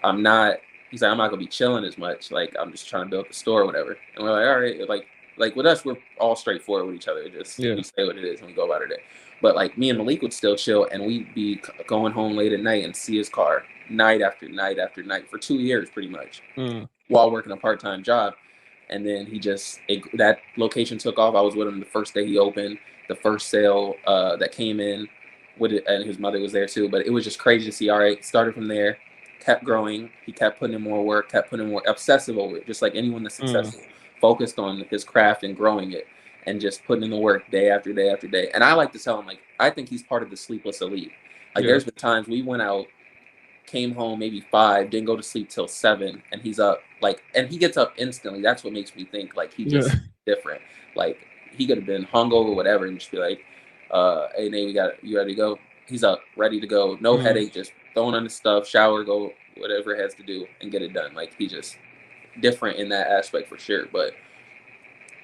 "I'm not." He's like, "I'm not gonna be chilling as much. Like, I'm just trying to build the store or whatever." And we're like, "All right." Like with us, we're all straightforward with each other. Just Yeah. we say what it is and we go about our day. But like me and Malik would still chill, and we'd be going home late at night and see his car night after night after night for 2 years, pretty much, Mm. while working a part-time job. And then that location took off. I was with him the first day he opened, the first sale that came in with it, and his mother was there too. But it was just crazy to see. All right, started from there, kept growing. He kept putting in more work, kept putting in more, obsessive over it, just like anyone that's Mm. successful, focused on his craft and growing it, and just putting in the work day after day after day. And I like to tell him, like, I think he's part of the sleepless elite. Like Yeah. there's been times we went out, came home maybe 5, didn't go to sleep till 7, and he's up, like, and he gets up instantly. That's what makes me think like he Yeah. just different. Like he could have been hungover, whatever, and just be like, "Hey, Nate, you ready to go?" He's up, ready to go, no Mm. headache, just throwing on his stuff, shower, go, whatever it has to do, and get it done. Like he just different in that aspect for sure. But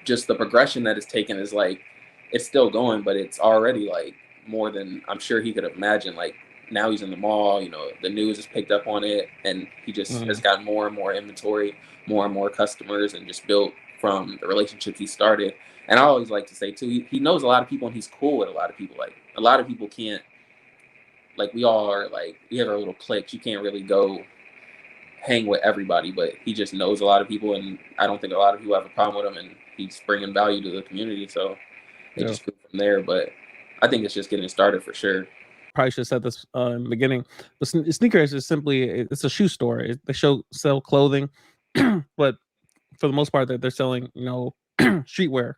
just the progression that it's taken is like it's still going, but it's already like more than I'm sure he could have imagined. Like now he's in the mall, the news has picked up on it, and he just has Mm. got more and more inventory, more and more customers, and just built from the relationships he started. And I always like to say too, he knows a lot of people and he's cool with a lot of people. Like a lot of people can't, like we all are, like we have our little cliques. You can't really go hang with everybody, but he just knows a lot of people, and I don't think a lot of people have a problem with him, and he's bringing value to the community. So it Yeah. just grew from there. But I think it's just getting started for sure. Probably should have said this in the beginning. But sneakers is simply it's a shoe store. They sell clothing, but for the most part, they're selling streetwear,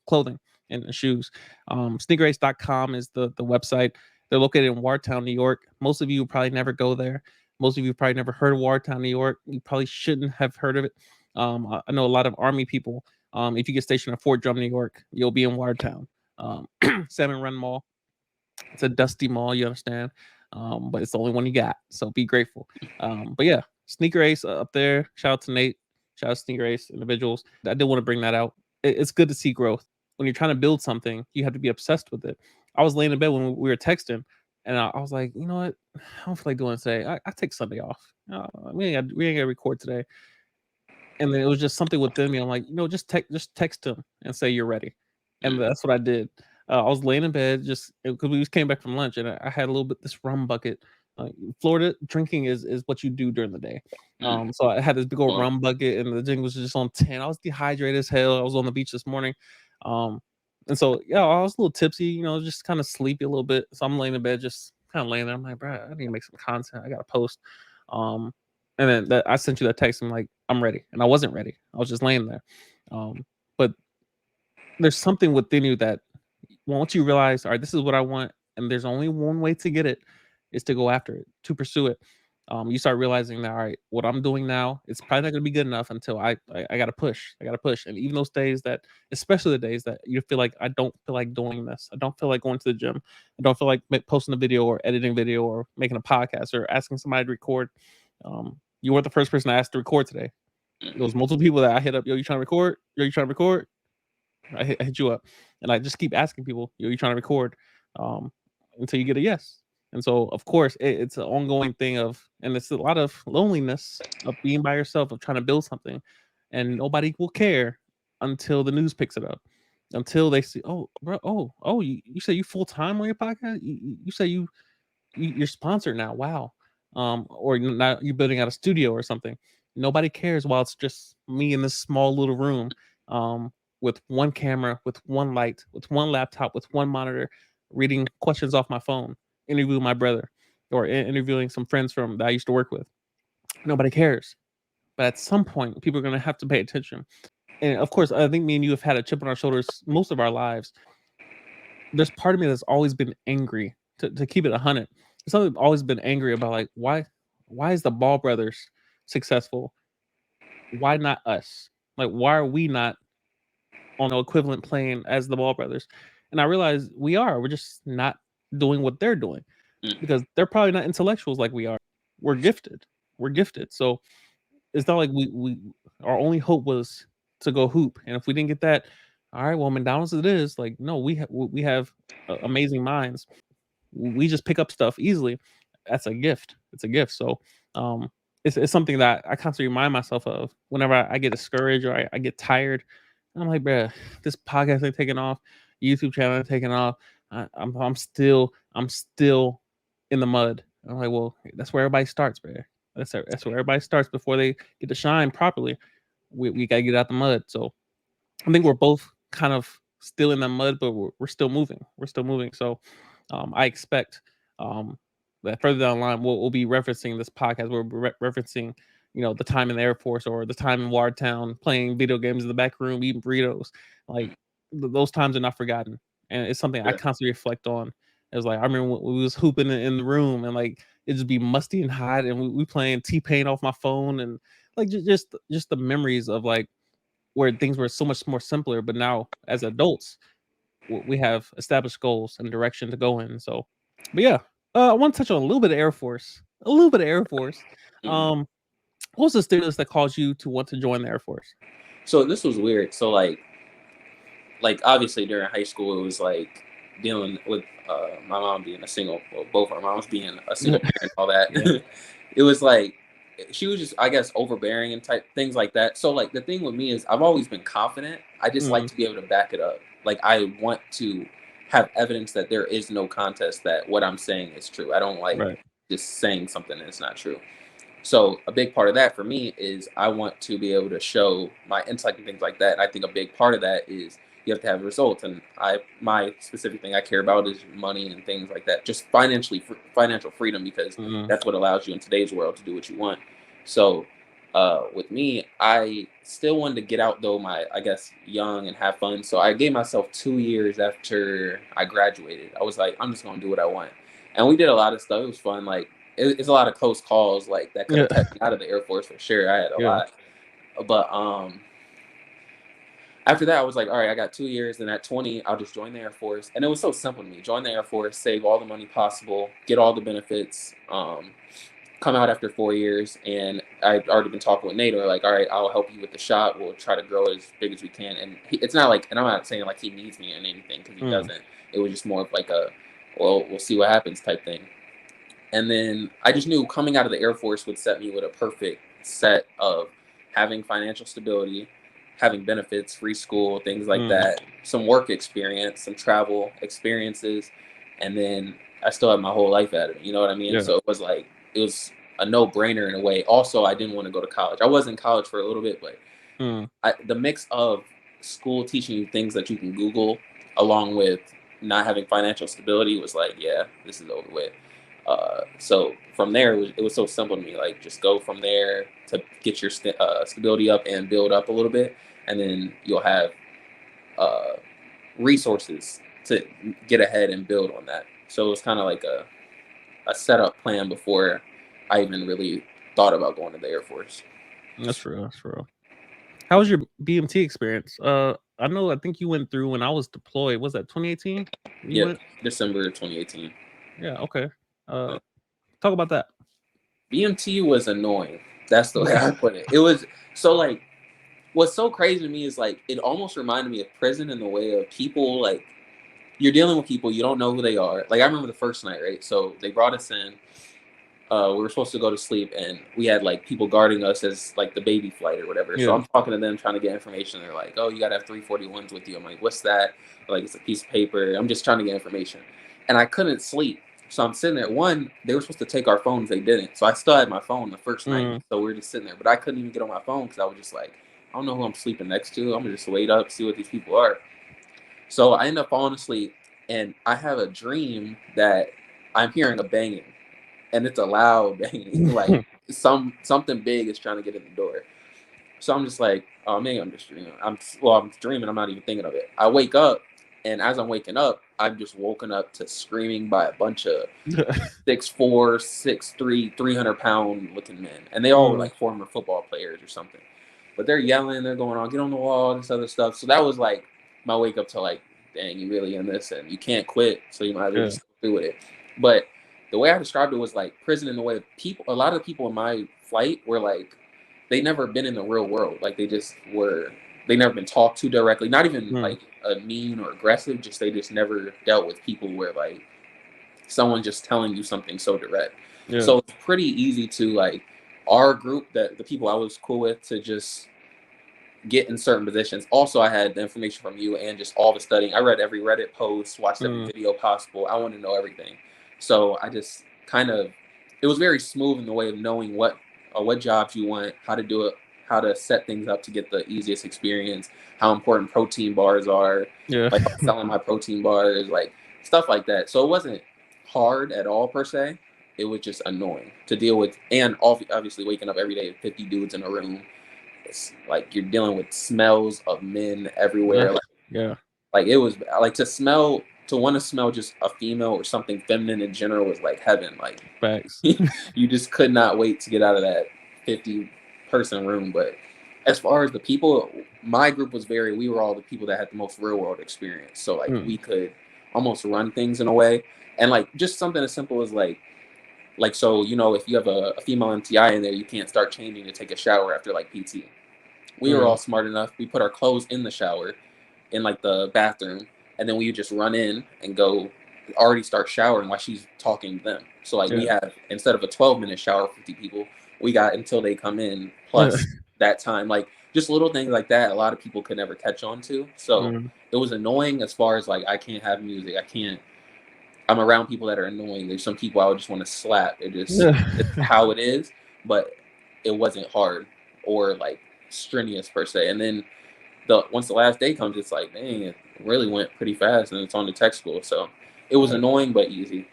clothing and shoes. Sneakerace.com is the website. They're located in Watertown, New York. Most of you probably never go there. Most of you probably never heard of Watertown, New York. You probably shouldn't have heard of it. I know a lot of Army people. If you get stationed at Fort Drum, New York, you'll be in Watertown. Salmon Run Mall. It's a dusty mall, you understand, but it's the only one you got. So be grateful. But yeah, Sneaker Ace up there. Shout out to Nate. Shout out to Sneaker Ace individuals. I did want to bring that out. It's good to see growth. When you're trying to build something, you have to be obsessed with it. I was laying in bed when we were texting, and I was like, you know what? I don't feel like doing it today. I take Sunday off. We ain't gonna record today. And then it was just something within me. I'm like, just text him and say you're ready. And Mm, that's what I did. I was laying in bed just because we just came back from lunch, and I had a little bit this rum bucket. Florida drinking is what you do during the day. mm, So I had this big old well, rum bucket, and the drink was just on 10. I was dehydrated as hell. I was on the beach this morning. Um, and so yeah, I was a little tipsy, just kind of sleepy a little bit. So I'm laying in bed, just kind of laying there. I'm like, bro, I need to make some content. I got to post. Um, and then I sent you that text. I'm like, I'm ready, and I wasn't ready. I was just laying there. But there's something within you that once you realize, all right, this is what I want, and there's only one way to get it, is to go after it, to pursue it. You start realizing that, all right, what I'm doing now, it's probably not going to be good enough until I got to push. I got to push. And even those days that, especially the days that you feel like I don't feel like doing this, I don't feel like going to the gym, I don't feel like posting a video or editing video or making a podcast or asking somebody to record. You weren't the first person I asked to record today. There was mm, multiple people that I hit up. Yo, you trying to record? Yo, you trying to record? I hit you up, and I just keep asking people, "Yo, you trying to record?" Um, until you get a yes. And so, of course, it's an ongoing thing of, and it's a lot of loneliness of being by yourself, of trying to build something, and nobody will care until the news picks it up, until they see, oh, bro, oh, you say you full time on your podcast, you say you're sponsored now, wow, or now you're building out a studio or something. Nobody cares while it's just me in this small little room, um, with one camera, with one light, with one laptop, with one monitor, reading questions off my phone, interviewing my brother, or interviewing some friends from that I used to work with. Nobody cares. But at some point, people are gonna have to pay attention. And of course, I think me and you have had a chip on our shoulders most of our lives. There's part of me that's always been angry, to keep it 100. Something always been angry about, like, why is the Ball brothers successful? Why not us? Like, why are we not on an equivalent plane as the Ball brothers? And I realize we are. We're just not doing what they're doing, Mm. because they're probably not intellectuals like we are. We're gifted. We're gifted. So it's not like we our only hope was to go hoop, and if we didn't get that, all right, well, McDonald's it is. Like, no, we have amazing minds. We just pick up stuff easily. That's a gift. It's a gift. So um it's something that I constantly remind myself of whenever I get discouraged or I get tired. I'm like, bruh, this podcast ain't taking off, YouTube channel ain't taking off. I'm still in the mud. I'm like, well, that's where everybody starts, bruh. That's where everybody starts before they get to shine properly. We gotta get out the mud. So I think we're both kind of still in the mud, but we're still moving. We're still moving. So I expect um, that further down the line, we'll be referencing this podcast. We're referencing, the time in the Air Force or the time in Watertown playing video games in the back room, eating burritos. Like, those times are not forgotten. And it's something I Yeah. constantly reflect on. It was like, I remember when we was hooping in the room, and like it just be musty and hot, and we playing T-Pain off my phone, and like just the memories of, like, where things were so much more simpler. But now as adults, we have established goals and direction to go in. So, but yeah, I want to touch on a little bit of Air Force, a little bit of Air Force. Mm. Um, what was the stimulus that caused you to want to join the Air Force? So this was weird. So like obviously during high school it was like dealing with my mom being a single, well, both our moms being a single parent, all that. Yeah. It was like she was just, I guess, overbearing and type things like that. So like the thing with me is I've always been confident. I just like Mm, to be able to back it up. Like I want to have evidence that there is no contest that what I'm saying is true. I don't like right. just saying something that's not true. So a big part of that for me is I want to be able to show my intellect and things like that. And I think a big part of that is you have to have results. And my specific thing I care about is money and things like that. Just financial freedom, because Mm, that's what allows you in today's world to do what you want. So with me, I still wanted to get out though my, I guess, young and have fun. So I gave myself 2 years after I graduated. I was like, I'm just gonna do what I want. And we did a lot of stuff. It was fun. Like it's a lot of close calls like that could yeah. have kept me out of the Air Force for sure. I had a Yeah. lot, but after that I was like, all right, I got 2 years, and at 20 I'll just join the Air Force. And it was so simple to me: join the Air Force, save all the money possible, get all the benefits, come out after 4 years. And I'd already been talking with Nate. We're like, all right, I'll help you with the shop. We'll try to grow as big as we can. And it's not like, and I'm not saying like he needs me in anything, because he Mm, doesn't. It was just more of like a, well, we'll see what happens type thing. And then I just knew coming out of the Air Force would set me with a perfect set of having financial stability, having benefits, free school, things like mm, that, some work experience, some travel experiences, and then I still have my whole life at it. You know what I mean? yeah. So it was like, it was a no brainer in a way. Also, I didn't want to go to college. I was in college for a little bit, but Mm, the mix of school teaching you things that you can Google, along with not having financial stability, was like, yeah, this is over with. So from there, it was so simple to me. Like, just go from there to get your stability up and build up a little bit, and then you'll have uh, resources to get ahead and build on that. So it was kind of like a setup plan before I even really thought about going to the Air Force. that's real. That's real. How was your BMT experience? I think you went through when I was deployed. Was that 2018? You Yep, went? December 2018. Yeah. Okay. Uh, talk about that. BMT was annoying. That's the way Yeah. I put it. It was so like, what's so crazy to me is like it almost reminded me of prison in the way of people like you're dealing with people, you don't know who they are. Like I remember the first night, right? So they brought us in. We were supposed to go to sleep, and we had like people guarding us as like the baby flight or whatever. So Yeah. I'm talking to them, trying to get information. They're like, "Oh, you gotta have 341s with you." I'm like, "What's that?" They're like, "It's a piece of paper." I'm just trying to get information, and I couldn't sleep. So I'm sitting there. One, they were supposed to take our phones, they didn't. So I still had my phone the first night. Mm. So we were just sitting there, but I couldn't even get on my phone because I was just like, I don't know who I'm sleeping next to. I'm gonna just wait up, see what these people are. So I end up falling asleep, and I have a dream that I'm hearing a banging, and it's a loud banging, like something big is trying to get in the door. So I'm just like, oh man, I'm just dreaming. I'm dreaming. I'm not even thinking of it. I wake up, and as I'm waking up, I'm just woken up to screaming by a bunch of 6'4", 6'3", 300-pound looking men, and they all were Mm. like former football players or something. But they're yelling, they're going on, get on the wall, this other stuff. So that was like my wake up to like, dang, you really in this, and you can't quit, so you might as well Yeah. just go through with it. But the way I described it was like prison in the way of people. A lot of the people in my flight were like, they never been in the real world. Like they just were, they never been talked to directly. Not even Mm. like a mean or aggressive. Just they just never dealt with people where like someone just telling you something so direct. Yeah. So it's pretty easy to like our group, that the people I was cool with, to just get in certain positions. Also, I had the information from you and just all the studying. I read every Reddit post, watched every Mm. video possible. I wanted to know everything. So I just kind of, it was very smooth in the way of knowing what jobs you want, how to do it, how to set things up to get the easiest experience, how important protein bars are, Yeah. like selling my protein bars, like stuff like that. So it wasn't hard at all per se. It was just annoying to deal with, and obviously waking up every day with 50 dudes in a room. It's like you're dealing with smells of men everywhere. Yeah. Like it was like to want to smell just a female or something feminine in general was like heaven. Like Facts. you just could not wait to get out of that 50-person room. But as far as the people, my group was we were all the people that had the most real world experience. So like Mm. we could almost run things in a way. And like just something as simple as like so, if you have a female MTI in there, you can't start changing to take a shower after like PT. We were Yeah. all smart enough. We put our clothes in the shower, in like the bathroom, and then we would just run in and go already start showering while she's talking to them. So like we Yeah. have, instead of a 12-minute shower for 50 people, we got until they come in plus that time. Like just little things like that, a lot of people could never catch on to. So Mm. it was annoying as far as like I can't have music. I can't. I'm around people that are annoying. There's some people I would just want to slap. It's how it is, but it wasn't hard or like strenuous per se. And then once the last day comes, it's like, dang, it really went pretty fast, and it's on the tech school. So it was Right. annoying but easy.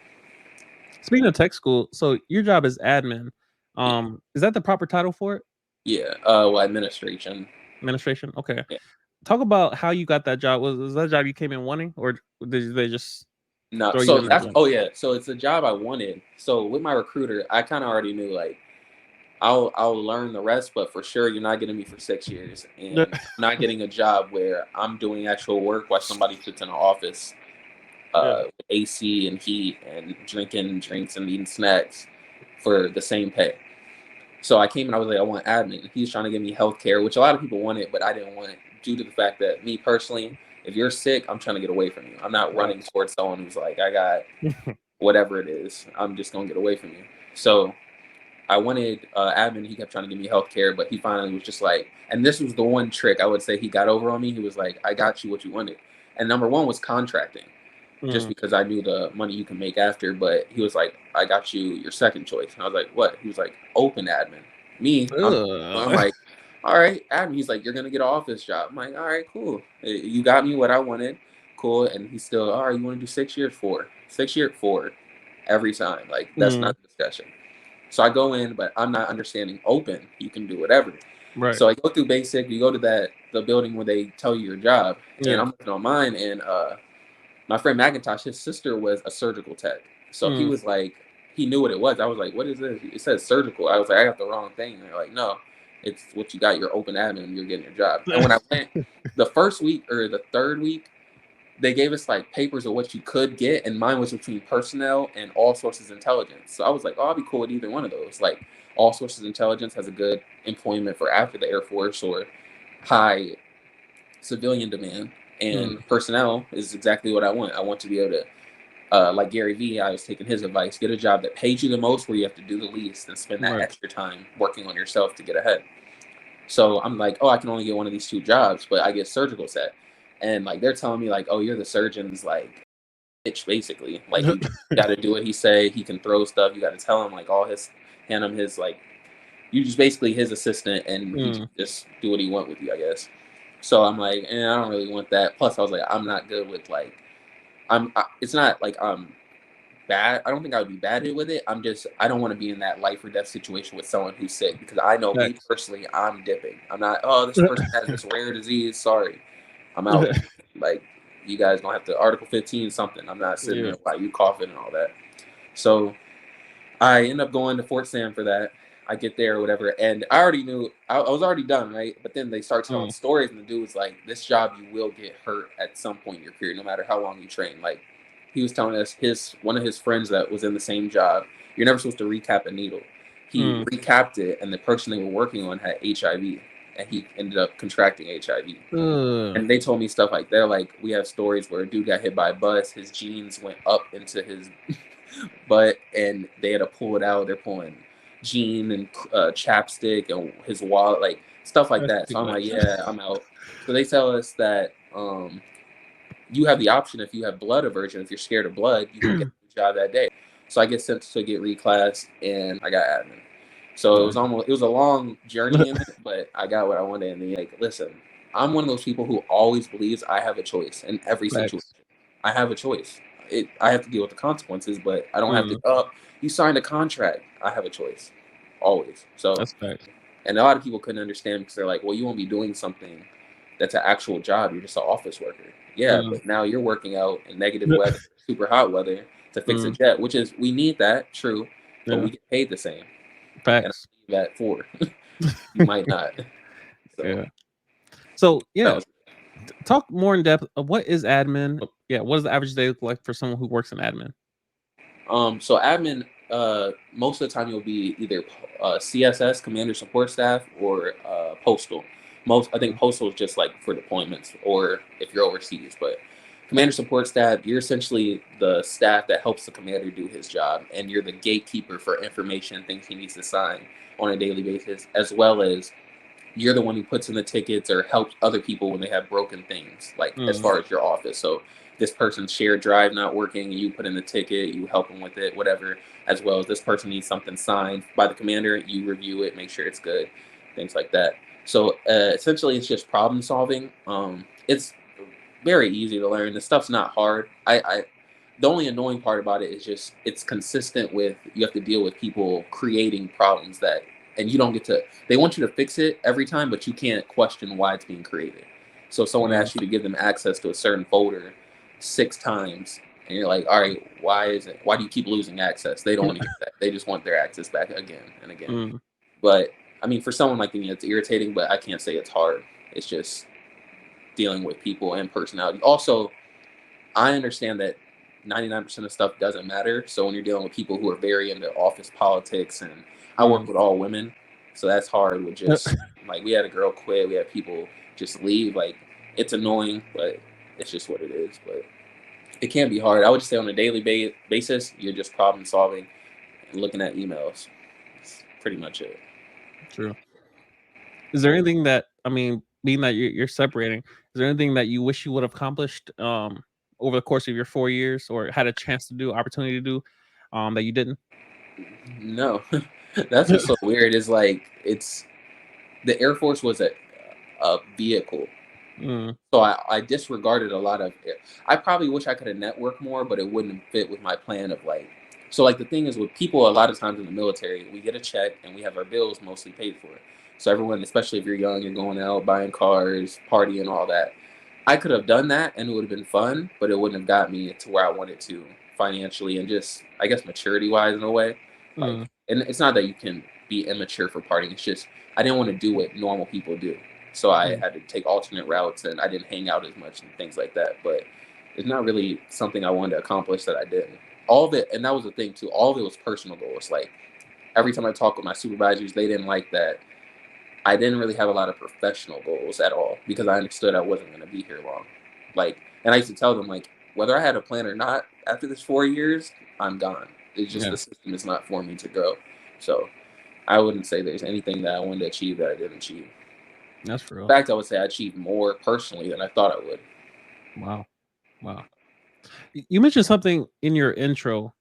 Speaking of tech school, so your job is admin. Yeah, Is that the proper title for it? yeah. Well, administration. Administration. Okay. Yeah. Talk about how you got that job. Was that a job you came in wanting, or did they just No, throw you so in that that's job? oh yeah. So it's a job I wanted. So with my recruiter, I kind of already knew like I'll learn the rest, but for sure you're not getting me for 6 years, Yeah. and I'm not getting a job where I'm doing actual work while somebody sits in an office, Yeah. with AC and heat and drinking drinks and eating snacks for the same pay. So I came and I was like, I want admin. He's trying to give me healthcare, which a lot of people wanted, but I didn't want it due to the fact that me personally, if you're sick, I'm trying to get away from you. I'm not running Facts. towards someone who's like, I got whatever it is. I'm just gonna get away from you. So I wanted admin. He kept trying to give me healthcare, but he finally was just like, and this was the one trick I would say he got over on me. He was like, I got you what you wanted. And number one was contracting, just Mm. because I knew the money you can make after. But he was like, I got you your second choice. And I was like, what? He was like, open admin. Me, I'm Ugh. like, all right, admin. He's like, you're gonna get an office job. I'm like, all right, cool. You got me what I wanted, cool. And he's still, all right. You want to do 6 years? 4. 6 year 4, every time. Like that's Mm. not the discussion. So I go in, but I'm not understanding open. You can do whatever. Right. So I go through basic. You go to the building where they tell you your job, and Yeah. I'm looking on mine, and my friend Macintosh, his sister was a surgical tech. So he Mm. was like, he knew what it was. I was like, what is this? It says surgical. I was like, I got the wrong thing. And they're like, no, it's what you got. You're open admin. You're getting your job. And when I went the first week or the third week, they gave us like papers of what you could get, and mine was between personnel and all sources intelligence. So I was like, oh, I'll be cool with either one of those. Like all sources intelligence has a good employment for after the Air Force or high civilian demand, And personnel is exactly what I want. I want to be able to, like Gary Vee, I was taking his advice: get a job that pays you the most, where you have to do the least, and spend that Right. extra time working on yourself to get ahead. So I'm like, oh, I can only get one of these two jobs, but I get surgical set, and like they're telling me like, oh, you're the surgeon's like bitch, basically. Like you got to do what he say. He can throw stuff. You got to tell him like all his, hand him his like, you just basically his assistant, and he just do what he want with you, I guess. So I'm like, I don't really want that. Plus, I was like, I'm not good with like, it's not like I'm bad. I don't think I would be bad with it. I don't want to be in that life or death situation with someone who's sick, because I know me Facts. personally, I'm dipping. I'm not, oh, this person has this rare disease. Sorry, I'm out. Like, you guys don't have to Article 15 something. I'm not sitting there while you coughing and all that. So I end up going to Fort Sam for that. I get there or whatever, and I already knew I was already done, right? But then they start telling stories, and the dude was like, "This job, you will get hurt at some point in your career, no matter how long you train." Like, he was telling us one of his friends that was in the same job. You're never supposed to recap a needle. He recapped it, and the person they were working on had HIV, and he ended up contracting HIV. And they told me stuff like, they're like, we have stories where a dude got hit by a bus, his jeans went up into his butt, and they had to pull it out. They're pulling jean and chapstick and his wallet, like stuff like That's that. too So I'm like, much. yeah, I'm out. So they tell us that you have the option, if you have blood aversion, if you're scared of blood, you can get a job that day. So I get sent to get reclassed, and I got admin. So it was a long journey in it, but I got what I wanted. And like, listen, I'm one of those people who always believes I have a choice in every situation. Facts. I have a choice. I have to deal with the consequences, but I don't have to. Oh, you signed a contract. I have a choice, always. So, That's facts. and a lot of people couldn't understand, because they're like, well, you won't be doing something that's an actual job. You're just an office worker. Yeah, but now you're working out in negative weather, super hot weather, to fix a jet, which is, we need that, true, but Yeah. we get paid the same. And I Facts. believe that for you might not. So Yeah. So that yeah, was. talk more in depth of what is admin. Yeah, what does the average day look like for someone who works in admin? So admin, most of the time you'll be either CSS, Commander Support Staff, or Postal. I think Postal is just like for deployments or if you're overseas. But Commander Support Staff, you're essentially the staff that helps the commander do his job, and you're the gatekeeper for information, things he needs to sign on a daily basis, as well as you're the one who puts in the tickets or helps other people when they have broken things, like as far as your office. So this person's shared drive not working, you put in the ticket, you help them with it, whatever, as well as this person needs something signed by the commander, you review it, make sure it's good, things like that. So essentially it's just problem solving. It's very easy to learn. The stuff's not hard. The only annoying part about it is just it's consistent with, you have to deal with people creating problems that, and you don't get to, they want you to fix it every time, but you can't question why it's being created. So if someone asks you to give them access to a certain folder 6 times, and you're like, all right, why do you keep losing access? They don't want to get that. They just want their access back again and again. But I mean, for someone like me, it's irritating, but I can't say it's hard. It's just dealing with people and personality. Also, I understand that 99% of stuff doesn't matter. So when you're dealing with people who are very into office politics, and I work with all women, so that's hard with just like, we had a girl quit, we had people just leave. Like, it's annoying, but it's just what it is. But it can be hard. I would just say on a daily basis, you're just problem solving and looking at emails. That's pretty much it. True. Is there anything that, I mean, being that you're separating, is there anything that you wish you would have accomplished over the course of your 4 years, or had a chance to do, opportunity to do, that you didn't? No, that's what's so weird. Is like, it's the Air Force was a vehicle. So I disregarded a lot of it. I probably wish I could have networked more, but it wouldn't fit with my plan of like. So like the thing is with people, a lot of times in the military, we get a check and we have our bills mostly paid for. So everyone, especially if you're young, you're going out buying cars, partying, all that. I could have done that and it would have been fun, but it wouldn't have got me to where I wanted to financially and just, I guess, maturity wise in a way. Like, and it's not that you can be immature for partying. It's just I didn't want to do what normal people do. So I had to take alternate routes, and I didn't hang out as much and things like that. But it's not really something I wanted to accomplish that I didn't. All of it, and that was the thing too, all of it was personal goals. Like, every time I talk with my supervisors, they didn't like that I didn't really have a lot of professional goals at all, because I understood I wasn't going to be here long. Like, and I used to tell them like, whether I had a plan or not, after this 4 years, I'm gone. It's just Yeah, the system is not for me to grow. So I wouldn't say there's anything that I wanted to achieve that I didn't achieve. that's real. In fact, I would say I achieved more personally than I thought I would. Wow, wow. You mentioned something in your intro,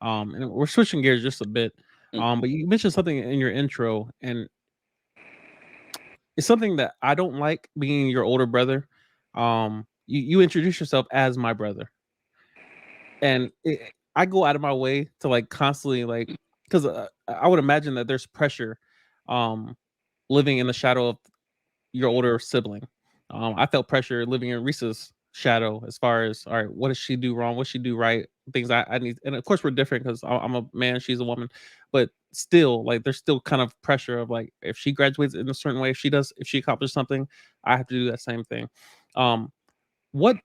and we're switching gears just a bit, Mm-hmm. but you mentioned something in your intro, and it's something that I don't like being your older brother. You introduce yourself as my brother, and I go out of my way to like constantly like because I would imagine that there's pressure, um, living in the shadow of your older sibling. I felt pressure living in Risa's shadow as far as all right, what does she do wrong? What she do right? Things I need, and of course we're different because I'm a man, she's a woman, but still, like there's still kind of pressure of like if she graduates in a certain way, if she accomplishes something, I have to do that same thing. Um, what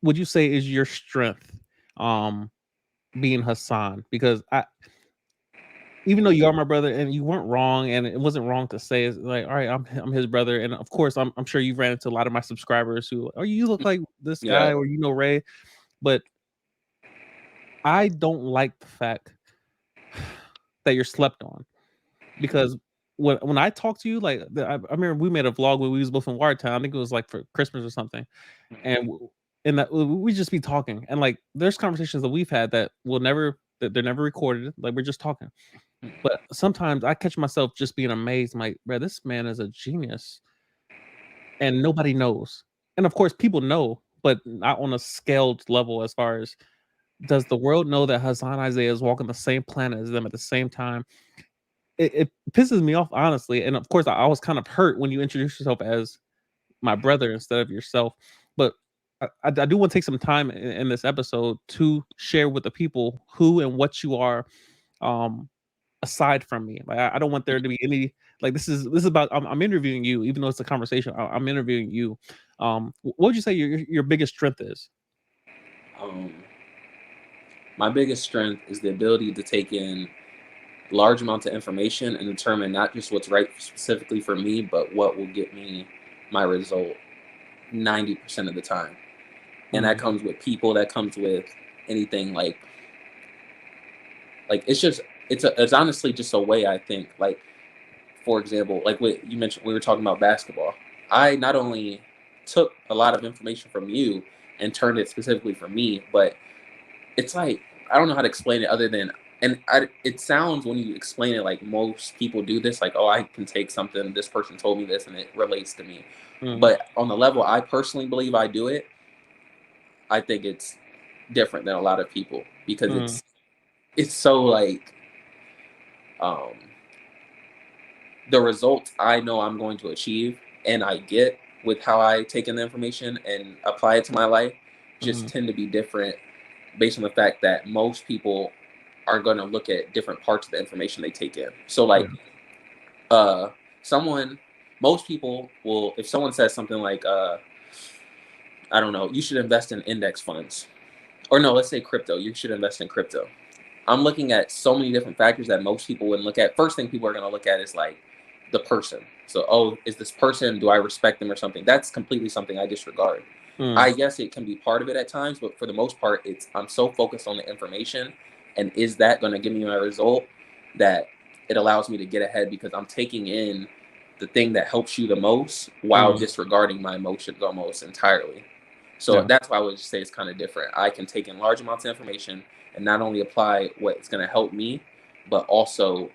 would you say is your strength? Um, being Hassan because I even though you are my brother and you weren't wrong and it wasn't wrong to say it's like, all right, I'm his brother. And of course I'm sure you've ran into a lot of my subscribers who, oh, you look like this Yeah. guy or Ray, but I don't like the fact that you're slept on because when I talk to you, like I remember we made a vlog when we was both in Watertown. I think it was like for Christmas or something, and and that we just be talking and like there's conversations that we've had that will never that they're never recorded. Like we're just talking. But sometimes I catch myself just being amazed, I'm like, "Bro, this man is a genius," and nobody knows. And of course, people know, but not on a scaled level as far as does the world know that Hassan Isaiah is walking the same planet as them at the same time? It pisses me off, honestly. And of course, I was kind of hurt when you introduced yourself as my brother instead of yourself. But I do want to take some time in this episode to share with the people who and what you are. Um, Aside from me. Like I don't want there to be any like this is about I'm interviewing you, even though it's a conversation. I'm interviewing you. What would you say your biggest strength is? Um, my biggest strength is the ability to take in large amounts of information and determine not just what's right specifically for me, but what will get me my result 90% of the time. And that Mm, comes with people, that comes with anything like it's honestly just a way I think. Like, for example, like what you mentioned, we were talking about basketball. I not only took a lot of information from you and turned it specifically for me, but it's like I don't know how to explain it other than it sounds when you explain it like most people do this, like, oh, I can take something, this person told me this and it relates to me. mm, But on the level I personally believe I do it, I think it's different than a lot of people because mm, it's so like um the results I know I'm going to achieve and I get with how I take in the information and apply it to my life just mm, tend to be different based on the fact that most people are going to look at different parts of the information they take in. So yeah, like uh someone most people will if someone says something like I don't know, you should invest in index funds. Or no, let's say crypto. You should invest in crypto. I'm looking at so many different factors that most people wouldn't look at. First thing people are going to look at is like the person. So, oh, is this person, do I respect them or something? That's completely something I disregard. mm, I guess it can be part of it at times, but for the most part, it's I'm so focused on the information and is that going to give me my result that it allows me to get ahead because I'm taking in the thing that helps you the most while mm, disregarding my emotions almost entirely. So yeah, that's why I would say it's kind of different. I can take in large amounts of information and not only apply what's going to help me, but also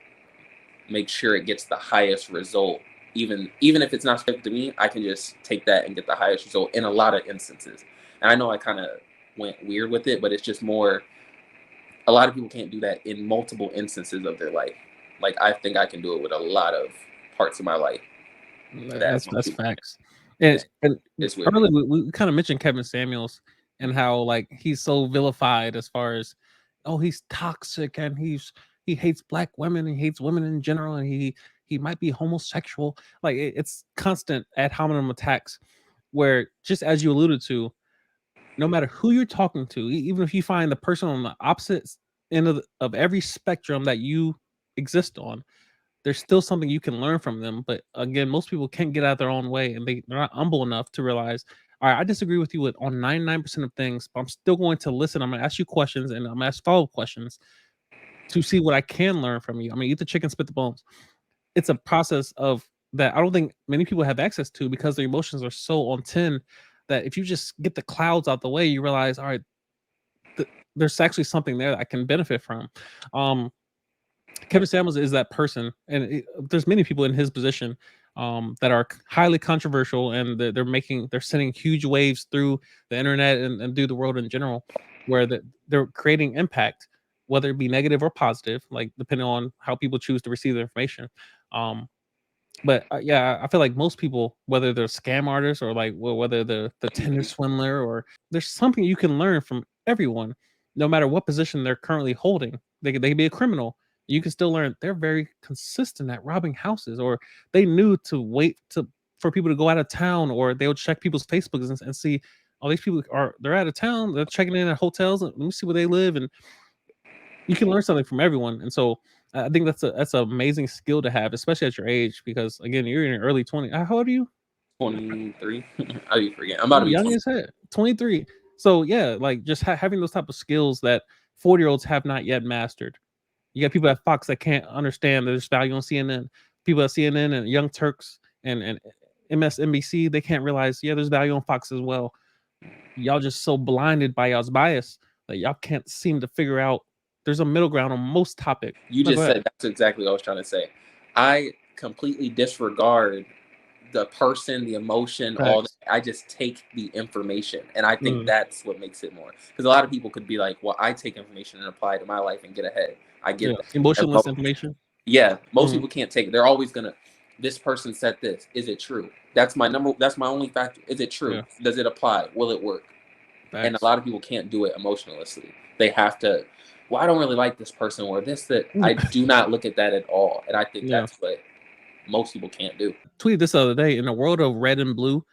make sure it gets the highest result. Even if it's not specific to me, I can just take that and get the highest result in a lot of instances. And I know I kind of went weird with it, but it's just more. A lot of people can't do that in multiple instances of their life. Like I think I can do it with a lot of parts of my life that most that's people. facts. It's And it's weird. earlier we kind of mentioned Kevin Samuels and how like he's so vilified as far as oh he's toxic and he hates black women, he hates women in general, and he might be homosexual. Like it's constant ad hominem attacks where just as you alluded to, no matter who you're talking to, even if you find the person on the opposite end of every spectrum that you exist on, there's still something you can learn from them. But again, most people can't get out their own way and they're not humble enough to realize, all right, I disagree with you with on 99% of things, but I'm still going to listen. I'm going to ask you questions and I'm going to ask follow up questions to see what I can learn from you. I mean, eat the chicken, spit the bones. It's a process of that I don't think many people have access to because their emotions are so on 10 that if you just get the clouds out the way, you realize, all right, there's actually something there that I can benefit from. Um, Kevin Samuels is that person, and there's many people in his position that are highly controversial, and they're sending huge waves through the internet and through the world in general, where they're creating impact, whether it be negative or positive, like depending on how people choose to receive the information. Um, but yeah, I feel like most people, whether they're scam artists or like whether the Tinder Mhm. swindler, or there's something you can learn from everyone, no matter what position they're currently holding. They could be a criminal. You can still learn they're very consistent at robbing houses, or they knew to wait to for people to go out of town, or they would check people's Facebooks and see all these people they're out of town, they're checking in at hotels. Let me see where they live, and you can learn something from everyone. And so I think that's an amazing skill to have, especially at your age, because again, you're in your early 20s. How old are you? 23. I be forgetting. I'm about You're to be young 20. as heck, 23. So yeah, like just having those type of skills that 40-year-olds have not yet mastered. You got people at Fox that can't understand there's value on CNN. People at CNN and Young Turks and MSNBC, they can't realize, yeah, there's value on Fox as well. Y'all just so blinded by y'all's bias that y'all can't seem to figure out there's a middle ground on most topics. You No, go just ahead. said that's exactly what I was trying to say. I completely disregard the person, the emotion, all that. Facts. I just take the information, and I think Mm, that's what makes it more. Because a lot of people could be like, "Well, I take information and apply it to my life and get ahead." I yeah, get that. And emotionless information. yeah, most Mm, people can't take it. They're always gonna. This person said this. Is it true? That's my number. That's my only factor. Is it true? yeah, Does it apply? Will it work? And a facts. lot of people can't do it emotionlessly. They have to. Well, I don't really like this person, or this that. Mm, I do not look at that at all, and I think yeah. that's what most people can't do. Tweeted this the other day. In a world of red and blue,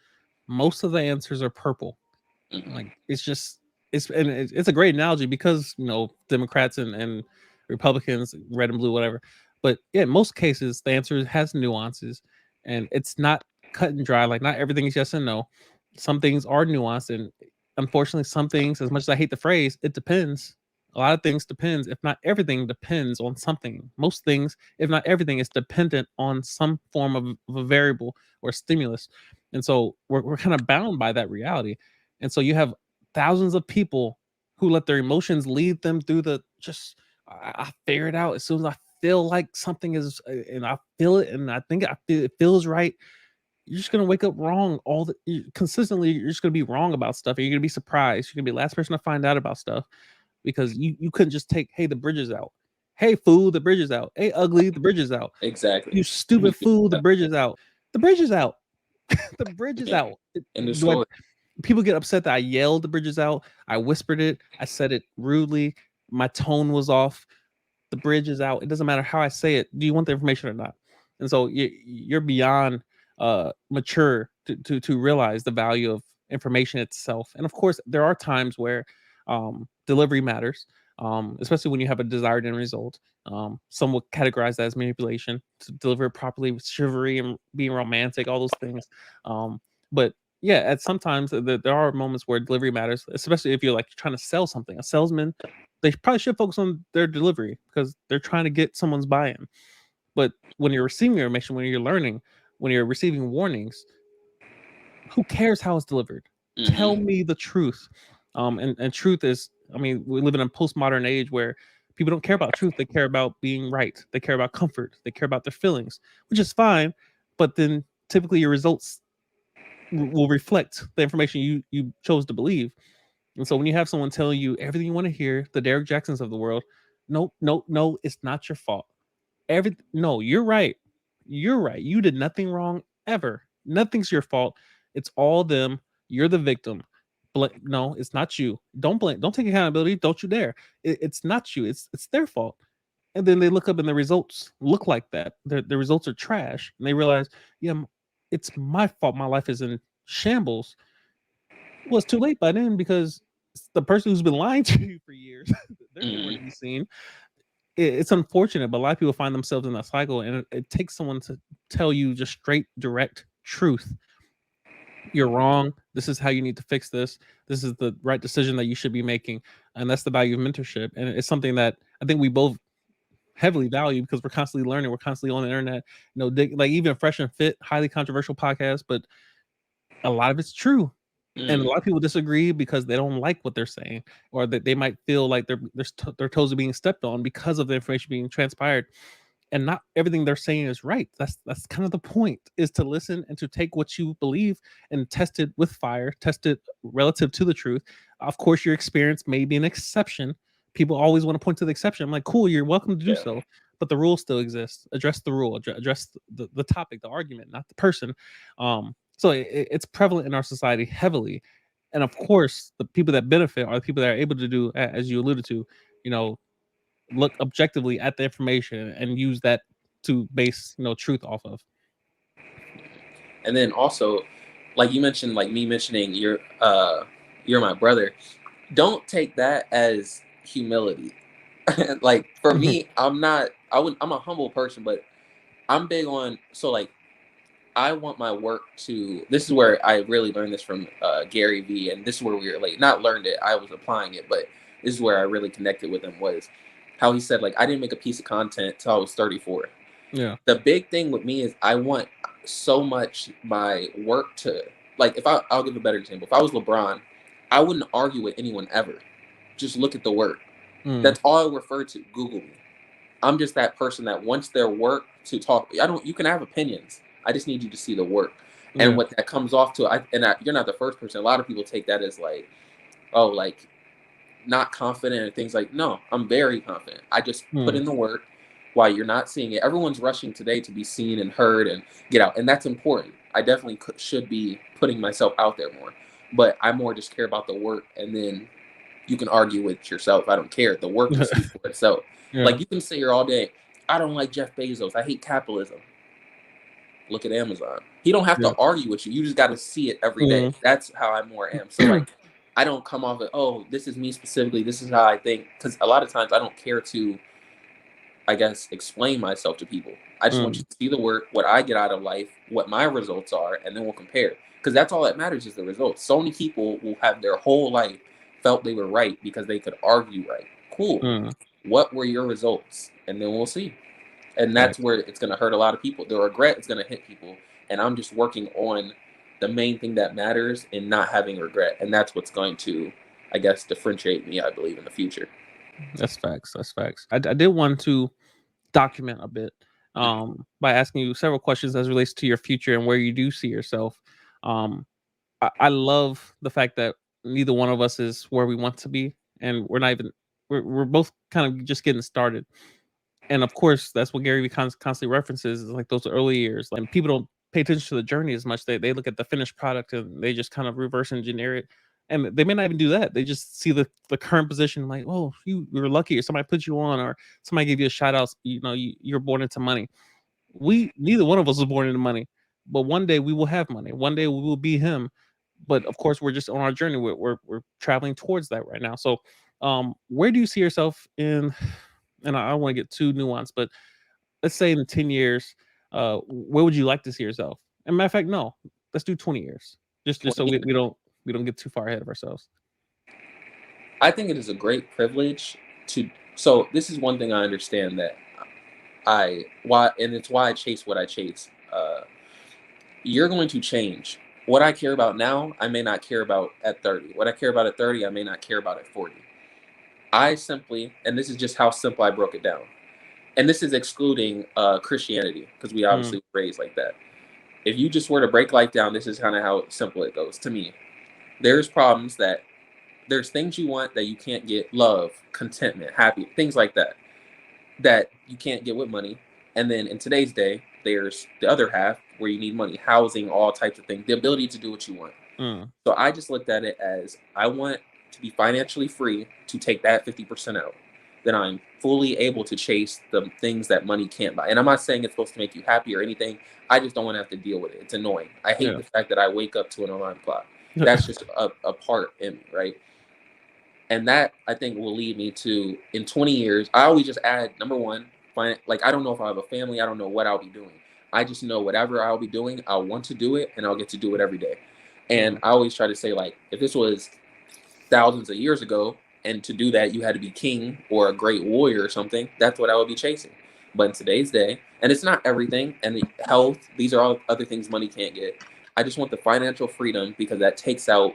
most of the answers are purple. Hmm. Like it's just it's a great analogy because Democrats and Republicans, red and blue, whatever. But yeah, in most cases, the answer has nuances, and it's not cut and dry. Like not everything is yes and no. Some things are nuanced, and unfortunately, some things, as much as I hate the phrase, it depends. A lot of things depends, if not everything, depends on something. Most things, if not everything, is dependent on some form of a variable or stimulus. And so we're kind of bound by that reality. And so you have thousands of people who let their emotions lead them through the just I figure it out as soon as I feel like something is and I feel it and I think it feels right. You're just gonna wake up wrong consistently. You're just gonna be wrong about stuff, and you're gonna be surprised. You're gonna be the last person to find out about stuff because you couldn't just take, hey, the bridge is out. Hey, fool, the bridge is out. Hey, ugly, the bridge is out. Exactly. You stupid fool, the bridge is out. The bridge is out. The bridge is Yeah. out. And Do I destroy. People get upset that I yelled the bridges out. I whispered it. I said it rudely. My tone was off. The bridge is out. It doesn't matter how I say it. Do you want the information or not? And so you're beyond mature to realize the value of information itself. And of course, there are times where delivery matters, especially when you have a desired end result. Some will categorize that as manipulation to deliver it properly with chivalry and being romantic, all those things. But yeah, at sometimes there are moments where delivery matters, especially if you're like trying to sell something. A salesman, they probably should focus on their delivery because they're trying to get someone's buy-in. But when you're receiving information, when you're learning, when you're receiving warnings, who cares how it's delivered? Tell Hmm. me the truth. And truth is, I mean, we live in a postmodern age where people don't care about truth. They care about being right. They care about comfort. They care about their feelings, which is fine. But then typically your results will reflect the information you chose to believe. And so when you have someone telling you everything you want to hear, the Derek Jacksons of the world, no, no, no, it's not your fault. No, you're right. You're right. You did nothing wrong ever. Nothing's your fault. It's all them. You're the victim. No, it's not you. Don't blame. Don't take accountability. Don't you dare. It's not you. It's their fault. And then they look up and the results look like that. The results are trash, and they realize, yeah, it's my fault. My life is in shambles. Well, it's too late by then because the person who's been lying to you for years, they're nowhere to Hmm. be seen. It's unfortunate, but a lot of people find themselves in that cycle, and it takes someone to tell you just straight, direct truth. you're wrong. This is how you need to fix this. This is the right decision that you should be making. And that's the value of mentorship. And it's something that I think we both heavily value because we're constantly learning. We're constantly on the internet, like even Fresh and Fit, highly controversial podcast, but a lot of it's true. And a lot of people disagree because they don't like what they're saying, or that they might feel like their toes are being stepped on because of the information being transpired. And not everything they're saying is right. That's kind of the point, is to listen and to take what you believe and test it with fire, test it relative to the truth. Of course, your experience may be an exception. People always want to point to the exception. I'm like, cool, you're welcome to do so, but the rule still exists. Address the rule, address the topic, the argument, not the person. So it's prevalent in our society heavily. And of course, the people that benefit are the people that are able to do, as you alluded to, you know, look objectively at the information and use that to base truth off of. And then also, like you mentioned, like me mentioning you're my brother. Don't take that as humility. Like for me, I'm a humble person, but I'm big on, so like I want my work to, this is where I really learned this from Gary Vee, and this is where we relate. Not learned it, I was applying it, but this is where I really connected with him, was how he said, like, I didn't make a piece of content till I was 34. Yeah. The big thing with me is I want so much my work to, like, I'll give a better example. If I was LeBron, I wouldn't argue with anyone ever. Just look at the work. That's all I refer to. Google me. I'm just that person that wants their work to talk. You can have opinions. I just need you to see the work. And what that comes off to, you're not the first person. A lot of people take that as like, oh, like not confident and things like, no, I'm very confident. I just put in the work while you're not seeing it. Everyone's rushing today to be seen and heard and get out. And that's important. I definitely should be putting myself out there more, but I more just care about the work. And then you can argue with yourself. I don't care. The work will speak for itself. Like you can sit here all day, I don't like Jeff Bezos, I hate capitalism. Look at Amazon. He don't have to argue with you. You just got to see it every day. That's how I more am. So like, I don't come off of, oh, this is me specifically, this is how I think. Because a lot of times I don't care to, I guess, explain myself to people. I just want you to see the work, what I get out of life, what my results are, and then we'll compare. Because that's all that matters, is the results. So many people will have their whole life felt they were right because they could argue right. Cool. What were your results? And then we'll see. And that's where it's going to hurt a lot of people. The regret is going to hit people. And I'm just working on the main thing that matters and not having regret. And that's what's going to, I guess, differentiate me, I believe, in the future. That's facts. That's facts. I did want to document a bit by asking you several questions as relates to your future and where you do see yourself. I love the fact that neither one of us is where we want to be, and we're not even, we're both kind of just getting started. And of course, that's what Gary Vee constantly references, is like those early years. Like people don't pay attention to the journey as much. They look at the finished product and they just kind of reverse engineer it. And they may not even do that. They just see the current position, like, oh, you were lucky, or somebody put you on, or somebody gave you a shout out. You're born into money. Neither one of us was born into money, but one day we will have money. One day we will be him. But of course, we're just on our journey. We're traveling towards that right now. So, where do you see yourself in? And I don't want to get too nuanced, but let's say in 10 years, where would you like to see yourself? And matter of fact, no, let's do 20 years. Just so we don't get too far ahead of ourselves. I think it is a great privilege to, so this is one thing I understand, that and it's why I chase what I chase. You're going to change. What I care about now, I may not care about at 30. What I care about at 30, I may not care about at 40. I simply, and this is just how simple I broke it down, and this is excluding Christianity, because we obviously were raised like that. If you just were to break life down, this is kind of how simple it goes to me. There's things you want that you can't get: love, contentment, happy, things like that you can't get with money. And then in today's day, there's the other half where you need money: housing, all types of things, the ability to do what you want. So I just looked at it as, I want to be financially free to take that 50% out. Then I'm fully able to chase the things that money can't buy. And I'm not saying it's supposed to make you happy or anything. I just don't want to have to deal with it. It's annoying. I hate the fact that I wake up to an alarm clock. That's just a part in me, right? And that, I think, will lead me to, in 20 years, I always just add, number one, like, I don't know if I'll have a family. I don't know what I'll be doing. I just know whatever I'll be doing, I'll want to do it, and I'll get to do it every day. And I always try to say, like, if this was thousands of years ago, and to do that, you had to be king or a great warrior or something, that's what I would be chasing. But in today's day, and it's not everything, and the health, these are all other things money can't get. I just want the financial freedom because that takes out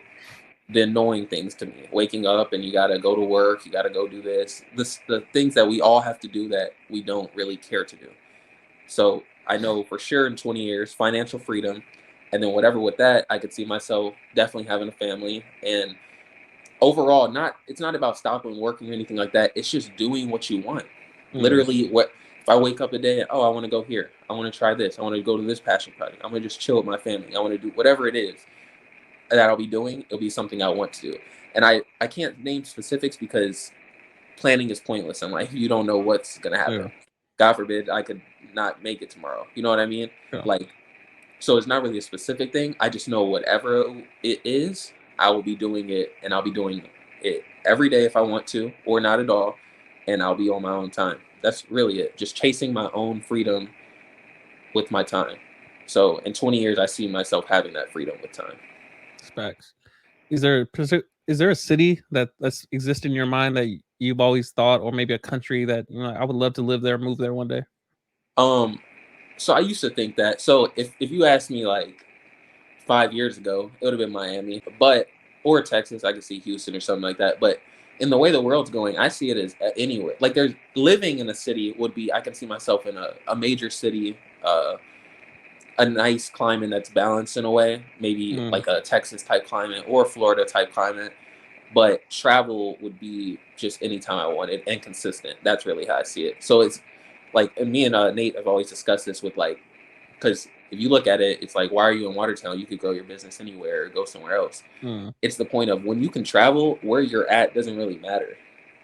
the annoying things to me. Waking up and you got to go to work, you got to go do this, the things that we all have to do that we don't really care to do. So I know for sure in 20 years, financial freedom, and then whatever with that, I could see myself definitely having a family. And overall, not it's not about stopping working or anything like that. It's just doing what you want. Mm. Literally, what if I wake up a day, oh, I want to go here, I want to try this, I want to go to this passion project, I'm gonna just chill with my family, I want to do whatever it is that I'll be doing, it'll be something I want to do. And I can't name specifics because planning is pointless in life. You don't know what's gonna Yeah. happen. God forbid I could not make it tomorrow. You know what I mean? Yeah. Like, so it's not really a specific thing. I just know whatever it is, I will be doing it, and I'll be doing it every day if I want to, or not at all, and I'll be on my own time. That's really it. Just chasing my own freedom with my time. So in 20 years, I see myself having that freedom with time. Specs. Is there a city that's exists in your mind that you've always thought, or maybe a country that I would love to live there, move there one day? Um, so I used to think that. So if you asked me like 5 years ago, it would have been Miami, but or Texas. I could see Houston or something like that. But in the way the world's going, I see it as anywhere. Like there's living in a city would be. I can see myself in a major city, a nice climate that's balanced in a way, maybe Mm. like a Texas type climate or Florida type climate. But travel would be just anytime I wanted and consistent. That's really how I see it. So it's like, and me and Nate have always discussed this with like, because if you look at it, it's like, why are you in Watertown? You could grow your business anywhere or go somewhere else. Mm. It's the point of when you can travel, where you're at doesn't really matter.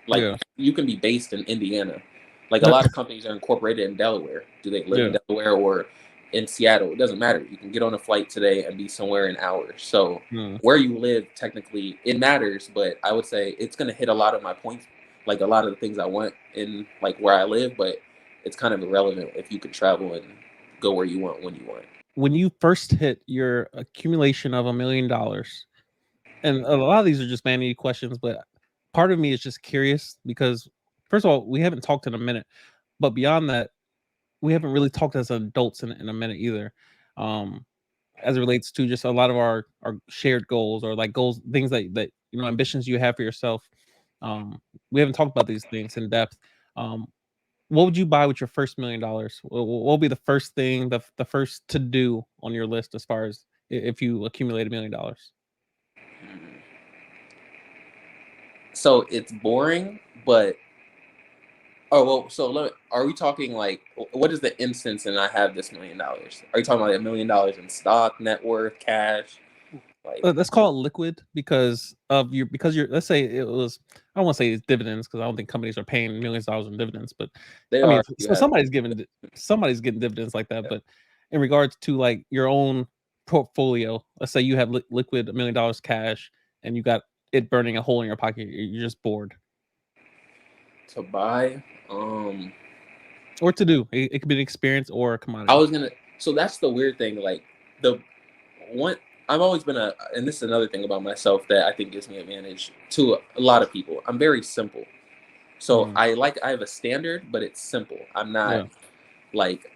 Like Yeah. you can be based in Indiana. Like a lot of companies are incorporated in Delaware. Do they live in Yeah. Delaware or in Seattle? It doesn't matter. You can get on a flight today and be somewhere in hours. So Mm. where you live, technically, it matters. But I would say it's going to hit a lot of my points, like a lot of the things I want in like where I live. But it's kind of irrelevant if you can travel and go where you want when you want. When you first hit your accumulation of $1 million, and a lot of these are just vanity questions, but part of me is just curious because, first of all, we haven't talked in a minute, but beyond that, we haven't really talked as adults in a minute either. Um, as it relates to just a lot of our shared goals, or like goals, things that ambitions you have for yourself. Um, we haven't talked about these things in depth. Um, what would you buy with your first $1 million? What will be the first thing, the first to do on your list as far as if you accumulate $1 million? So it's boring, but oh well. So are we talking like what is the instance? And I have this $1 million. Are you talking about $1 million in stock, net worth, cash? Like Let's call it liquid because of your because you're let's say it was, I don't want to say it's dividends because I don't think companies are paying millions of dollars in dividends, but they I mean, are. You so have somebody's getting dividends like that. yeah. But in regards to like your own portfolio, let's say you have liquid $1 million cash and you got it burning a hole in your pocket, you're just bored. To buy. Or to do it could be an experience or a I commodity. was gonna. So that's the weird thing. Like the one. I've always been and this is another thing about myself that I think gives me advantage to a lot of people. I'm very simple. So Mm, I have a standard, but it's simple. I'm not yeah. like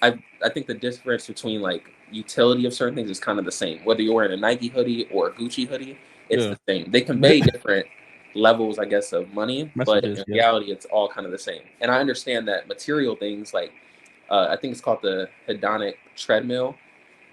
I think the difference between like utility of certain things is kind of the same. Whether you're wearing a Nike hoodie or a Gucci hoodie, it's Yeah. the same. They convey different levels, I guess, of money, but Messages. in Yeah. reality, it's all kind of the same. And I understand that material things like I think it's called the hedonic treadmill,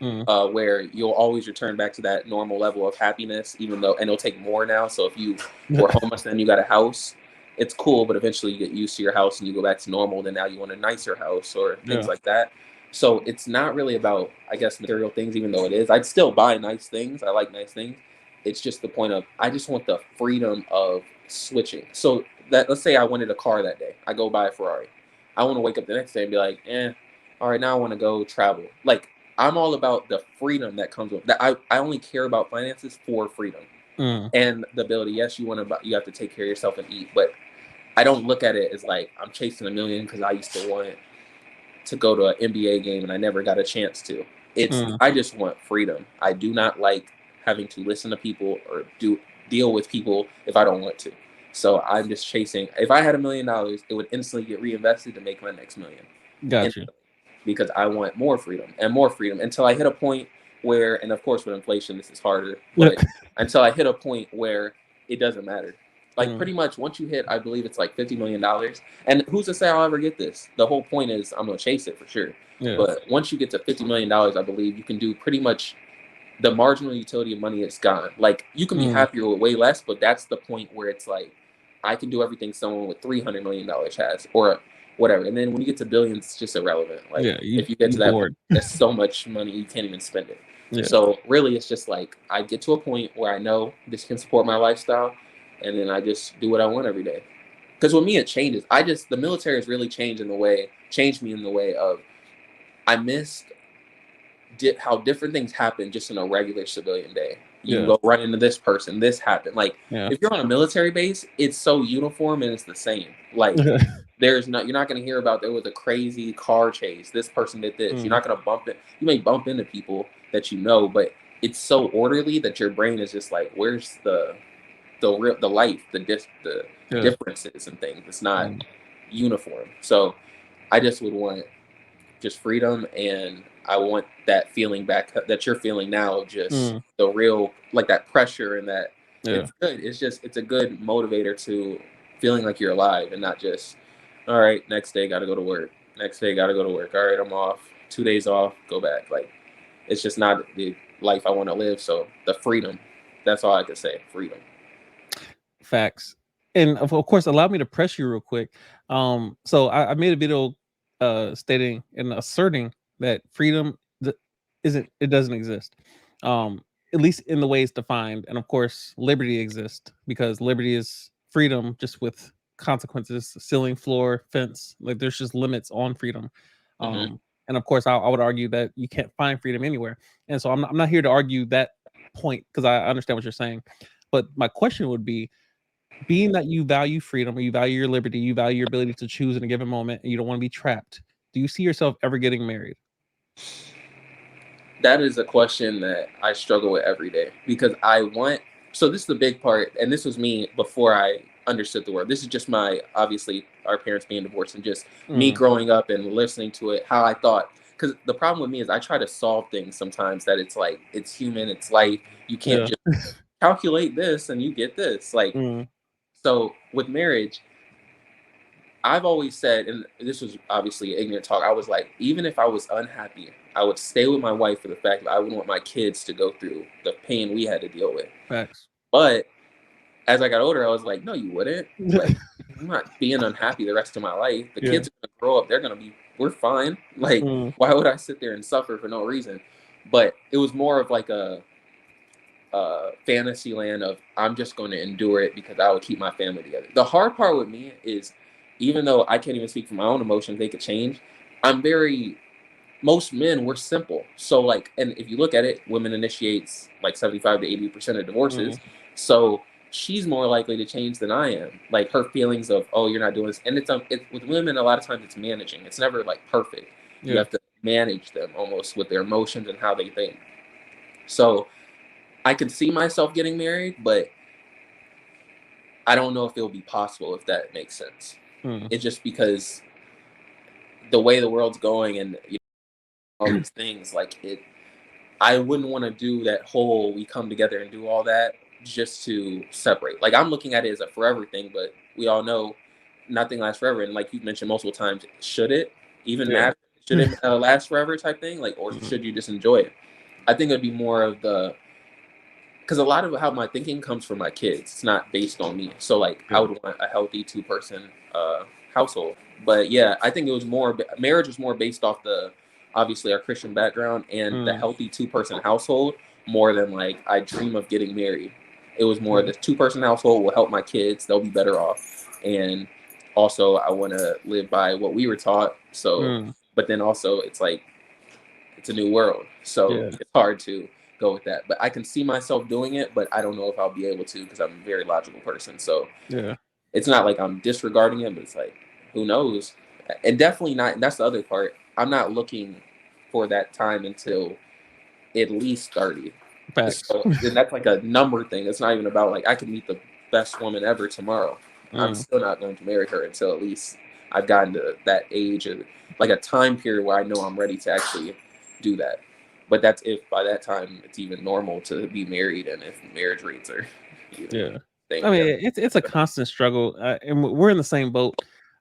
Mm, where you'll always return back to that normal level of happiness, even though, and it'll take more now. So if you were homeless, then you got a house, it's cool, but eventually you get used to your house and you go back to normal. Then now you want a nicer house or things yeah. like that. So it's not really about, I guess, material things, even though it is. I'd still buy nice things. I like nice things. It's just the point of, I just want the freedom of switching. So that, let's say I wanted a car that day, I go buy a Ferrari. I want to wake up the next day and be like, all right, now I want to go travel. Like, I'm all about the freedom that comes with that. I only care about finances for freedom Mm, and the ability. Yes, you have to take care of yourself and eat, but I don't look at it as like I'm chasing a million because I used to want to go to an NBA game and I never got a chance to. It's mm, I just want freedom. I do not like having to listen to people or deal with people if I don't want to. So I'm just chasing. If I had $1 million, it would instantly get reinvested to make my next million. Got you. Because I want more freedom until I hit a point where, and of course with inflation this is harder, but until I hit a point where it doesn't matter. Like pretty much once you hit, I believe it's like $50 million, and who's to say I'll ever get this? The whole point is I'm gonna chase it for sure. Yeah. But once you get to $50 million, I believe you can do pretty much the marginal utility of money is gone. Like you can be happier with way less, but that's the point where it's like I can do everything someone with $300 million has, or whatever. And then when you get to billions, it's just irrelevant. Like if you get to that point, there's so much money you can't even spend it. Yeah. So really, it's just like I get to a point where I know this can support my lifestyle, and then I just do what I want every day. Because with me, it changes. The military has really changed me in the way of I missed how different things happen just in a regular civilian day. You go run into this person, this happened. Like if you're on a military base, it's so uniform and it's the same. Like you're not going to hear about there was a crazy car chase. This person did this. You're not going to bump it. You may bump into people that you know, but it's so orderly that your brain is just like, where's the life, the differences and things. It's not uniform. So I just would want just freedom, and I want that feeling back that you're feeling now, just the real, like that pressure and that it's good. It's a good motivator to feeling like you're alive and not just, all right, next day got to go to work. Next day got to go to work. All right, I'm off. 2 days off, go back. Like it's just not the life I want to live. So the freedom, that's all I could say. Freedom. Facts. And of course, allow me to press you real quick. So I made a video stating and asserting that freedom doesn't exist. At least in the way it's defined. And of course, liberty exists because liberty is freedom just with consequences, ceiling, floor, fence. Like there's just limits on freedom. And of course, I would argue that you can't find freedom anywhere. And so I'm not here to argue that point because I understand what you're saying. But my question would be, being that you value freedom, or you value your liberty, you value your ability to choose in a given moment, and you don't want to be trapped, do you see yourself ever getting married? That is a question that I struggle with every day because so this is the big part, and this was me before I understood the word. This is just obviously our parents being divorced and just me growing up and listening to it, how I thought. Because the problem with me is I try to solve things sometimes that it's like, it's human, it's life. You can't just calculate this and you get this. Like, so with marriage, I've always said, and this was obviously ignorant talk, I was like, even if I was unhappy, I would stay with my wife for the fact that I wouldn't want my kids to go through the pain we had to deal with. Facts. But as I got older, I was like, no, you wouldn't. Like, I'm not being unhappy the rest of my life. The kids are going to grow up. We're fine. Like, why would I sit there and suffer for no reason? But it was more of like a fantasy land of, I'm just going to endure it because I will keep my family together. The hard part with me is, even though I can't even speak for my own emotions, they could change. Most men were simple. So like, and if you look at it, women initiates like 75 to 80% of divorces. So she's more likely to change than I am. Like her feelings of, oh, you're not doing this. And it's with women, a lot of times it's managing. It's never like perfect. You have to manage them almost with their emotions and how they think. So I could see myself getting married, but I don't know if it'll be possible, if that makes sense. It's just because the way the world's going and all these things, like I wouldn't want to do that whole, we come together and do all that just to separate. Like I'm looking at it as a forever thing, but we all know nothing lasts forever. And like you've mentioned multiple times, should it even matter? Should it last forever type thing? Like, or should you just enjoy it? I think it'd be more of because a lot of how my thinking comes from my kids. It's not based on me. So like I would want a healthy 2-person household. But yeah, I think marriage was more based off obviously our Christian background and the healthy 2-person household more than like I dream of getting married. It was more the 2-person household will help my kids. They'll be better off. And also I want to live by what we were taught. So, but then also it's like, it's a new world. So it's hard to go with that. But I can see myself doing it, but I don't know if I'll be able to because I'm a very logical person. So it's not like I'm disregarding it, but it's like, who knows? And definitely not, and that's the other part. I'm not looking for that time until at least 30. Facts. So, and that's like a number thing. It's not even about like I could meet the best woman ever tomorrow. I'm Mm, still not going to marry her until at least I've gotten to that age of like a time period where I know I'm ready to actually do that. But that's if by that time it's even normal to be married and if marriage rates are even yeah. staying I mean, together. it's a constant struggle, and we're in the same boat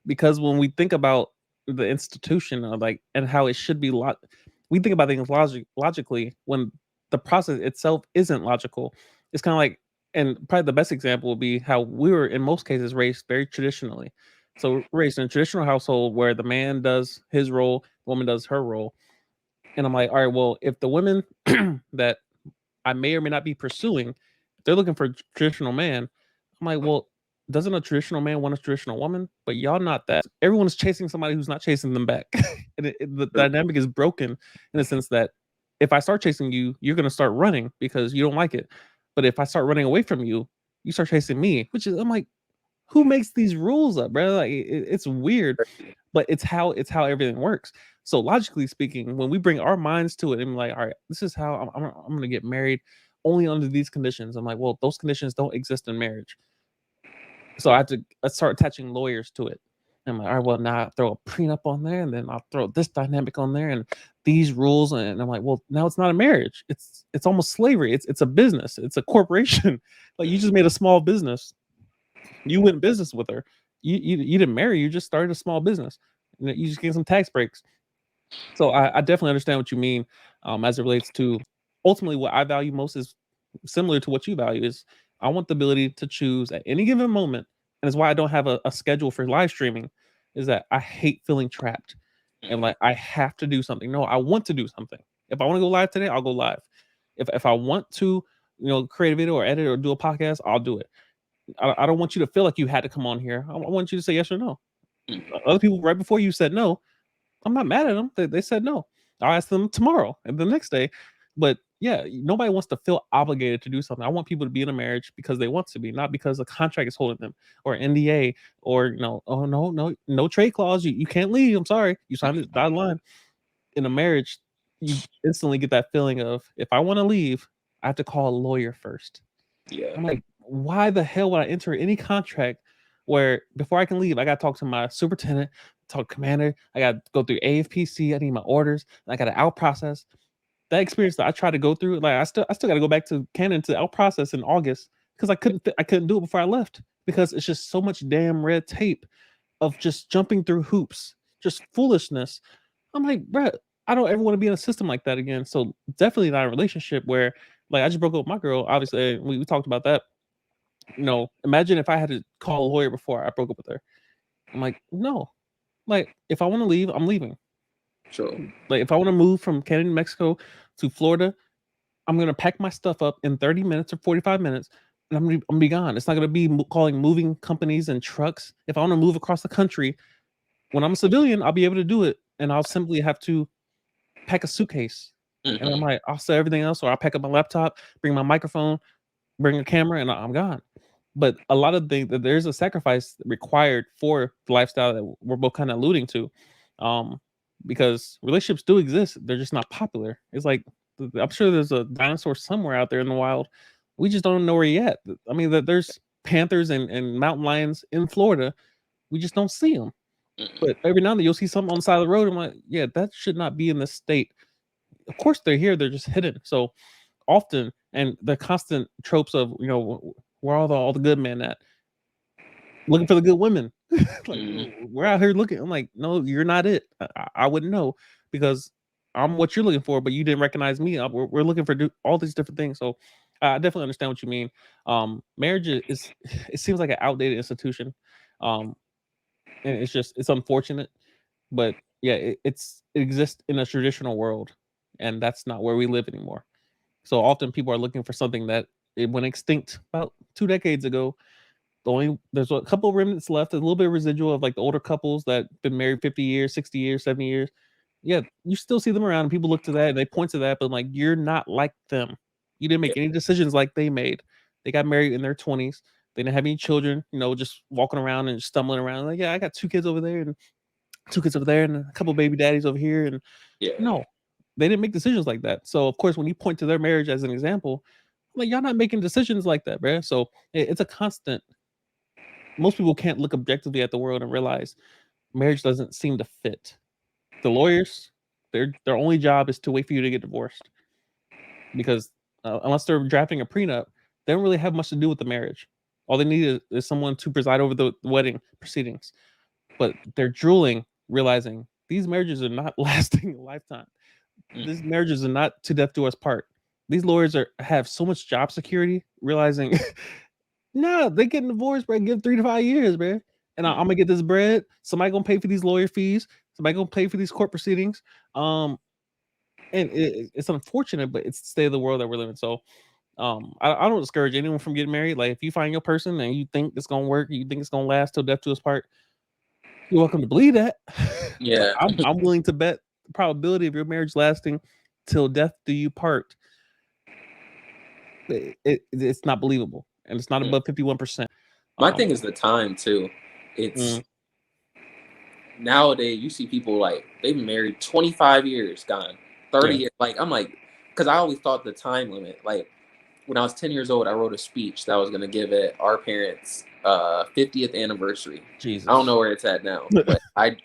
because when we think about the institution of like and how it should be, we think about things logically when the process itself isn't logical. It's kind of like, and probably the best example would be how we were in most cases raised very traditionally. So raised in a traditional household where the man does his role, the woman does her role, and I'm like, all right, well, if the women that I may or may not be pursuing, if they're looking for a traditional man, I'm like, well, doesn't a traditional man want a traditional woman? But y'all not that. Everyone is chasing somebody who's not chasing them back. And the dynamic is broken in the sense that if I start chasing you, you're going to start running because you don't like it. But if I start running away from you, you start chasing me, which is, I'm like, who makes these rules up, bro? Like it's weird, but it's how everything works. So logically speaking, when we bring our minds to it and like, all right, this is how I'm going to get married only under these conditions. I'm like, well, those conditions don't exist in marriage. So I have to start attaching lawyers to it. And I'm like, all right, well, now I throw a prenup on there, and then I'll throw this dynamic on there, and these rules, and I'm like, well, now it's not a marriage. It's almost slavery. It's a business. It's a corporation. Like you just made a small business. You went business with her. You didn't marry. You just started a small business. You just get some tax breaks. So I definitely understand what you mean, as it relates to ultimately what I value most is similar to what you value is I want the ability to choose at any given moment, and it's why I don't have a schedule for live streaming. Is that I hate feeling trapped and like I have to do something. No, I want to do something. If I want to go live today, I'll go live. If I want to, create a video or edit or do a podcast, I'll do it. I don't want you to feel like you had to come on here. I want you to say yes or no. Other people right before you said no, I'm not mad at them. They said no. I'll ask them tomorrow and the next day. But yeah, nobody wants to feel obligated to do something. I want people to be in a marriage because they want to be, not because a contract is holding them or NDA or oh no trade clause. You can't leave. I'm sorry. You signed the dotted line. In a marriage, you instantly get that feeling of if I want to leave, I have to call a lawyer first. Yeah. I'm like, why the hell would I enter any contract where before I can leave, I got to talk to my superintendent, talk commander, I got to go through AFPC, I need my orders, I got to out process. That experience that I tried to go through, like I still got to go back to Canada to out process in August because I couldn't do it before I left because it's just so much damn red tape of just jumping through hoops, just foolishness. I'm like, bro, I don't ever want to be in a system like that again. So definitely not a relationship where like I just broke up with my girl. Obviously, we talked about that. Imagine if I had to call a lawyer before I broke up with her. I'm like, no. Like, if I want to leave, I'm leaving. Sure. Like, if I want to move from Canada, Mexico to Florida, I'm gonna pack my stuff up in 30 minutes or 45 minutes, and I'm gonna be gone. It's not gonna be calling moving companies and trucks. If I want to move across the country, when I'm a civilian, I'll be able to do it, and I'll simply have to pack a suitcase. And I'm Hmm. like, I'll sell everything else, or I'll pack up my laptop, bring my microphone, bring a camera, and I'm gone. But a lot of there's a sacrifice required for the lifestyle that we're both kind of alluding to, um, because relationships do exist. They're just not popular. It's like I'm sure there's a dinosaur somewhere out there in the wild. We just don't know where yet. I mean, there's panthers and mountain lions in Florida. We just don't see them. But every now and then you'll see something on the side of the road. I'm like, yeah, that should not be in this state. Of course they're here. They're just hidden. So often, and the constant tropes of where are all the good men at? Looking for the good women. Like Hmm. we're out here looking. I'm like, no, you're not it. I wouldn't know because I'm what you're looking for, but you didn't recognize me. We're looking for all these different things. So I definitely understand what you mean. Marriage is it seems like an outdated institution, um, and it's unfortunate, but yeah, it exists in a traditional world, and that's not where we live anymore. So often people are looking for something that it went extinct about 2 decades ago. There's a couple remnants left, a little bit of residual of like the older couples that been married 50 years, 60 years, 70 years. Yeah, you still see them around and people look to that and they point to that, but like you're not like them. You didn't Yeah. make any decisions like they made. They got married in their 20s. They didn't have any children, just walking around and stumbling around. Like, yeah, I got two kids over there and two kids over there and a couple baby daddies over here. And Yeah. no. They didn't make decisions like that. So of course, when you point to their marriage as an example, I'm like, y'all not making decisions like that, bro. So it's a constant. Most people can't look objectively at the world and realize marriage doesn't seem to fit. The lawyers, their only job is to wait for you to get divorced, because unless they're drafting a prenup, they don't really have much to do with the marriage. All they need is someone to preside over the wedding proceedings. But they're drooling, realizing these marriages are not lasting a lifetime. These marriages are not to death do us part. These lawyers have so much job security, realizing no, they getting divorced, bro. Give 3 to 5 years, bro. And I'm gonna get this bread. Somebody gonna pay for these lawyer fees. Somebody gonna pay for these court proceedings. And it's unfortunate, but it's the state of the world that we're living. So, I don't discourage anyone from getting married. Like, if you find your person and you think it's gonna work, you think it's gonna last till death do us part, you're welcome to believe that. But Yeah. I'm willing to bet the probability of your marriage lasting till death do you part. It's not believable, and it's not above 51%. My thing is the time too. It's nowadays you see people like they've been married 25 years, gone 30 Yeah. years. Like I'm like, because I always thought the time limit. Like when I was 10 years old, I wrote a speech that I was gonna give at our parents' 50th anniversary. Jesus. I don't know where it's at now, but I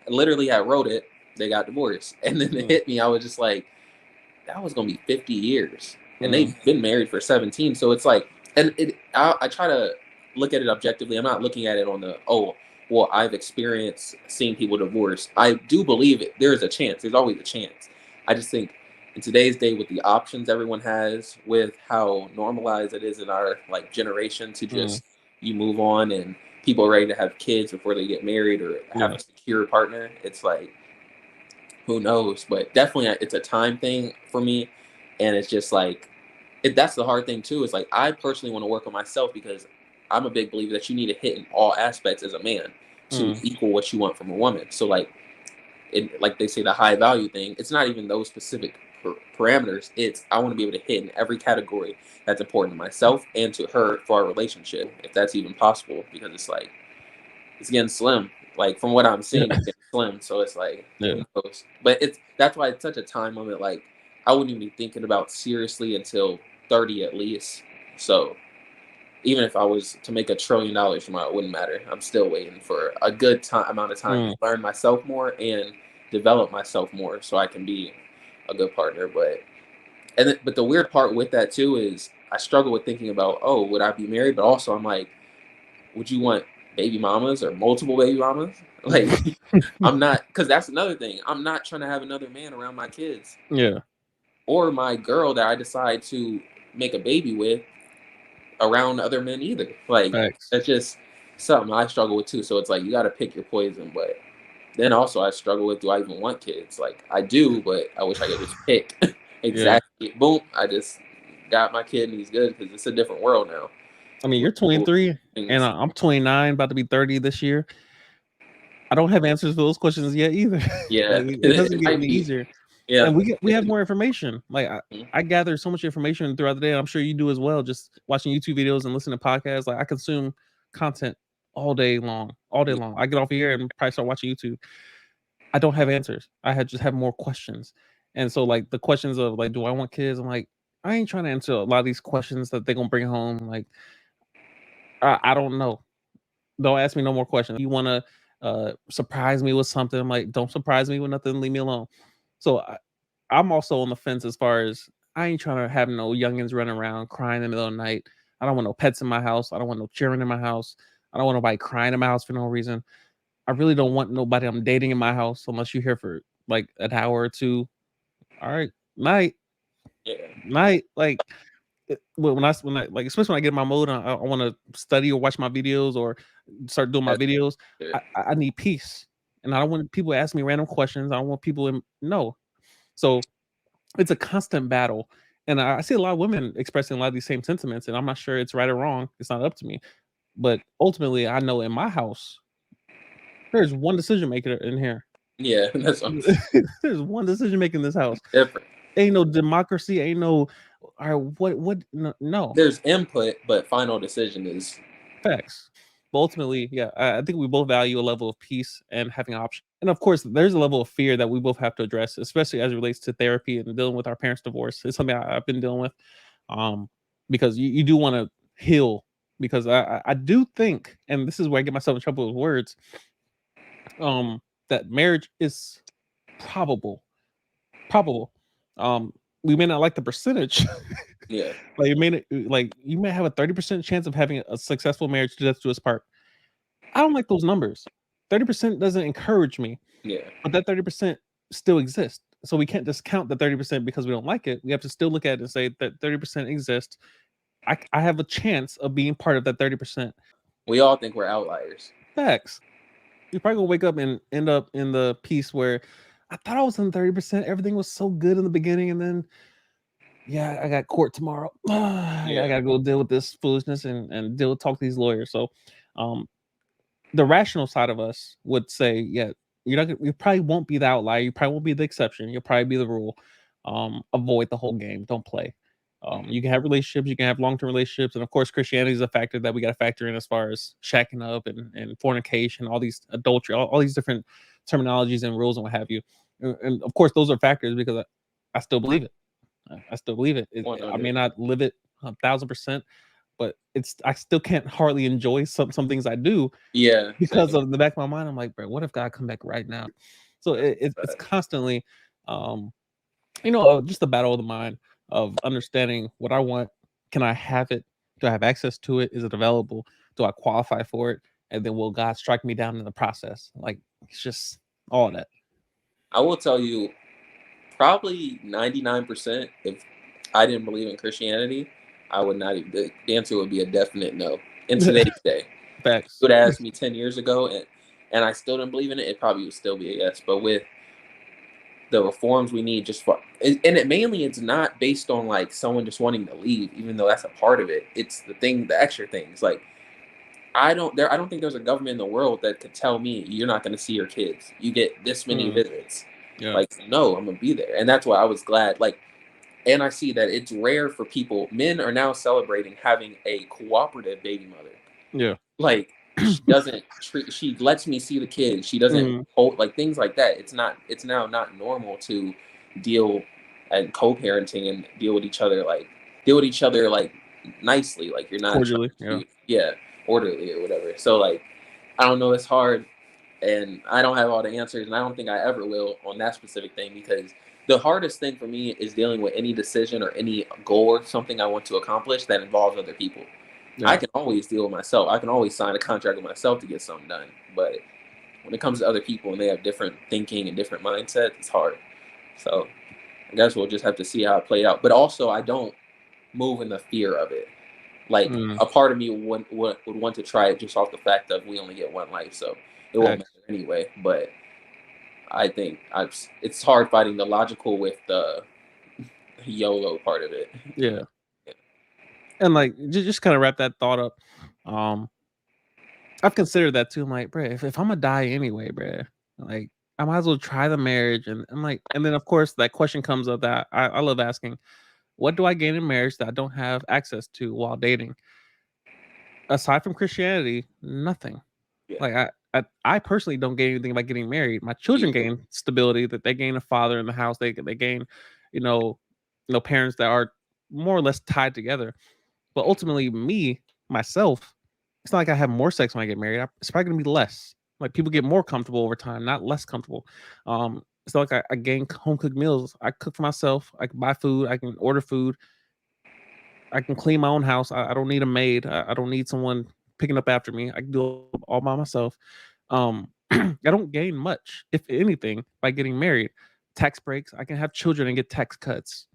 literally I wrote it. They got divorced, and then it hit me. I was just like, that was gonna be 50 years, and they've been married for 17. So it's like, and I try to look at it objectively. I'm not looking at it on the well, I've experienced seeing people divorce. I do believe it. There is a chance. There's always a chance. I just think in today's day, with the options everyone has, with how normalized it is in our like generation to just you move on, and people are ready to have kids before they get married or have a secure partner. It's like, who knows? But definitely, it's a time thing for me, and it's just like that's the hard thing too. Is like I personally want to work on myself because I'm a big believer that you need to hit in all aspects as a man to equal what you want from a woman. So like, like they say, the high value thing. It's not even those specific parameters. It's I want to be able to hit in every category that's important to myself and to her for our relationship, if that's even possible. Because it's like it's getting slim. Like from what I'm seeing, it's getting slim. So it's like, who knows? But that's why it's such a time limit. Like I wouldn't even be thinking about seriously until 30 at least. So even if I was to make $1 trillion tomorrow, it wouldn't matter. I'm still waiting for a good amount of time to learn myself more and develop myself more, so I can be a good partner. But the weird part with that too is I struggle with thinking about, oh, would I be married? But also I'm like, would you want baby mamas or multiple baby mamas? Like I'm not, because that's another thing. I'm not trying to have another man around my kids. Yeah. Or my girl that I decide to make a baby with around other men either. Like that's just something I struggle with too. So it's like you got to pick your poison. But then also I struggle with, do I even want kids? Like I do, but I wish I could just pick exactly. Boom, I just got my kid and he's good, because it's a different world now. I mean, you're 23 and I'm 29, about to be 30 this year. I don't have answers for those questions yet either. Yeah, Like, it doesn't get any easier. Yeah, and we have more information. Like I gather so much information throughout the day. I'm sure you do as well. Just watching YouTube videos and listening to podcasts. Like I consume content all day long. I get off of here and probably start watching YouTube. I don't have answers. Just have more questions. And so like the questions of like, do I want kids? I'm like, I ain't trying to answer a lot of these questions that they're gonna bring home. Like I don't know. Don't ask me no more questions. You want to surprise me with something? I'm like, don't surprise me with nothing. Leave me alone. So I'm also on the fence as far as I ain't trying to have no youngins running around crying in the middle of the night. I don't want no pets in my house. I don't want no children in my house. I don't want nobody crying in my house for no reason. I really don't want nobody I'm dating in my house unless you're here for like an hour or two. All right, night, night. Like when I like, especially when I get in my mode, I want to study or watch my videos or start doing my videos. I need peace, and I don't want people to ask me random questions. I don't want people to know. So it's a constant battle, and I see a lot of women expressing a lot of these same sentiments, and I'm not sure it's right or wrong. It's not up to me, but ultimately, I know in my house there's one decision maker in here. Yeah, that's there's one decision maker in this house. Different. Ain't no democracy. Ain't no. All right, what? No. There's input, but final decision is Facts. But ultimately, yeah, I think we both value a level of peace and having options. And of course, there's a level of fear that we both have to address, especially as it relates to therapy and dealing with our parents' divorce. It's something I've been dealing with, um, because you do want to heal. Because I do think, and this is where I get myself in trouble with words, that marriage is probable. Probable. Um, we may not like the percentage. Yeah, Like you may have a 30% chance of having a successful marriage to death to us part. I don't like those numbers. 30% doesn't encourage me, yeah. but that 30% still exists. So we can't discount the 30% because we don't like it. We have to still look at it and say that 30% exists. I have a chance of being part of that 30%. We all think we're outliers. Facts. You're probably gonna wake up and end up in the piece where I thought I was in 30%. Everything was so good in the beginning, and then yeah, I got court tomorrow. I Yeah, gotta go deal with this foolishness and talk to these lawyers. So um the rational side of us would say, yeah, you probably won't be the outlier. You probably won't be the exception. You'll probably be the rule. Avoid the whole game. Don't play. hmm You can have relationships. You can have long term relationships, and of course, Christianity is a factor that we got to factor in as far as shacking up and fornication, all these adultery, all these different terminologies and rules and what have you. And of course, those are factors because I still believe it. I still believe it. I may 100. not live it 1,000%, but I still can't hardly enjoy some things I do Yeah, because same. of the back of my mind. I'm like, bro, what if God come back right now? So it's But constantly, um, just the battle of the mind of understanding what I want. Can I have it? Do I have access to it? Is it available? Do I qualify for it? And then will God strike me down in the process? Like it's just all that. I will tell you, probably 99%, if I didn't believe in Christianity, I would not even, the answer would be a definite no. In today's day, you Facts. would ask me 10 years ago and I still didn't believe in it, it probably would still be a yes. But with the reforms we need just for, and it mainly it's not based on like someone just wanting to leave, even though that's a part of it. It's the extra things. Like I don't think there's a government in the world that could tell me you're not going to see your kids. You get this many Mm, visits. yeah. Like no, I'm gonna be there, and that's why I was glad. Like, and I see that it's rare for people. Men are now celebrating having a cooperative baby mother. Yeah. Like she doesn't treat. She lets me see the kids. She doesn't Mm, hold like things like that. It's not. It's now not normal to deal and co-parenting and deal with each other like nicely. Like you're not trying cordially. Yeah. to yeah orderly or whatever. So like I don't know. It's hard, and I don't have all the answers, and I don't think I ever will on that specific thing because the hardest thing for me is dealing with any decision or any goal or something I want to accomplish that involves other people. I Yeah. can always deal with myself. I can always sign a contract with myself to get something done. But when it comes to other people and they have different thinking and different mindsets, it's hard. So I guess we'll just have to see how it played out. But also, I don't move in the fear of it. Like Mm, a part of me would want to try it just off the fact of we only get one life, so it won't matter facts. anyway. But I think it's hard fighting the logical with the YOLO part of it. Yeah. And like just kind of wrap that thought up. Um, I've considered that too. I'm like, bro, if I'm gonna die anyway, bro, like I might as well try the marriage. And I'm like, and then of course that question comes up that I love asking: what do I gain in marriage that I don't have access to while dating? Aside from Christianity, nothing. Yeah, Like I personally don't gain anything by getting married. My children either. gain stability, that they gain a father in the house. They gain, you know, parents that are more or less tied together. But ultimately, me myself, it's not like I have more sex when I get married. It's probably gonna be less. Like people get more comfortable over time, not less comfortable. It's not like I gain home cooked meals. I cook for myself. I can buy food. I can order food. I can clean my own house. I don't need a maid. I don't need someone picking up after me. I can do it all by myself. I don't gain much, if anything, by getting married. Tax breaks. I can have children and get tax cuts.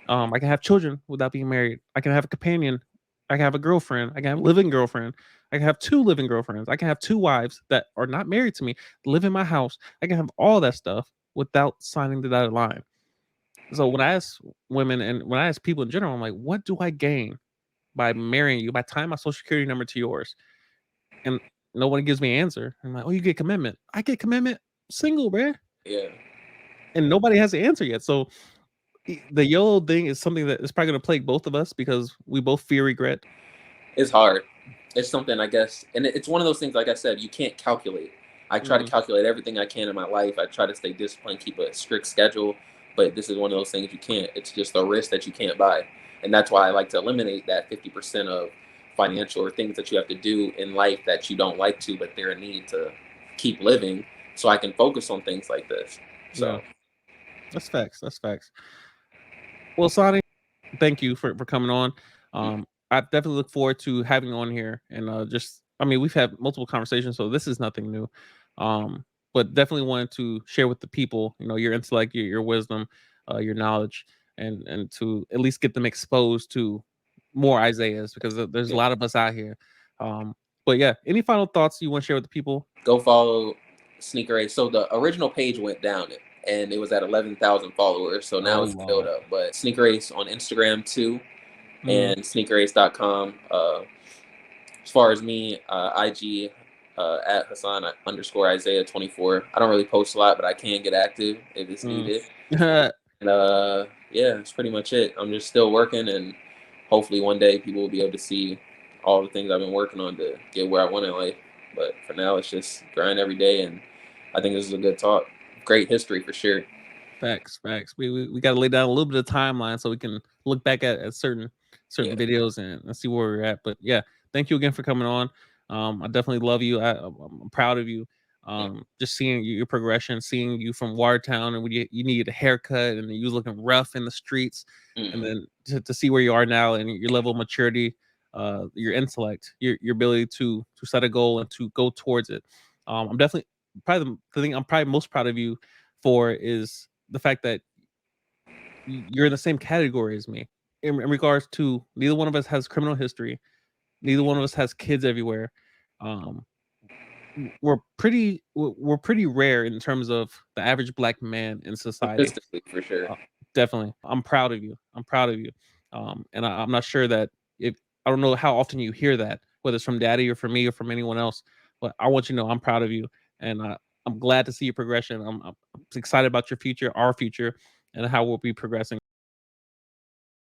I can have children without being married. I can have a companion. I can have a girlfriend. I can have a living girlfriend. I can have two living girlfriends. I can have two wives that are not married to me, live in my house. I can have all that stuff without signing the dotted line. So when I ask women and when I ask people in general, I'm like, what do I gain by marrying you, by tying my social security number to yours? And no one gives me an answer. I'm like, oh, you get commitment. I get commitment single, bruh. Yeah, And nobody has the answer yet. So the YOLO thing is something that is probably going to plague both of us because we both fear regret. it's hard. it's something, I guess, and it's one of those things. Like I said, you can't calculate. I try to Mm, calculate everything I can in my life. I try to stay disciplined, keep a strict schedule, but this is one of those things you can't. It's just a risk that you can't buy, and that's why I like to eliminate that 50% of financial or things that you have to do in life that you don't like to, but they're a need to keep living, so I can focus on things like this. yeah, So that's facts. That's facts. Well, Sonny, thank you for coming on. I definitely look forward to having you on here, and just I mean, we've had multiple conversations, so this is nothing new. Um, but definitely wanted to share with the people, your intellect, your wisdom, your knowledge, and to at least get them exposed to more Isaiahs, because there's a yeah, lot of us out here. Um, but yeah, any final thoughts you want to share with the people? go follow Sneaker A. So the original page went down and it was at 11,000 followers. So now Oh it's filled Lord. up. But Sneaker Ace on Instagram too, Mm, and sneakerace.com. As far as me, IG at Hassan underscore Isaiah 24. I don't really post a lot, but I can get active if it's mm. needed. And yeah, that's pretty much it. I'm just still working, and hopefully one day people will be able to see all the things I've been working on to get where I want in life. But for now, it's just grind every day, and I think this is a good talk. Great history for sure. Facts, facts. We got to lay down a little bit of timeline so we can look back at certain Yeah, videos and see where we're at. But yeah, thank you again for coming on. I definitely love you. I'm proud of you. yeah. Just seeing your progression, seeing you from Watertown, and when you needed a haircut and you was looking rough in the streets, and Mm-hmm. then to see where you are now and your level of maturity, your intellect, your ability to set a goal and to go towards it. I'm definitely probably the thing I'm probably most proud of you for is the fact that you're in the same category as me in regards to neither one of us has criminal history, neither one of us has kids everywhere. Um, we're pretty rare in terms of the average black man in society. Statistically, for sure. Uh, Definitely, I'm proud of you. I'm proud of you. And I'm not sure that if I don't know how often you hear that, whether it's from Daddy or from me or from anyone else, but I want you to know I'm proud of you, and I'm glad to see your progression. I'm excited about your future, our future, and how we'll be progressing.